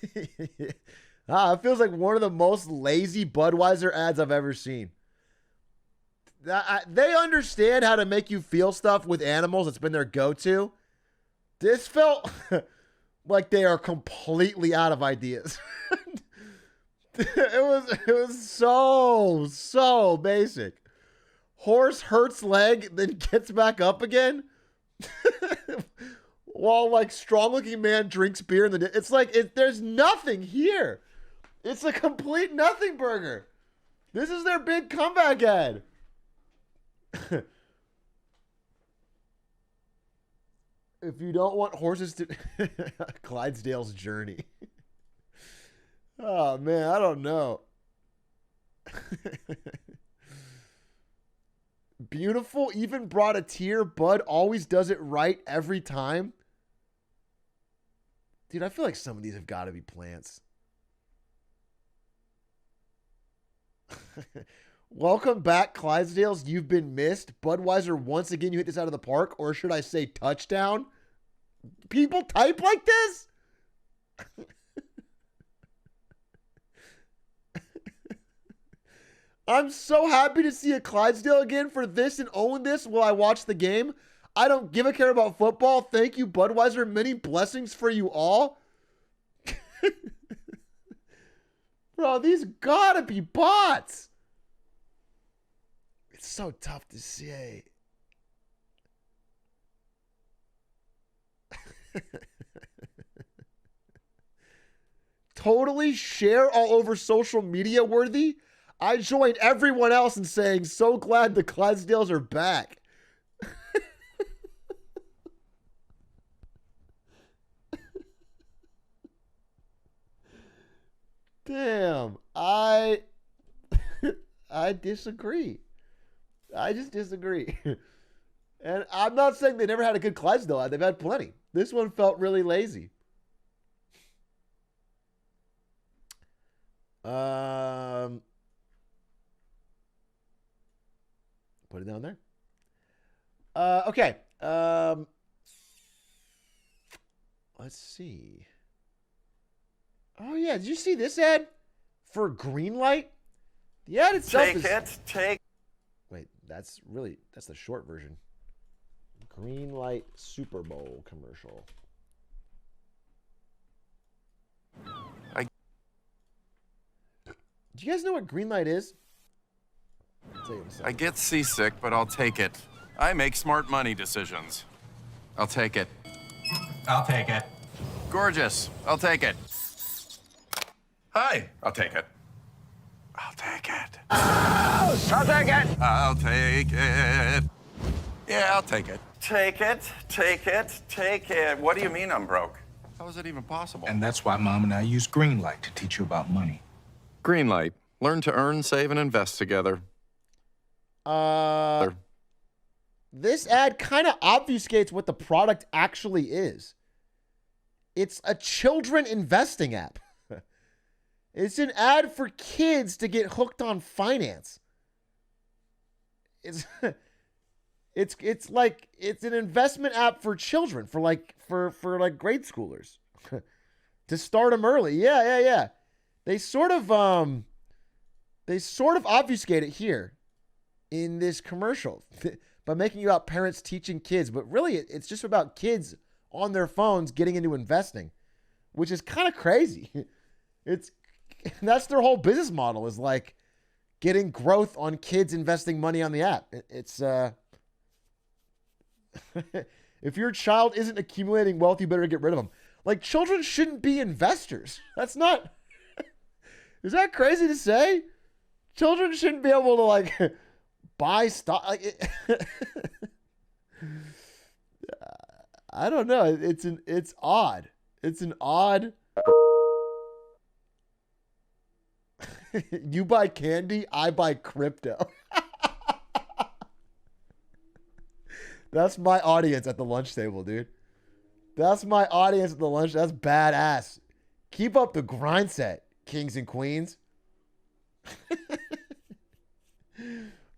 It feels like one of the most lazy Budweiser ads I've ever seen. They understand how to make you feel stuff with animals. It's been their go-to. This felt like they are completely out of ideas. It was so basic. Horse hurts leg, then gets back up again. While like strong-looking man drinks beer in the it's like there's nothing here. It's a complete nothing burger. This is their big comeback ad. If you don't want horses to Clydesdale's journey. Oh man, I don't know. Beautiful even brought a tear. Bud always does it right every time. Dude, I feel like some of these have got to be plants. Welcome back, Clydesdales. You've been missed. Budweiser, once again, you hit this out of the park. Or should I say touchdown? People type like this? I'm so happy to see a Clydesdale again for this and own this while I watch the game. I don't give a care about football. Thank you, Budweiser. Many blessings for you all. Bro, these gotta be bots. It's so tough to say. Totally share all over social media worthy. I joined everyone else in saying, so glad the Clydesdales are back. Damn, I disagree. I just disagree. And I'm not saying they never had a good Clydesdale ad. They've had plenty. This one felt really lazy. Put it down there. Okay. Let's see. Oh yeah, did you see this ad for Greenlight? The ad itself Wait, that's the short version. Greenlight Super Bowl commercial. Do you guys know what Greenlight is? I get seasick, but I'll take it. I make smart money decisions. I'll take it. I'll take it. Gorgeous. I'll take it. Hi. I'll take it. I'll take it. I'll take it. I'll take it. Yeah, I'll take it. Take it, take it, take it. What do you mean I'm broke? How is it even possible? And that's why Mom and I use Greenlight to teach you about money. Greenlight. Learn to earn, save, and invest together. This ad kind of obfuscates what the product actually is. It's a children investing app. It's an ad for kids to get hooked on finance. It's like it's an investment app for children for grade schoolers to start them early. Yeah. They sort of obfuscate it here in this commercial by making it about parents teaching kids, but really it's just about kids on their phones getting into investing, which is kind of crazy. That's their whole business model, is like getting growth on kids investing money on the app. It's if your child isn't accumulating wealth, you better get rid of them. Like, children shouldn't be investors. That's not. Is that crazy to say? Children shouldn't be able to like buy stock. Like, I don't know. It's odd. It's an odd. You buy candy, I buy crypto. That's my audience at the lunch table, dude. That's my audience at the lunch. That's badass. Keep up the grind set, kings and queens.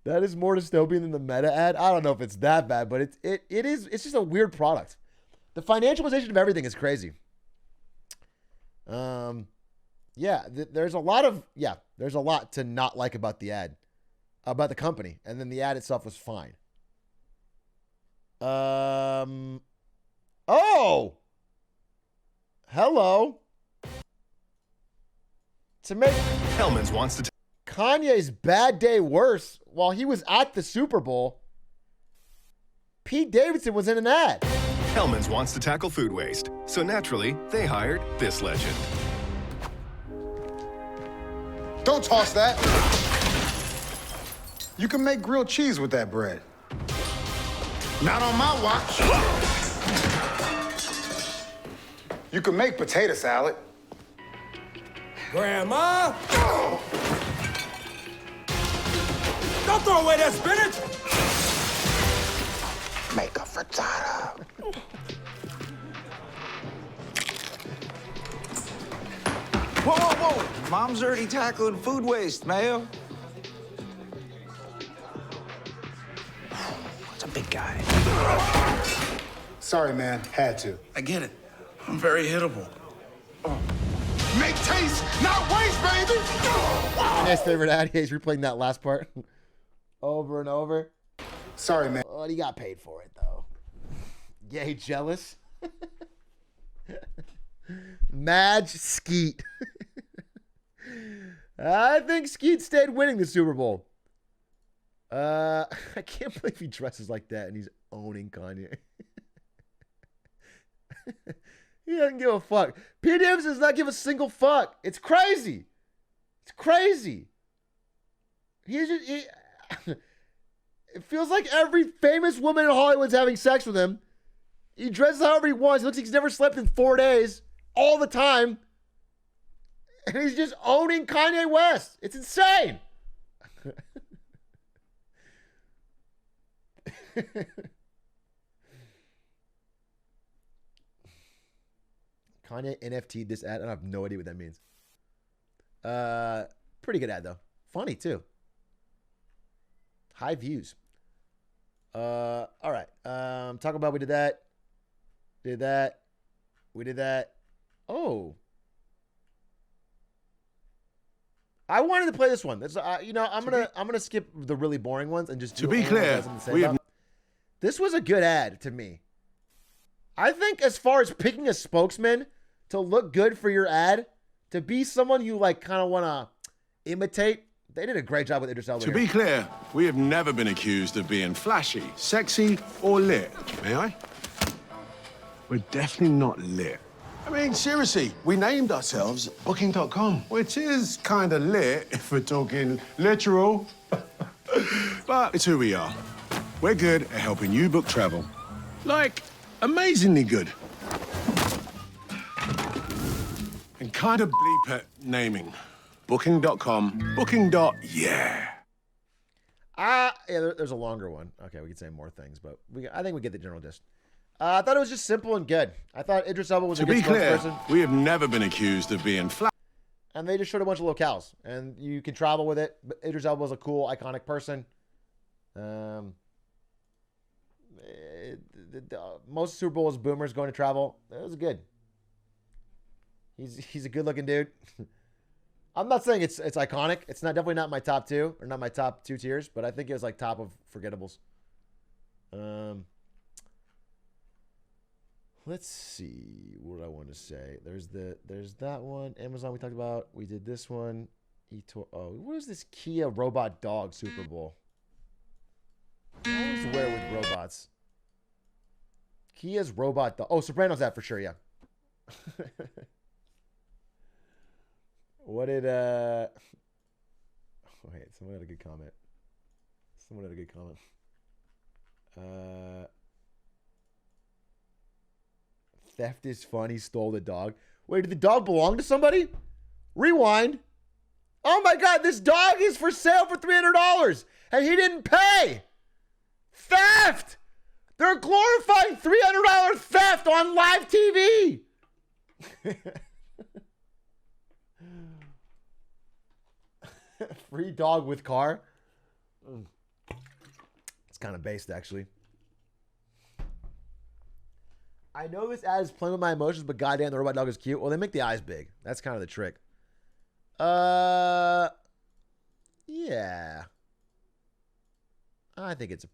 That is more dystopian than the meta ad. I don't know if it's that bad, but it's just a weird product. The financialization of everything is crazy. Yeah, there's a lot to not like about the ad, about the company, and then the ad itself was fine. Oh, hello. To make Hellman's wants to Kanye's bad day worse, while he was at the Super Bowl, Pete Davidson was in an ad. Hellman's wants to tackle food waste, so naturally they hired this legend. Don't toss that. You can make grilled cheese with that bread. Not on my watch. You can make potato salad. Grandma! Don't throw away that spinach! Make a frittata. Whoa, whoa, whoa! Mom's already tackling food waste, Mayo. That's a big guy. Sorry, man. Had to. I get it. I'm very hittable. Make taste, not waste, baby! Nice favorite ad. He's replaying that last part over and over. Sorry, man. Well, he got paid for it, though. Gay jealous. Madge Skeet. I think Skeet stayed winning the Super Bowl. I can't believe he dresses like that and he's owning Kanye. He doesn't give a fuck. Pete Davidson does not give a single fuck. It's crazy. It's crazy. It feels like every famous woman in Hollywood's having sex with him. He dresses however he wants. He looks like he's never slept in 4 days. All the time. And he's just owning Kanye West. It's insane. Kanye NFT this ad. I have no idea what that means. Pretty good ad though. Funny too. High views. All right. Talk about we did that. Did that. We did that. Oh. I wanted to play this one. That's I'm gonna skip the really boring ones and just To be clear, this was a good ad to me. I think as far as picking a spokesman to look good for your ad, to be someone you like kind of want to imitate, they did a great job with Idris Elba. To be clear, we have never been accused of being flashy, sexy, or lit. May I? We're definitely not lit. I mean, seriously, we named ourselves Booking.com, which is kind of lit if we're talking literal. But it's who we are. We're good at helping you book travel. Like, amazingly good. And kind of bleep at naming. Booking.com, Booking.yeah. Yeah, there's a longer one. Okay, we could say more things, but I think we get the general gist. I thought it was just simple and good. I thought Idris Elba was a good spokesperson. We have never been accused of being flat. And they just showed a bunch of locales, and you can travel with it. But Idris Elba was a cool, iconic person. Most Super Bowls boomers going to travel. It was good. He's a good-looking dude. I'm not saying it's iconic. It's definitely not my top two, or not my top 2 tiers, but I think it was like top of forgettables. Let's see what I want to say. There's that one. Amazon we talked about. We did this one. What is this Kia robot dog Super Bowl? I always wear with robots. Kia's robot dog. Oh, Sopranos that for sure, yeah. What did wait, someone had a good comment. Theft is fun. He stole the dog. Wait, did the dog belong to somebody? Rewind. Oh my God, this dog is for sale for $300 and he didn't pay. Theft. They're glorifying $300 theft on live TV. Free dog with car. It's kind of based, actually. I know this ad is playing with my emotions, but goddamn, the robot dog is cute. Well, they make the eyes big. That's kind of the trick. Yeah. I think it's a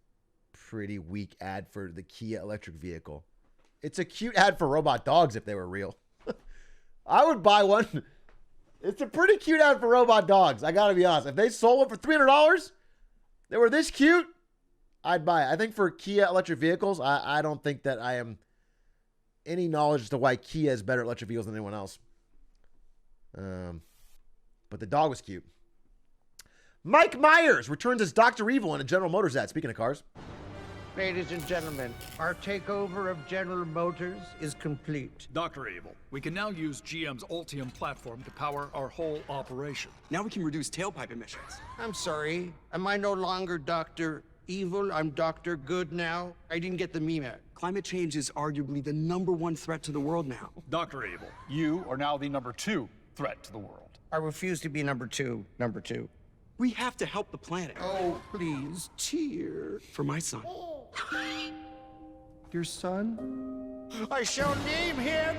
pretty weak ad for the Kia electric vehicle. It's a cute ad for robot dogs if they were real. I would buy one. It's a pretty cute ad for robot dogs. I gotta be honest. If they sold one for $300, they were this cute, I'd buy it. I think for Kia electric vehicles, I don't think that I am any knowledge as to why Kia is better at electric vehicles than anyone else. But the dog was cute. Mike Myers returns as Dr. Evil in a General Motors ad. Speaking of cars. Ladies and gentlemen, our takeover of General Motors is complete. Dr. Evil, we can now use GM's Ultium platform to power our whole operation. Now we can reduce tailpipe emissions. I'm sorry, am I no longer Dr. Evil? I'm Dr. Good now? I didn't get the meme. Climate change is arguably the #1 threat to the world now. Dr. Evil, you are now the #2 threat to the world. I refuse to be number two. We have to help the planet. Oh, please, cheer. For my son. Your son? I shall name him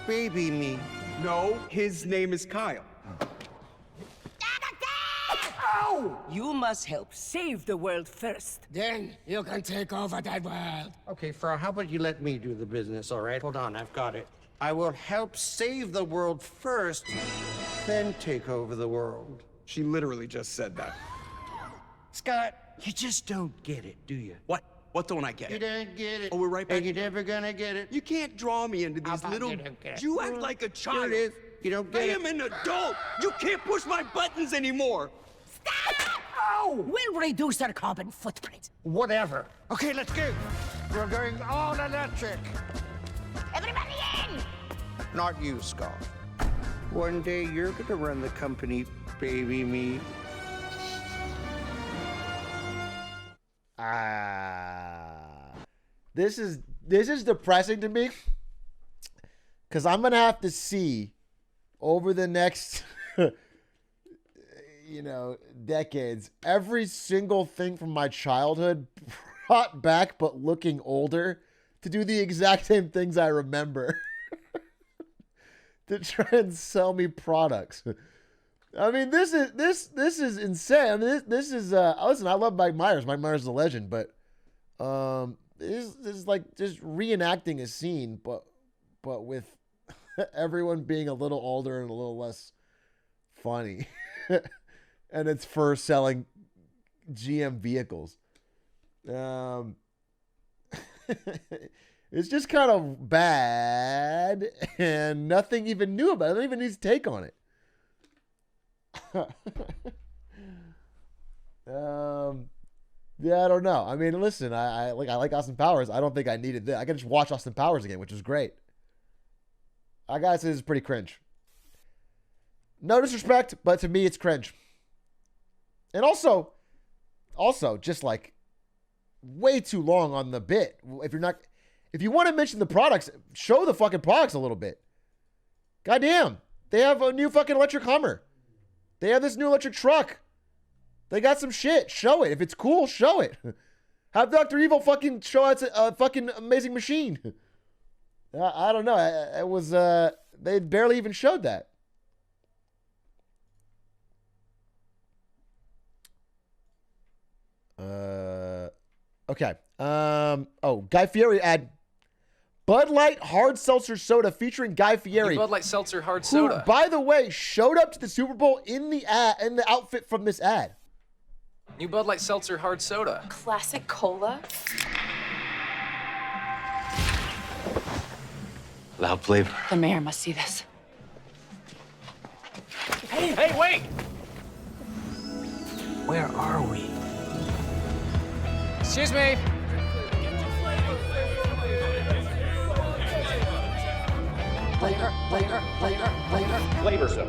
Baby Me. No, his name is Kyle. Ow! You must help save the world first. Then you can take over that world. Okay, Frau, how about you let me do the business, all right? Hold on, I've got it. I will help save the world first, then take over the world. She literally just said that. Scott, you just don't get it, do you? What? What don't I get? You don't get it. Oh, we're right back. And you're never gonna get it. You can't draw me into these little... You act like a child. Here it is. You don't get it. I am an adult. You can't push my buttons anymore. Stop! Oh! We'll reduce our carbon footprint. Whatever. Okay, let's go. We're going all electric. Everybody in! Not you, Scott. One day you're gonna run the company, Baby Me. This is depressing to me because I'm gonna have to see over the next decades every single thing from my childhood brought back but looking older to do the exact same things I remember to try and sell me products. I mean, this is insane. I mean, this is listen, I love Mike Myers. Mike Myers is a legend, but this is like just reenacting a scene, but with everyone being a little older and a little less funny. And it's for selling GM vehicles. It's just kind of bad and nothing even new about it. I don't even need to take on it. Yeah, I don't know. I mean, listen, I like Austin Powers. I don't think I needed this. I can just watch Austin Powers again, which is great. I gotta say, this is pretty cringe. No disrespect, but to me, it's cringe. And also, just like way too long on the bit. If you want to mention the products, show the fucking products a little bit. Goddamn, they have a new fucking electric Hummer. They have this new electric truck. They got some shit. Show it. If it's cool, show it. Have Dr. Evil fucking show it's a fucking amazing machine. I don't know. It was, they barely even showed that. Okay. Guy Fieri ad. Bud Light Hard Seltzer Soda featuring Guy Fieri. Bud Light Seltzer Hard Soda. Who, by the way, showed up to the Super Bowl in the outfit from this ad. New Bud Light Seltzer Hard Soda. Classic cola. Loud flavor. The mayor must see this. Hey, wait! Where are we? Excuse me. Flavor. Flavor, sir.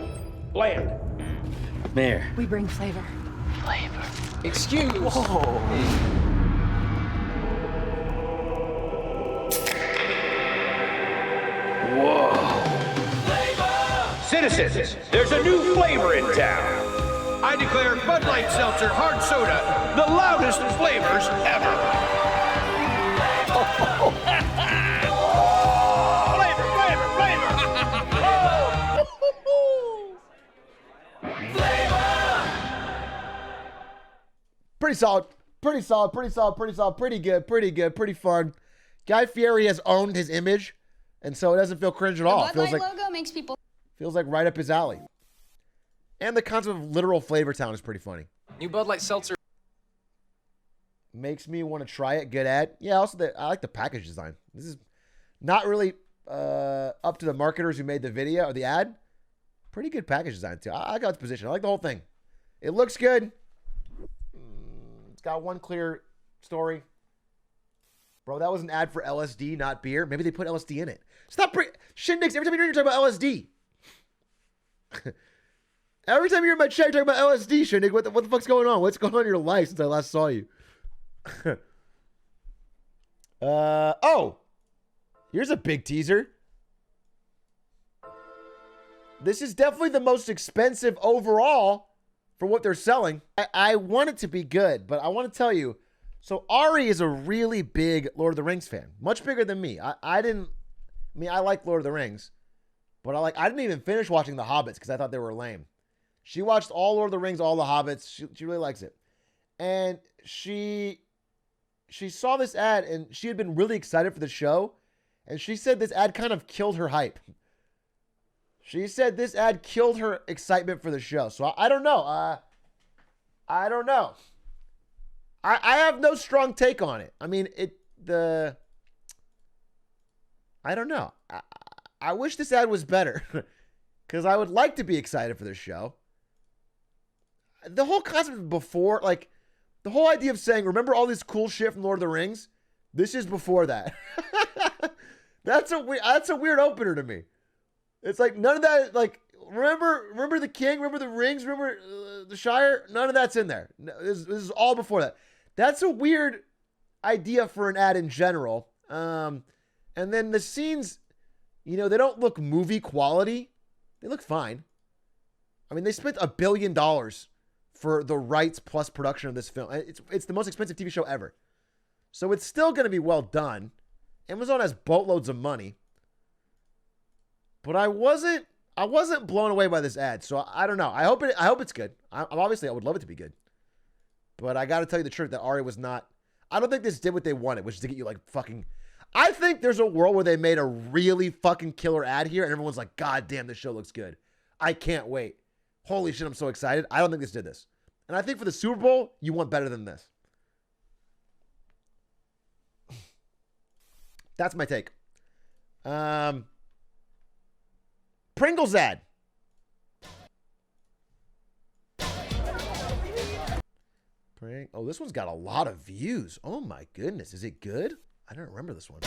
Bland. Mayor. We bring flavor. Flavor. Excuse. Whoa. Sit citizens, there's a new flavor in town. I declare Bud Light Seltzer Hard Soda the loudest flavors ever. Flavor, flavor, flavor! Pretty solid. Pretty solid. Pretty solid. Pretty solid. Pretty good. Pretty good. Pretty fun. Guy Fieri has owned his image, and so it doesn't feel cringe at all. It The Bud feels Light like logo makes people. feels like right up his alley. And the concept of literal Flavor Town is pretty funny. New Bud Light Seltzer. Makes me want to try it. Good ad. Yeah, also I like the package design. This is not really up to the marketers who made the video or the ad. Pretty good package design too. I got its position. I like the whole thing. It looks good. It's got one clear story. Bro, that was an ad for LSD, not beer. Maybe they put LSD in it. Stop Shindigs, every time you're talking about LSD. Every time you're in my chat, you're talking about LSD, Shindig. What the fuck's going on? What's going on in your life since I last saw you? Oh. Here's a big teaser. This is definitely the most expensive overall for what they're selling. I want it to be good, but I want to tell you, so Ari is a really big Lord of the Rings fan. Much bigger than me. I like Lord of the Rings, but I didn't even finish watching The Hobbits because I thought they were lame. She watched all Lord of the Rings, all The Hobbits. She really likes it. And she saw this ad, and she had been really excited for the show, and she said this ad kind of killed her hype. She said this ad killed her excitement for the show. So I don't know. I don't know. I have no strong take on it. I mean, I don't know. I wish this ad was better because I would like to be excited for this show. The whole concept before, like, the whole idea of saying, remember all this cool shit from Lord of the Rings? This is before that. That's a weird opener to me. It's like none of that, like, remember the king, remember the rings, remember the Shire? None of that's in there. This is all before that. That's a weird idea for an ad in general. And then the scenes, they don't look movie quality. They look fine. I mean, they spent $1 billion for the rights plus production of this film. It's the most expensive TV show ever. So it's still going to be well done. Amazon has boatloads of money. But I wasn't blown away by this ad. So I don't know. I hope it's good. I would love it to be good. But I got to tell you the truth that Ari was not. I don't think this did what they wanted, which is to get you like fucking. I think there's a world where they made a really fucking killer ad here and everyone's like, God damn, this show looks good. I can't wait. Holy shit, I'm so excited. I don't think this did this. And I think for the Super Bowl, you want better than this. That's my take. Pringles ad. Oh, this one's got a lot of views. Oh my goodness. Is it good? I don't remember this one.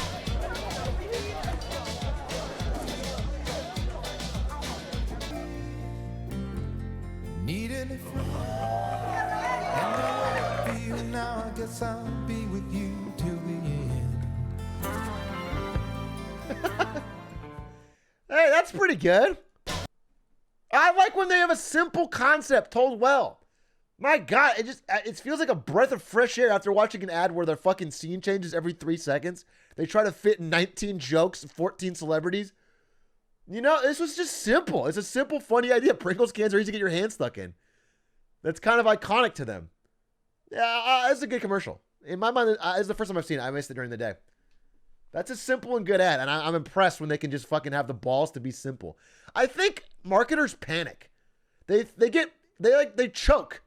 Needed a friend, and I feel now. I guess I'll be with you till the end. Hey, that's pretty good. I like when they have a simple concept told well. My God, it feels like a breath of fresh air after watching an ad where their fucking scene changes every 3 seconds. They try to fit 19 jokes, 14 celebrities. This was just simple. It's a simple, funny idea. Pringles cans are easy to get your hand stuck in. That's kind of iconic to them. Yeah, it's a good commercial. In my mind, it's the first time I've seen it. I missed it during the day. That's a simple and good ad, and I'm impressed when they can just fucking have the balls to be simple. I think marketers panic. They choke.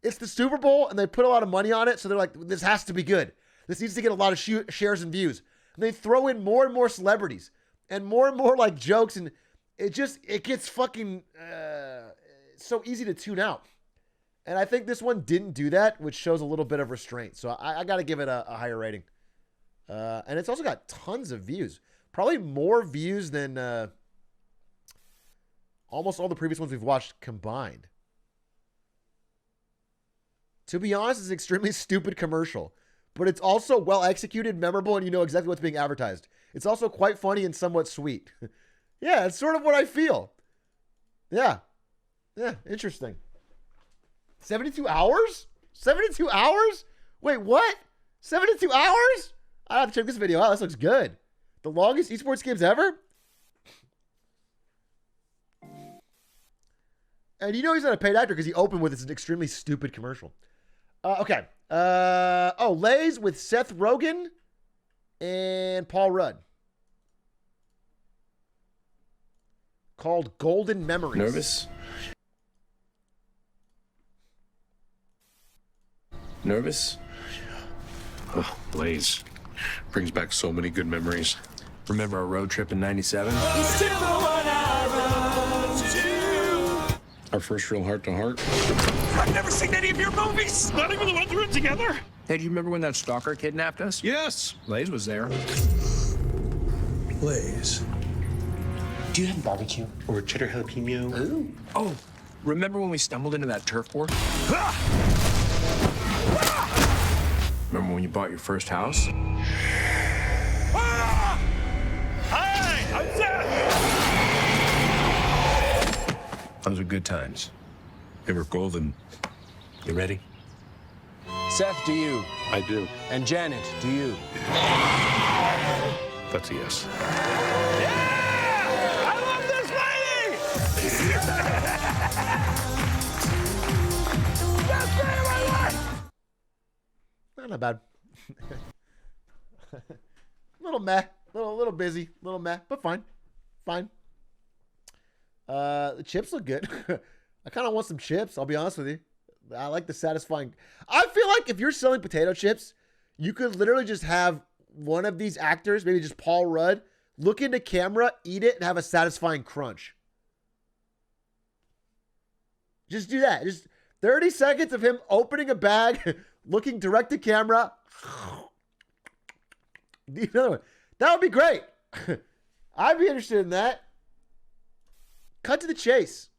It's the Super Bowl, and they put a lot of money on it, so they're like, this has to be good. This needs to get a lot of shares and views. And they throw in more and more celebrities and more like jokes, and it gets fucking so easy to tune out. And I think this one didn't do that, which shows a little bit of restraint. So I got to give it a higher rating. And it's also got tons of views. Probably more views than almost all the previous ones we've watched combined. To be honest, it's an extremely stupid commercial, but it's also well executed, memorable, and you know exactly what's being advertised. It's also quite funny and somewhat sweet. Yeah, it's sort of what I feel. Yeah. Yeah, interesting. 72 hours? 72 hours? Wait, what? 72 hours? I have to check this video out. This looks good. The longest esports games ever? And you know he's not a paid actor because he opened with this extremely stupid commercial. Okay. Lay's with Seth Rogen and Paul Rudd. Called Golden Memories. Nervous? Nervous? Oh, Blaze. Brings back so many good memories. Remember our road trip in 97? Our first real heart-to-heart? I've never seen any of your movies. Not even the ones we're in together. Hey, do you remember when that stalker kidnapped us? Yes. Blaze was there. Blaze. Do you have barbecue or cheddar jalapeno? Ooh. Oh, remember when we stumbled into that turf war? Remember when you bought your first house? Hi, I'm Seth. Those were good times. They were golden. You ready? Seth, do you? I do. And Janet, do you? That's a yes. I love this lady. Best day of my life. Not bad. Little meh. Little busy. Little meh. But fine. Fine. The chips look good. I kind of want some chips. I'll be honest with you. I like the satisfying. I feel like if you're selling potato chips, you could literally just have one of these actors, maybe just Paul Rudd, look into camera, eat it, and have a satisfying crunch. Just do that. Just 30 seconds of him opening a bag, looking direct to camera. Another one. That would be great. I'd be interested in that. Cut to the chase.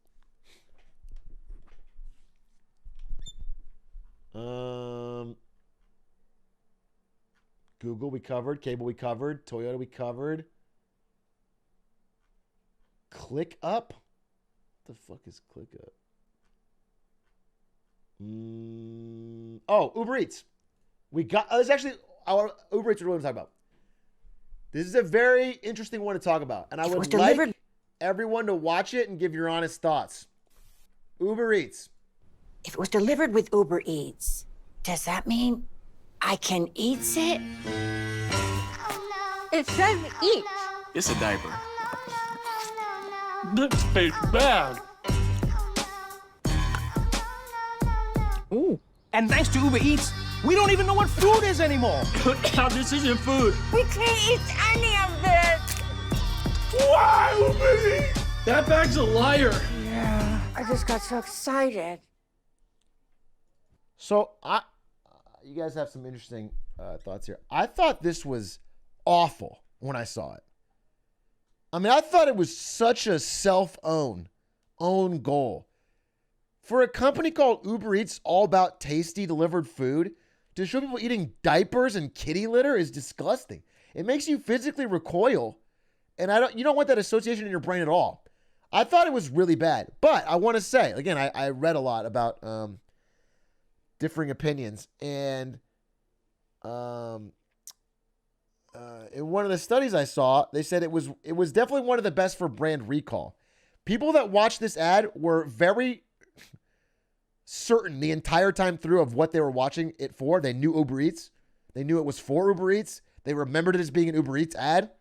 Google we covered. Cable we covered. Toyota we covered. Click Up? What the fuck is Click Up? Uber Eats. We got... this is actually... our Uber Eats is what we're talking about. This is a very interesting one to talk about. And I would like everyone to watch it and give your honest thoughts. Uber Eats. If it was delivered with Uber Eats, does that mean I can eat it? It says eat. It's a diaper. This tastes bad. Ooh. And thanks to Uber Eats, we don't even know what food is anymore. This isn't food. We can't eat any of this. Why, Uber Eats? That bag's a liar. Yeah, I just got so excited. So, you guys have some interesting thoughts here. I thought this was awful when I saw it. I mean, I thought it was such a own goal. For a company called Uber Eats, all about tasty delivered food, to show people eating diapers and kitty litter is disgusting. It makes you physically recoil, and you don't want that association in your brain at all. I thought it was really bad, but I want to say, again, I read a lot about differing opinions, and in one of the studies I saw, they said it was definitely one of the best for brand recall. People that watched this ad were very certain the entire time through of what they were watching it for. They knew Uber Eats. They knew it was for Uber Eats. They remembered it as being an Uber Eats ad.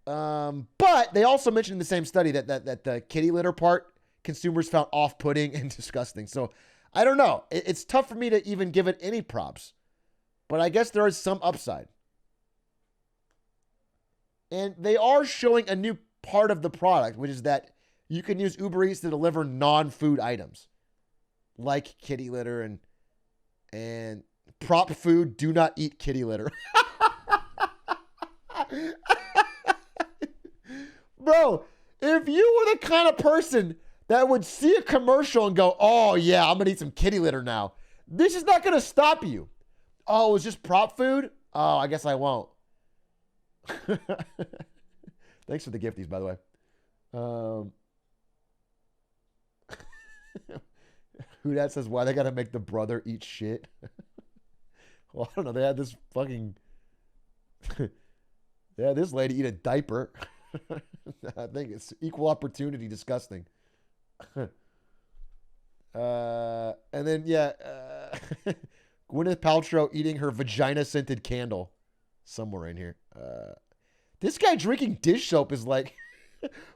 But they also mentioned in the same study that the kitty litter part consumers found off-putting and disgusting. So I don't know. It's tough for me to even give it any props. But I guess there is some upside. And they are showing a new part of the product, which is that you can use Uber Eats to deliver non-food items. Like kitty litter and prop food. Do not eat kitty litter. Bro, if you were the kind of person that would see a commercial and go, oh yeah, I'm going to eat some kitty litter now, this is not going to stop you. Oh, it's just prop food? Oh, I guess I won't. Thanks for the gifties, by the way. Who that says why they gotta make the brother eat shit? Well, I don't know. They had this fucking. Yeah, this lady eat a diaper. I think it's equal opportunity disgusting. And then Gwyneth Paltrow eating her vagina-scented candle somewhere in here. This guy drinking dish soap is like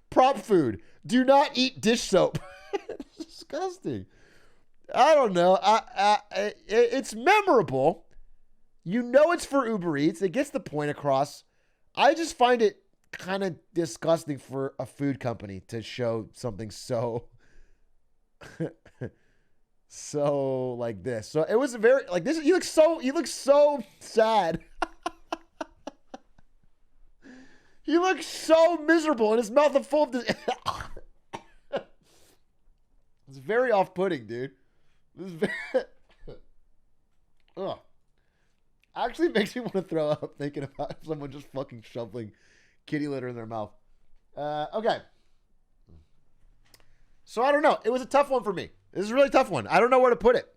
prop food. Do not eat dish soap. It's disgusting. I don't know. It's memorable. You know it's for Uber Eats. It gets the point across. I just find it kind of disgusting for a food company to show something so so like this. So it was very like this. You look so sad. He looks so miserable, and his mouth is full of this. It's very off-putting, dude. This is very. Ugh. Actually makes me want to throw up thinking about someone just fucking shoveling kitty litter in their mouth. Okay. So I don't know. It was a tough one for me. This is a really tough one. I don't know where to put it.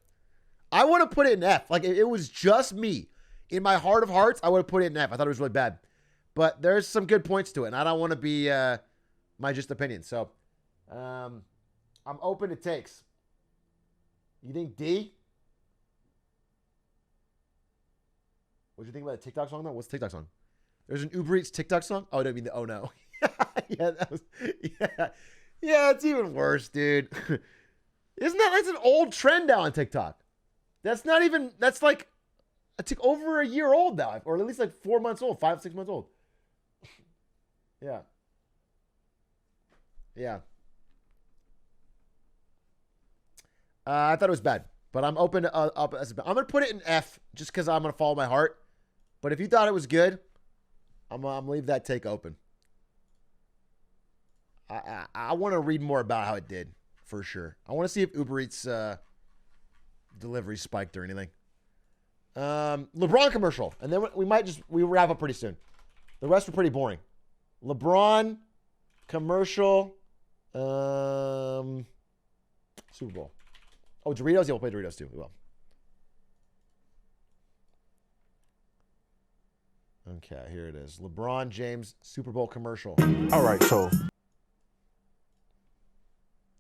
I want to put it in F. Like, if it was just me, in my heart of hearts, I would have put it in F. I thought it was really bad. But there's some good points to it, and I don't want to be my just opinion. So I'm open to takes. You think D? What do you think about the TikTok song, though? What's the TikTok song? There's an Uber Eats TikTok song? Oh, I don't mean the oh no. Yeah, it's even worse, dude. That's an old trend now on TikTok. That's like, it's like over a year old now, or at least like 4 months old, 5, 6 months old. Yeah. Yeah. I thought it was bad, but I'm open to I'm going to put it in F just because I'm going to follow my heart. But if you thought it was good, I'm going to leave that take open. I want to read more about how it did, for sure. I want to see if Uber Eats delivery spiked or anything. LeBron commercial, and then we wrap up pretty soon. The rest were pretty boring. LeBron commercial, Super Bowl. Oh, Doritos? Yeah, we'll play Doritos too. We will. Okay, here it is. LeBron James Super Bowl commercial. All right, so.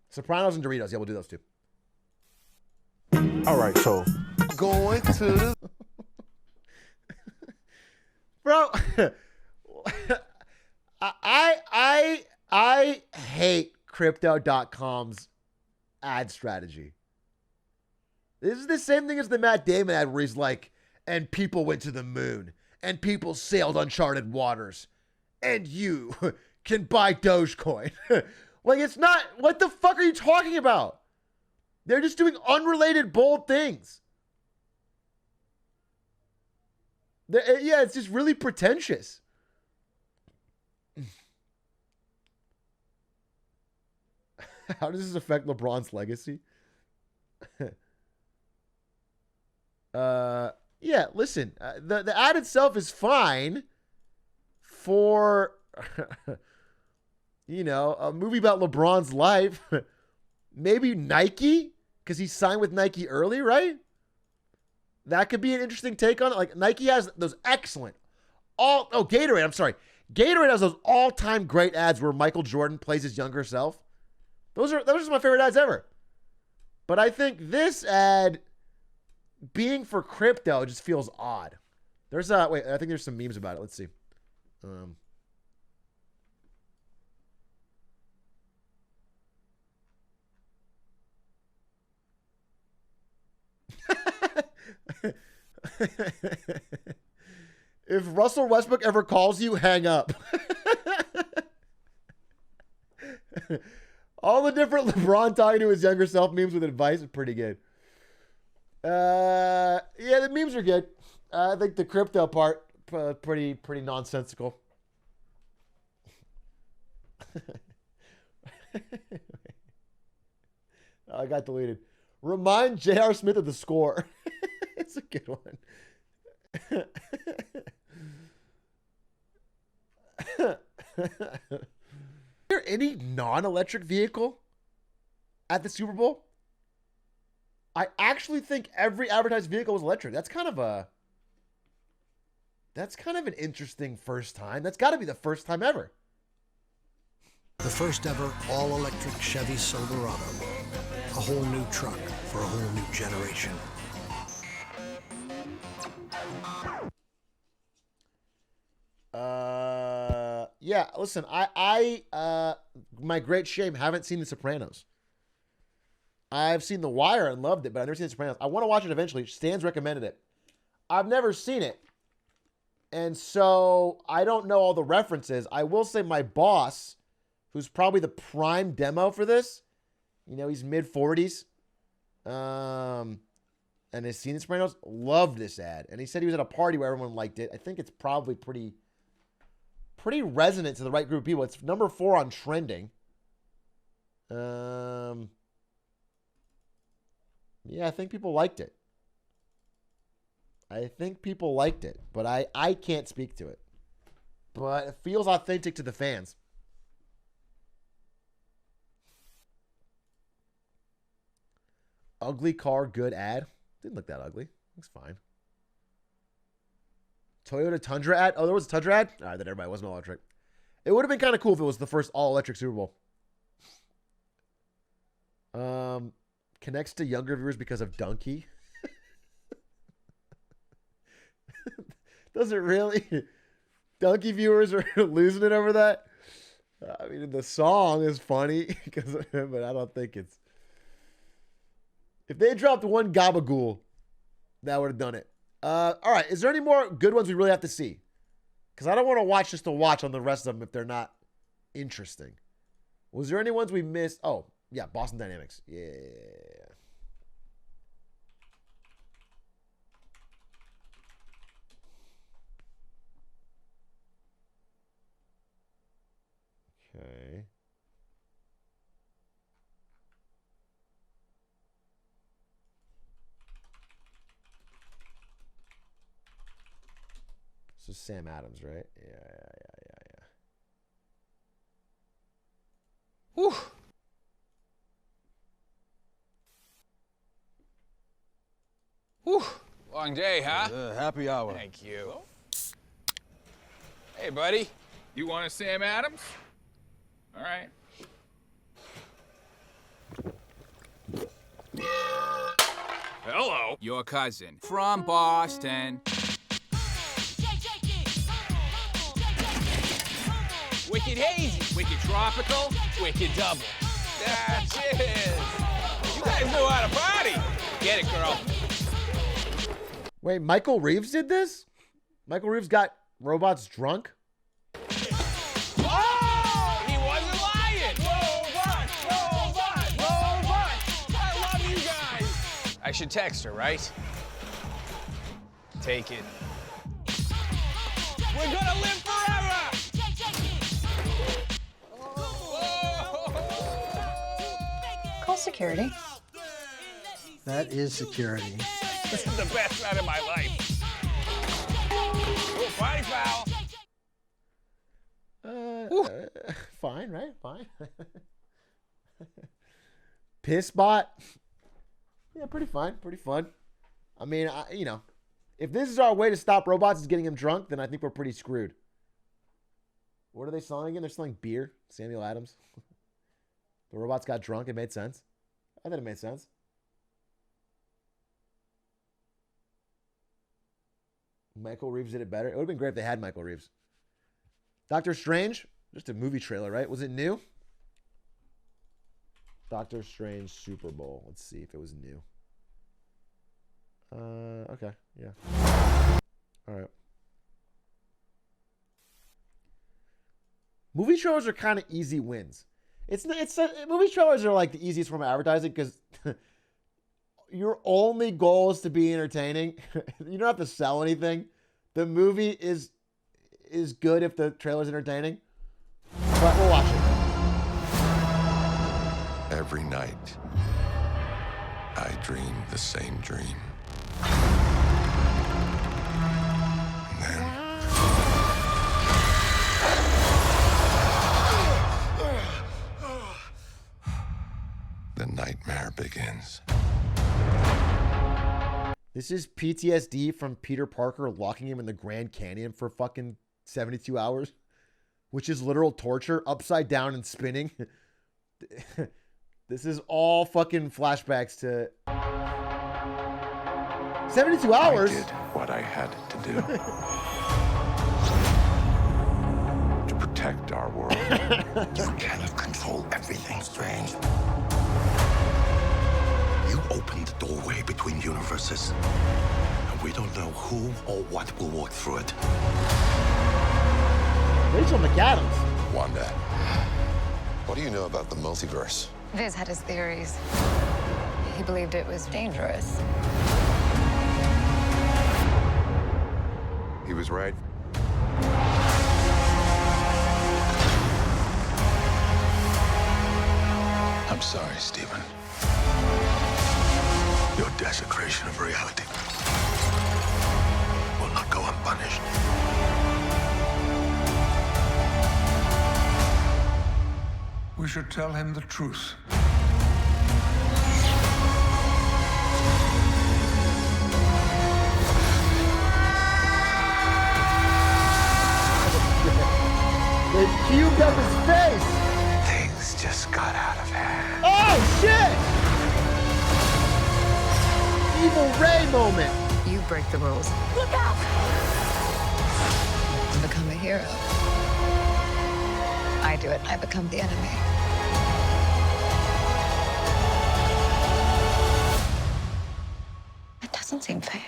Sopranos and Doritos. Yeah, we'll do those too. All right, so. Going to the... Bro, I hate Crypto.com's ad strategy. This is the same thing as the Matt Damon ad where he's like, and people went to the moon, and people sailed uncharted waters, and you can buy Dogecoin. Like, it's not, what the fuck are you talking about? They're just doing unrelated bold things. Yeah, it's just really pretentious. How does this affect LeBron's legacy? Yeah, listen, the ad itself is fine for, you know, a movie about LeBron's life. Maybe Nike, because he signed with Nike early, right? That could be an interesting take on it. Like, Nike has those excellent, Gatorade, I'm sorry. Gatorade has those all-time great ads where Michael Jordan plays his younger self. Those are my favorite ads ever. But I think this ad being for crypto just feels odd. There's I think there's some memes about it. Let's see. If Russell Westbrook ever calls you, hang up. All the different LeBron talking to his younger self memes with advice are pretty good. Yeah, the memes are good. I think the crypto part pretty nonsensical. I got deleted. Remind J.R. Smith of the score. It's a good one. Is there any non-electric vehicle at the Super Bowl? I actually think every advertised vehicle was electric. That's kind of an interesting first time. That's got to be the first time ever. The first ever all-electric Chevy Silverado. A whole new truck for a whole new generation. Yeah, listen, I my great shame, haven't seen The Sopranos. I've seen The Wire and loved it, but I've never seen The Sopranos. I want to watch it eventually. Stan's recommended it. I've never seen it. And so I don't know all the references. I will say my boss, who's probably the prime demo for this, you know, he's mid-40s, and has seen The Sopranos, loved this ad. And he said he was at a party where everyone liked it. I think it's probably pretty resonant to the right group of people. It's number 4 on trending. Yeah, I think people liked it. But I can't speak to it. But it feels authentic to the fans. Ugly car, good ad. Didn't look that ugly. Looks fine. Toyota Tundra ad. Oh, there was a Tundra ad? All right, then everybody wasn't all electric. It would have been kind of cool if it was the first all-electric Super Bowl. Connects to younger viewers because of Donkey. Does it really? Donkey viewers are losing it over that? I mean, the song is funny, but I don't think it's... If they dropped one Gabagool, that would have done it. All right, is there any more good ones we really have to see? Because I don't want to watch just to watch on the rest of them if they're not interesting. Was there any ones we missed? Oh, yeah, Boston Dynamics. Yeah. Okay. This is Sam Adams, right? Yeah. Whew. Whew. Long day, huh? Happy hour. Thank you. Hey, buddy. You want a Sam Adams? All right. Hello. Your cousin from Boston. Wicked hazy, wicked tropical, wicked double. That's it. You guys know how to party. Get it, girl. Wait, Michael Reeves did this? Michael Reeves got robots drunk? Oh, he wasn't lying. Robot. I love you guys. I should text her, right? Take it. We're gonna live forever. Call security. That is security. This is the best night of my life. Oh, party foul. Fine, right? Fine. Pissbot. Yeah, pretty fine. Pretty fun. I mean, if this is our way to stop robots is getting him drunk, then I think we're pretty screwed. What are they selling again? They're selling beer. Samuel Adams. The robots got drunk. It made sense. I thought it made sense. Michael Reeves did it better. It would have been great if they had Michael Reeves. Doctor Strange, just a movie trailer, right? Was it new? Doctor Strange Super Bowl. Let's see if it was new. Okay, yeah. All right. Movie trailers are kind of easy wins. Movie trailers are like the easiest form of advertising because your only goal is to be entertaining. You don't have to sell anything. The movie is good if the trailer's entertaining. But we'll watch it. Every night, I dream the same dream. The nightmare begins. This is PTSD from Peter Parker locking him in the Grand Canyon for fucking 72 hours, which is literal torture, upside down and spinning. This is all fucking flashbacks to 72 hours. I did what I had to do to protect our world. You cannot control everything, Strange. You opened the doorway between universes, and we don't know who or what will walk through it. Rachel McAdams. Wanda, what do you know about the multiverse? Viz had his theories. He believed it was dangerous. He was right. I'm sorry, Stephen. Your desecration of reality will not go unpunished. We should tell him the truth. They cubed up his face. Things just got out of hand. Oh, shit! Evil Ray moment. You break the rules. Look out! You become a hero. I do it, I become the enemy. It doesn't seem fair.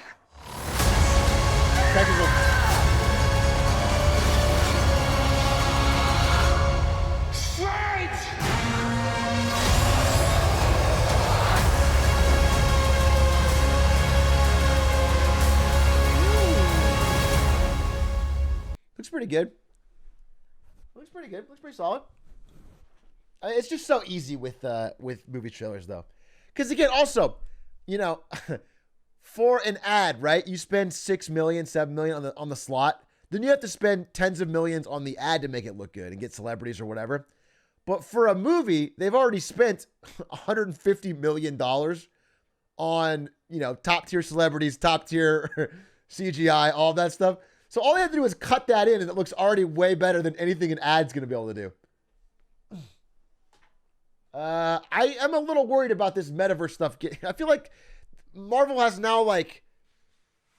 Looks pretty good. Looks pretty good. Looks pretty solid. It's just so easy with movie trailers, though. Because, again, also, you know, for an ad, right? You spend $6 million, $7 million on the slot. Then you have to spend tens of millions on the ad to make it look good and get celebrities or whatever. But for a movie, they've already spent $150 million on, you know, top-tier celebrities, top-tier CGI, all that stuff. So all they have to do is cut that in, and it looks already way better than anything an ad's going to be able to do. I am a little worried about this metaverse stuff. I feel like Marvel has now like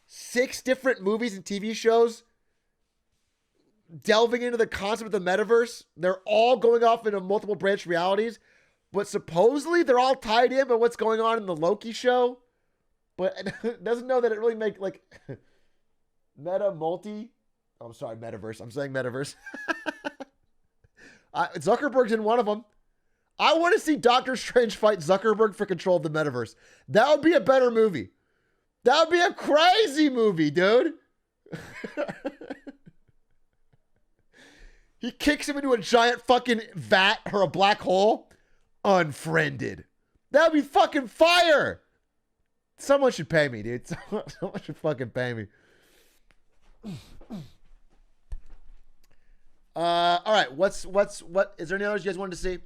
6 different movies and TV shows delving into the concept of the metaverse. They're all going off into multiple branch realities, but supposedly they're all tied in by what's going on in the Loki show. But it doesn't know that it really make like metaverse. I'm saying metaverse. Zuckerberg's in one of them. I want to see Doctor Strange fight Zuckerberg for control of the metaverse. That would be a better movie. That would be a crazy movie, dude. He kicks him into a giant fucking vat or a black hole. Unfriended. That would be fucking fire. Someone should pay me, dude. Someone should fucking pay me. All right. What is there any others you guys wanted to see?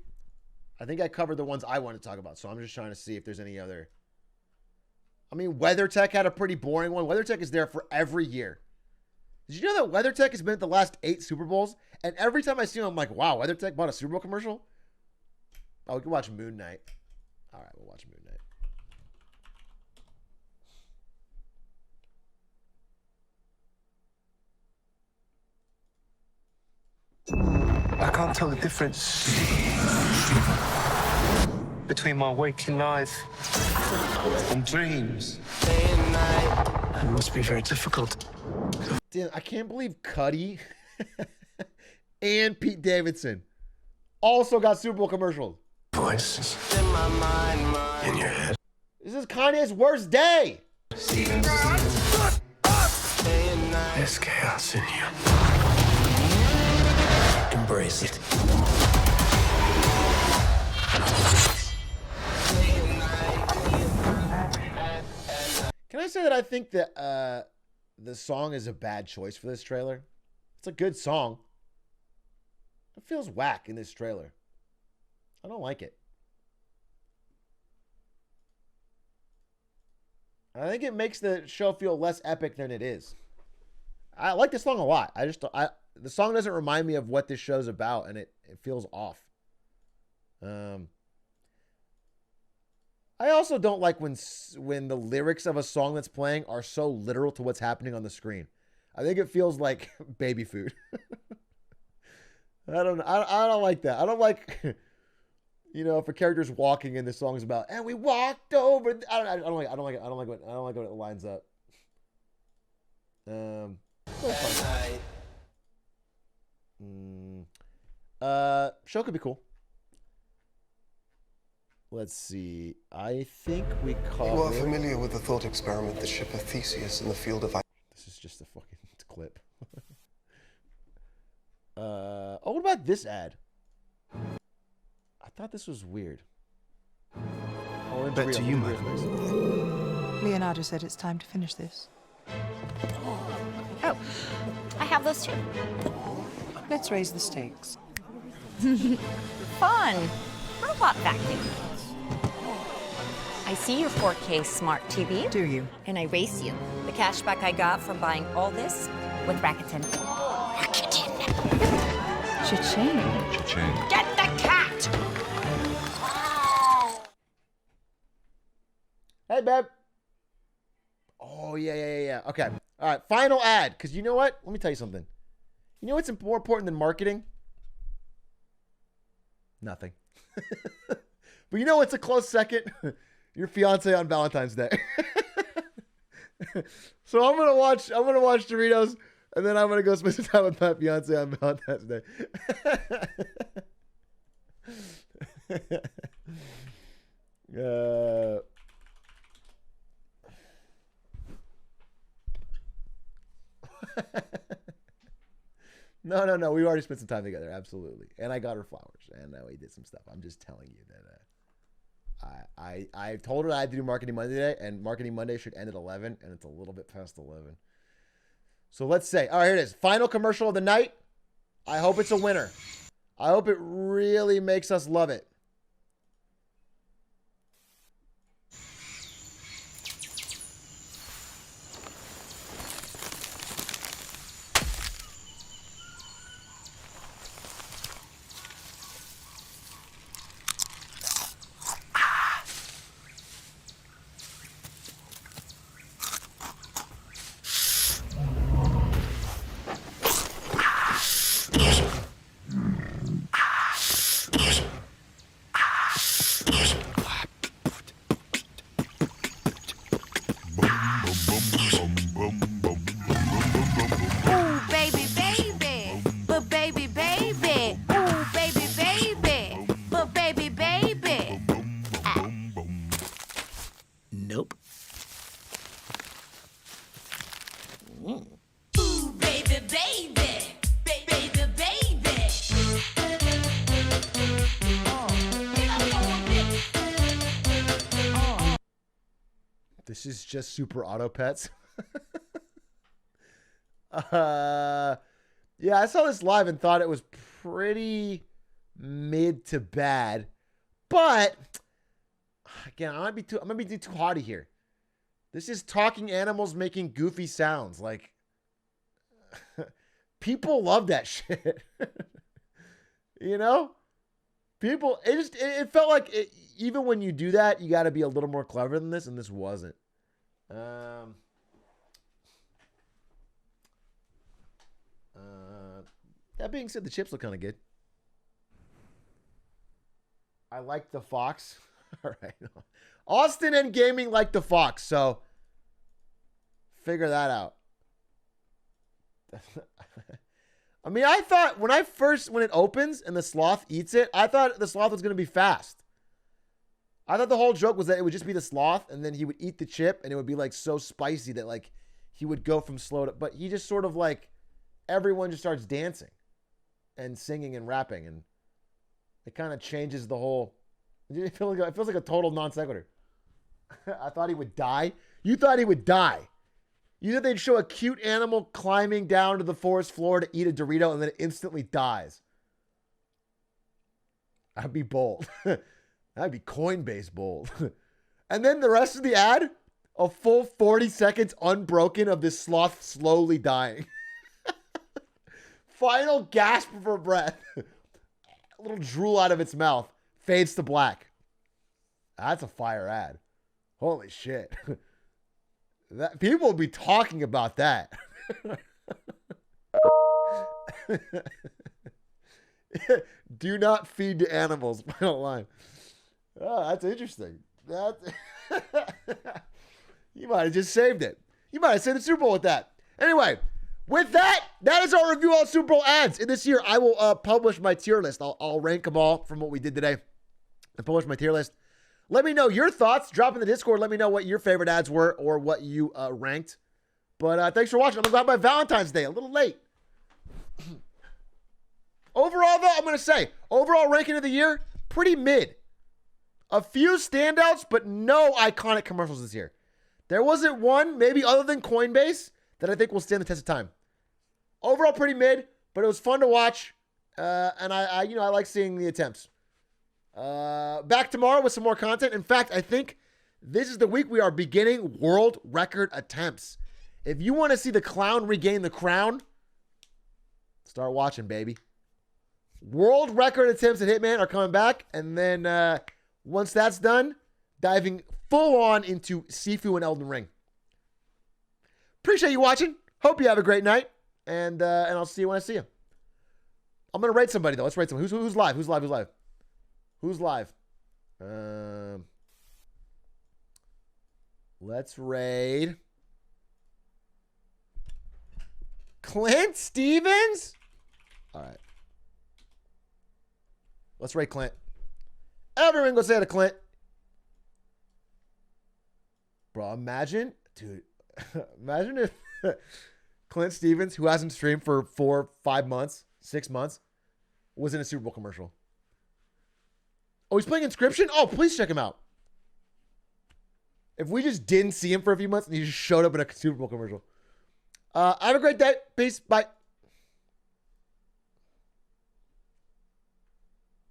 I think I covered the ones I wanted to talk about, so I'm just trying to see if there's any other. I mean, WeatherTech had a pretty boring one. WeatherTech is there for every year. Did you know that WeatherTech has been at the last 8 Super Bowls? And every time I see them, I'm like, wow, WeatherTech bought a Super Bowl commercial? Oh, we can watch Moon Knight. All right, we'll watch Moon Knight. I can't tell the difference between my waking life and dreams. It must be very difficult. Damn, I can't believe Cuddy and Pete Davidson also got Super Bowl commercials. Voices in my mind, in your head. This is Kanye's worst day. There's chaos in you. Embrace it. Can I say that I think that the song is a bad choice for this trailer? It's a good song. It feels whack in this trailer. I don't like it. I think it makes the show feel less epic than it is. I like this song a lot. The song doesn't remind me of what this show's about, and it feels off. I also don't like when the lyrics of a song that's playing are so literal to what's happening on the screen. I think it feels like baby food. I don't like that. I don't like, if a character's walking and the song's about, and we walked over. I don't like it. I don't like when it lines up. Show could be cool. Let's see. I think we covered... You are familiar with the thought experiment, the ship of Theseus in the field of... This is just a fucking clip. What about this ad? I thought this was weird. Bet to you, Michael. Leonardo said it's time to finish this. Oh, I have those too. Let's raise the stakes. Fun. Robot vacuum. I see your 4K smart TV. Do you? And I race you. The cashback I got from buying all this with Rakuten. Cha-ching. Cha-ching. Get the cat! Hey, babe. Oh, yeah. Okay. All right, final ad. Because you know what? Let me tell you something. You know what's more important than marketing? Nothing. But you know what's a close second? Your fiance on Valentine's Day. So I'm gonna watch Doritos, and then I'm gonna go spend some time with my fiance on Valentine's Day. No. We already spent some time together, absolutely. And I got her flowers, and we did some stuff. I'm just telling you that I told her I had to do Marketing Monday today, and Marketing Monday should end at 11, and it's a little bit past 11. So let's say, all right, here it is. Final commercial of the night. I hope it's a winner. I hope it really makes us love it. This is just Super Auto Pets. Yeah, I saw this live and thought it was pretty mid to bad. But again, I'm gonna be too haughty here. This is talking animals making goofy sounds. Like, people love that shit. People, it felt like even when you do that, you got to be a little more clever than this, and this wasn't. That being said, the chips look kind of good. I like the Fox. All right. Austin and gaming like the Fox, so figure that out. I mean, I thought when it opens and the sloth eats it, I thought the sloth was going to be fast. I thought the whole joke was that it would just be the sloth and then he would eat the chip and it would be like so spicy that like he would go from slow to, but he just sort of like, everyone just starts dancing and singing and rapping and it kind of changes the whole, it feels like a total non sequitur. I thought he would die. You thought he would die. You thought they'd show a cute animal climbing down to the forest floor to eat a Dorito and then it instantly dies. I'd be bold. That'd be Coinbase bold. And then the rest of the ad, A full 40 seconds unbroken of this sloth slowly dying. Final gasp for breath. A little drool out of its mouth. Fades to black. That's a fire ad. Holy shit. People will be talking about that. Do not feed to animals. Final line. Oh, that's interesting. You might have just saved it. You might have saved the Super Bowl with that. Anyway, with that, that is our review on Super Bowl ads. In this year, I will publish my tier list. I'll rank them all from what we did today and publish my tier list. Let me know your thoughts. Drop in the Discord. Let me know what your favorite ads were or what you ranked. But thanks for watching. I'm glad by Valentine's Day. A little late. Overall, though, I'm going to say, overall ranking of the year, pretty mid. A few standouts, but no iconic commercials this year. There wasn't one, maybe other than Coinbase, that I think will stand the test of time. Overall, pretty mid, but it was fun to watch, and I like seeing the attempts. Back tomorrow with some more content. In fact, I think this is the week we are beginning world record attempts. If you want to see the clown regain the crown, start watching, baby. World record attempts at Hitman are coming back, and then once that's done, diving full on into Sifu and Elden Ring. Appreciate you watching. Hope you have a great night, and I'll see you when I see you. I'm gonna rate somebody though. Let's rate someone. Who's live? Who's live? Who's live? Who's live? Let's raid Clint Stevens. All right. Let's rate Clint. Everyone go say hi to Clint. Bro, imagine, dude, imagine if Clint Stevens, who hasn't streamed for 4, 5 months, 6 months, was in a Super Bowl commercial. Oh, he's playing Inscription? Oh, please check him out. If we just didn't see him for a few months and he just showed up in a Super Bowl commercial. Have a great day. Peace. Bye.